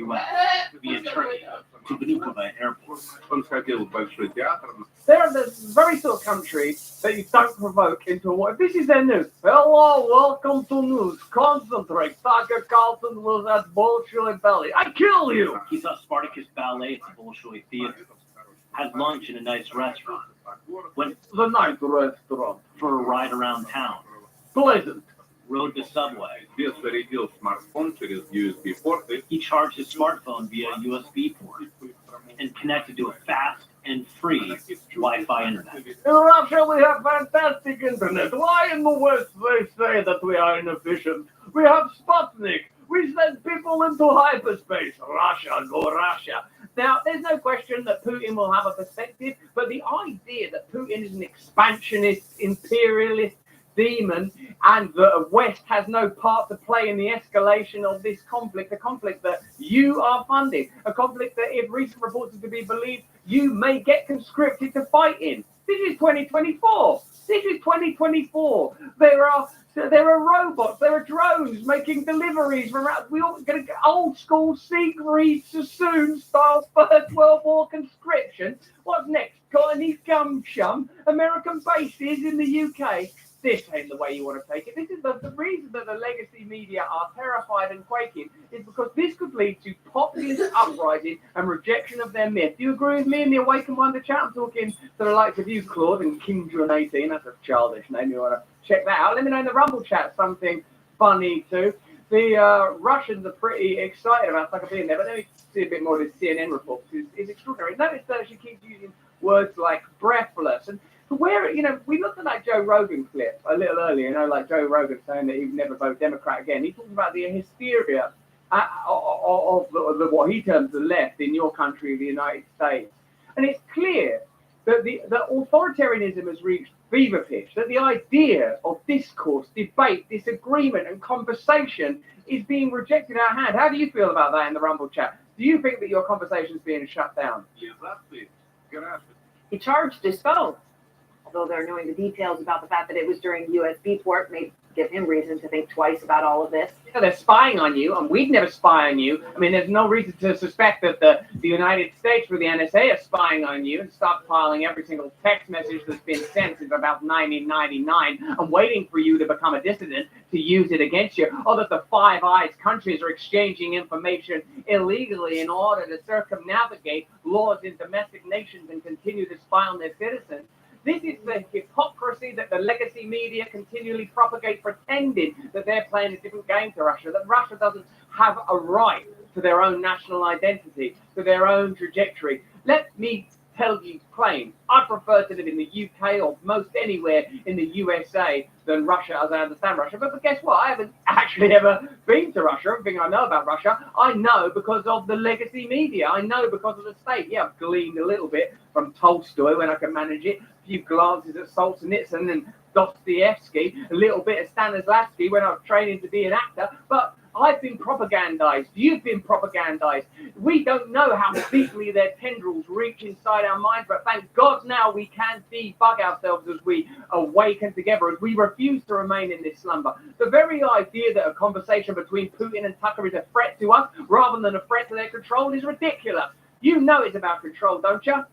via Turkey to Vnukovo Airport. They're the very sort of country that you don't provoke into a war. This is their news. Hello, welcome to news. Concentrate. Tucker Carlson was at Bolshoi Belly. I kill you. He saw Spartacus Ballet at the Bolshoi Theater. Had lunch in a nice restaurant. Went the nice restaurant for a ride around town. Pleasant. Rode the subway. He charged his smartphone via USB port and connected to a fast and free Wi-Fi internet. In Russia, we have fantastic internet. Why in the West they say that we are inefficient? We have Sputnik. We send people into hyperspace. Russia, go Russia. Now, there's no question that Putin will have a perspective, but the idea that Putin is an expansionist, imperialist demon, and the West has no part to play in the escalation of this conflict, a conflict that you are funding, a conflict that, if recent reports are to be believed, you may get conscripted to fight in. This is 2024. This is 2024. There are robots, there are drones making deliveries from around. We all going to get old school Siegfried Sassoon style First World War conscription. What's next? Got any gum chum? American bases in the UK. This ain't the way you want to take it. This is the reason that the legacy media are terrified and quaking is because this could lead to populist uprising and rejection of their myth. Do you agree with me in the Awaken Wonder chat? I'm talking to the likes of you, Claude, and Kindred18. That's a childish name. You want to check that out. Let me know in the Rumble chat something funny too. The Russians are pretty excited about Tucker being there, but let me see a bit more of this CNN report because it's extraordinary. Notice that she keeps using words like breathless and where, we looked at that Joe Rogan clip a little earlier, like Joe Rogan saying that he would never vote Democrat again. He talks about the hysteria of what he terms the left in your country, the United States. And it's clear that the authoritarianism has reached fever pitch, that the idea of discourse, debate, disagreement, and conversation is being rejected out of hand. How do you feel about that in the Rumble chat? Do you think that your conversation is being shut down? He charged his phone. Although they're knowing the details about the fact that it was during USB port may give him reason to think twice about all of this. They're spying on you, and we'd never spy on you. I mean, there's no reason to suspect that the United States or the NSA are spying on you and stockpiling every single text message that's been sent since about 1999 and waiting for you to become a dissident to use it against you, or that the Five Eyes countries are exchanging information illegally in order to circumnavigate laws in domestic nations and continue to spy on their citizens. This is the hypocrisy that the legacy media continually propagate, pretending that they're playing a different game to Russia, that Russia doesn't have a right to their own national identity, to their own trajectory. Let me tell you plain, I prefer to live in the UK or most anywhere in the USA than Russia, as I understand Russia. But guess what? I haven't actually ever been to Russia. Everything I know about Russia, I know because of the legacy media. I know because of the state. Yeah, I've gleaned a little bit from Tolstoy when I can manage it. A few glances at Solzhenitsyn and Dostoevsky, a little bit of Stanislavski when I was training to be an actor. But I've been propagandized. You've been propagandized. We don't know how deeply their tendrils reach inside our minds, but thank God now we can debug ourselves as we awaken together, as we refuse to remain in this slumber. The very idea that a conversation between Putin and Tucker is a threat to us rather than a threat to their control is ridiculous. You know it's about control, don't you?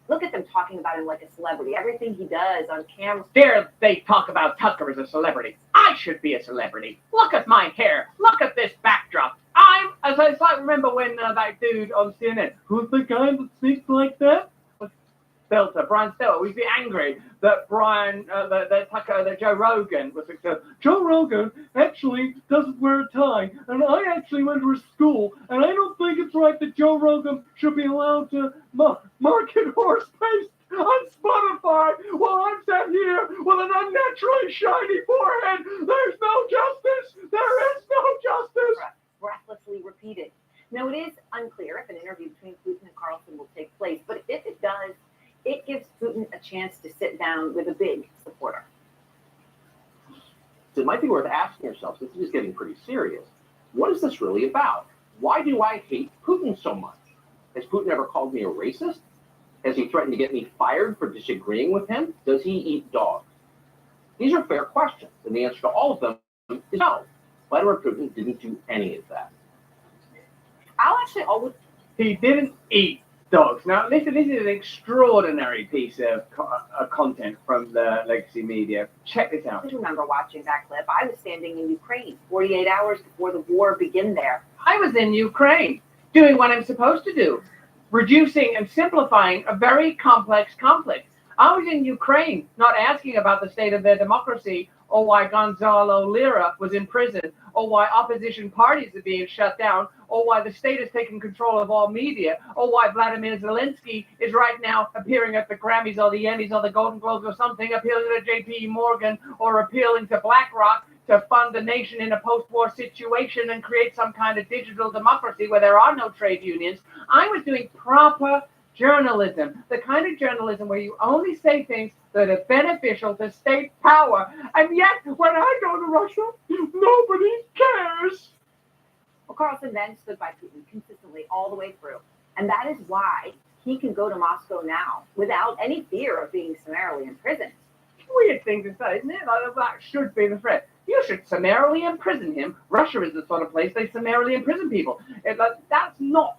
Look at them talking about him like a celebrity. Everything he does on camera. Dare they talk about Tucker as a celebrity? I should be a celebrity. Look at my hair. Look at this backdrop. As I remember when that dude on CNN, who's the guy that speaks like that? Stelter, Brian Stelter, we'd be angry that that Joe Rogan was successful. Joe Rogan actually doesn't wear a tie, and I actually went to a school, and I don't think it's right that Joe Rogan should be allowed to market horse paste on Spotify while I'm sat here with an unnaturally shiny forehead. There's no justice. There is no justice. Breathlessly repeated. Now, it is unclear if an interview between Putin and Carlson will take place, but if it does, it gives Putin a chance to sit down with a big supporter. It might be worth asking yourself, this is getting pretty serious. What is this really about? Why do I hate Putin so much? Has Putin ever called me a racist? Has he threatened to get me fired for disagreeing with him? Does he eat dogs? These are fair questions, and the answer to all of them is no. Vladimir Putin didn't do any of that. He didn't eat dogs. Now, listen, this is an extraordinary piece of content from the legacy media. Check this out. I remember watching that clip. I was standing in Ukraine 48 hours before the war began there. I was in Ukraine doing what I'm supposed to do, reducing and simplifying a very complex conflict. I was in Ukraine not asking about the state of their democracy or why Gonzalo Lira was in prison, or why opposition parties are being shut down, or why the state has taken control of all media, or why Vladimir Zelensky is right now appearing at the Grammys or the Emmys or the Golden Globes or something, appealing to JP Morgan or appealing to BlackRock to fund the nation in a post-war situation and create some kind of digital democracy where there are no trade unions. I was doing proper journalism, the kind of journalism where you only say things that are beneficial to state power. And yet, when I go to Russia, nobody cares. Well, Carlson then stood by Putin consistently all the way through. And that is why he can go to Moscow now without any fear of being summarily imprisoned. Weird thing to say, isn't it? Like, that should be the threat. You should summarily imprison him. Russia is the sort of place they summarily imprison people. That's not...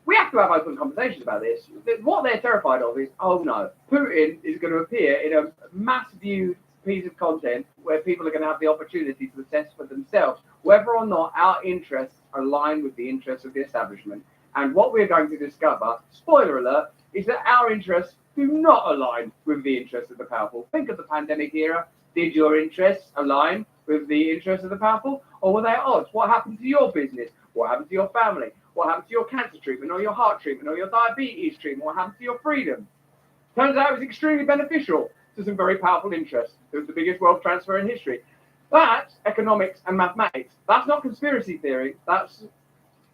We have to have open conversations about this. What they're terrified of is, oh no, Putin is going to appear in a mass-viewed piece of content where people are going to have the opportunity to assess for themselves whether or not our interests are aligned with the interests of the establishment. And what we're going to discover, spoiler alert, is that our interests do not align with the interests of the powerful. Think of the pandemic era. Did your interests align with the interests of the powerful? Or were they at odds? What happened to your business? What happened to your family? What happened to your cancer treatment or your heart treatment or your diabetes treatment? What happened to your freedom? Turns out it was extremely beneficial to some very powerful interests. It was the biggest wealth transfer in history. That's economics and mathematics. That's not conspiracy theory. That's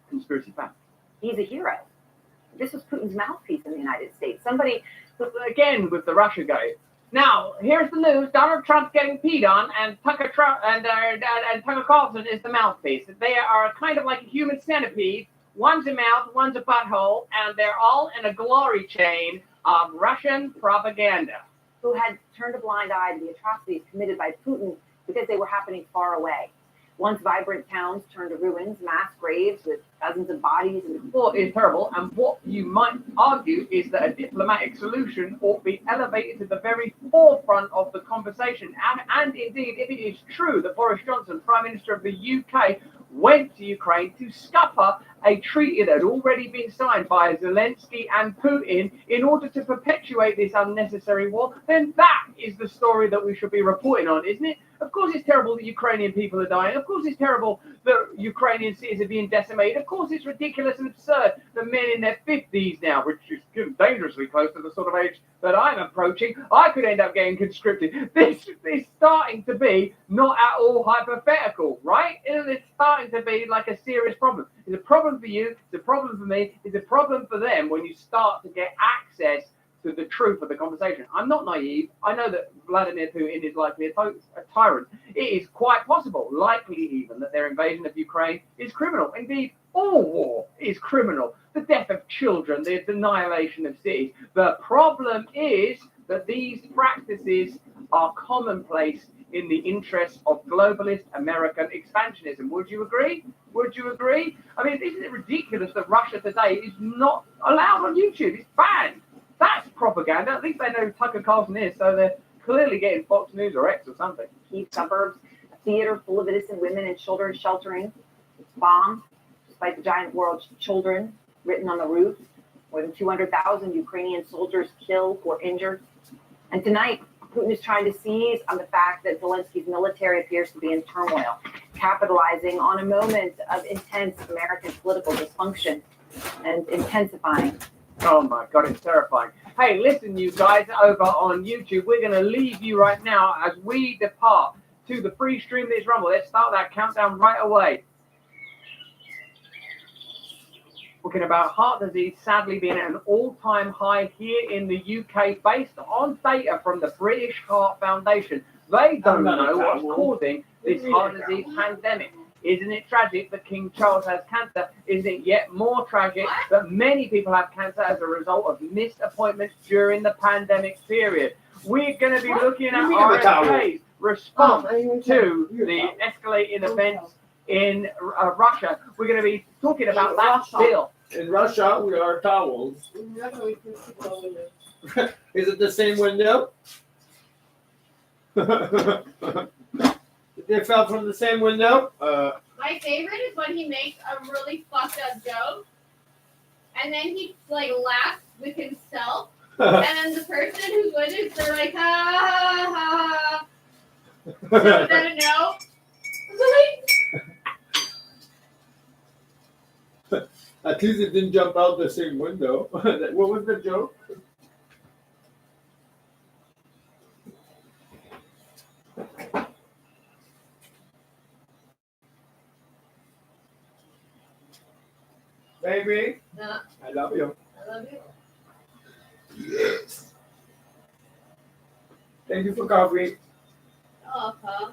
conspiracy fact. He's a hero. This was Putin's mouthpiece in the United States. Somebody, again, with the Russia guy. Now, here's the news. Donald Trump's getting peed on, and Tucker Carlson is the mouthpiece. They are kind of like a human centipede. One's a mouth, one's a butthole, and they're all in a glory chain of Russian propaganda. who had turned a blind eye to the atrocities committed by Putin because they were happening far away. Once vibrant towns turned to ruins, mass graves with dozens of bodies. Well, it's terrible, and what you might argue is that a diplomatic solution ought to be elevated to the very forefront of the conversation. And indeed, if it is true that Boris Johnson, Prime Minister of the UK, went to Ukraine to scupper a treaty that had already been signed by Zelensky and Putin in order to perpetuate this unnecessary war, then that is the story that we should be reporting on, isn't it? Of course it's terrible that Ukrainian people are dying. Of course it's terrible that Ukrainian cities are being decimated. Of course it's ridiculous and absurd that men in their 50s now, which is dangerously close to the sort of age that I'm approaching, I could end up getting conscripted. This is starting to be not at all hypothetical, right? It's starting to be like a serious problem. It's a problem for you, it's a problem for me, it's a problem for them when you start to get access to the truth of the conversation. I'm not naive. I know that Vladimir Putin is likely a tyrant. It is quite possible, likely even, that their invasion of Ukraine is criminal. Indeed, all war is criminal. The death of children, the annihilation of cities. The problem is that these practices are commonplace in the interest of globalist American expansionism. Would you agree? Would you agree? I mean, isn't it ridiculous that Russia today is not allowed on YouTube? It's banned. That's propaganda. At least they know who Tucker Carlson is, so they're clearly getting Fox News or X or something. Key suburbs, a theater full of innocent women and children sheltering, bombed, despite the giant world's children written on the roof. More than 200,000 Ukrainian soldiers killed or injured. And tonight, Putin is trying to seize on the fact that Zelensky's military appears to be in turmoil, capitalizing on a moment of intense American political dysfunction and intensifying. Oh my God, it's terrifying. Hey, listen, you guys over on YouTube, we're going to leave you right now as we depart to the free stream this Rumble. Let's start that countdown right away. Talking about heart disease sadly being at an all-time high here in the UK based on data from the British Heart Foundation. They don't know what's causing this heart disease pandemic. Isn't it tragic that King Charles has cancer? Isn't it yet more tragic that many people have cancer as a result of missed appointments during the pandemic period? We're going to be looking at RFK's response to the escalating events in Russia. We're going to be talking about that bill. In Russia, we are towels. Is it the same window? They fell from the same window? My favorite is when he makes a really fucked up joke, and then he like laughs with himself, and then the person who's with it, they're like, ha ha ha. So is that a no? At least it didn't jump out the same window. What was the joke? Baby, I love you. I love you. Yes. Thank you for coffee. Oh, huh?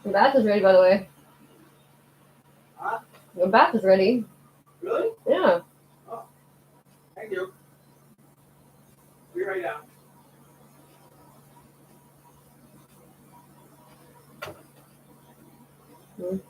Your bath is ready, by the way. Huh? Your bath is ready. Really? Yeah. Oh, thank you. Be right down. Mm.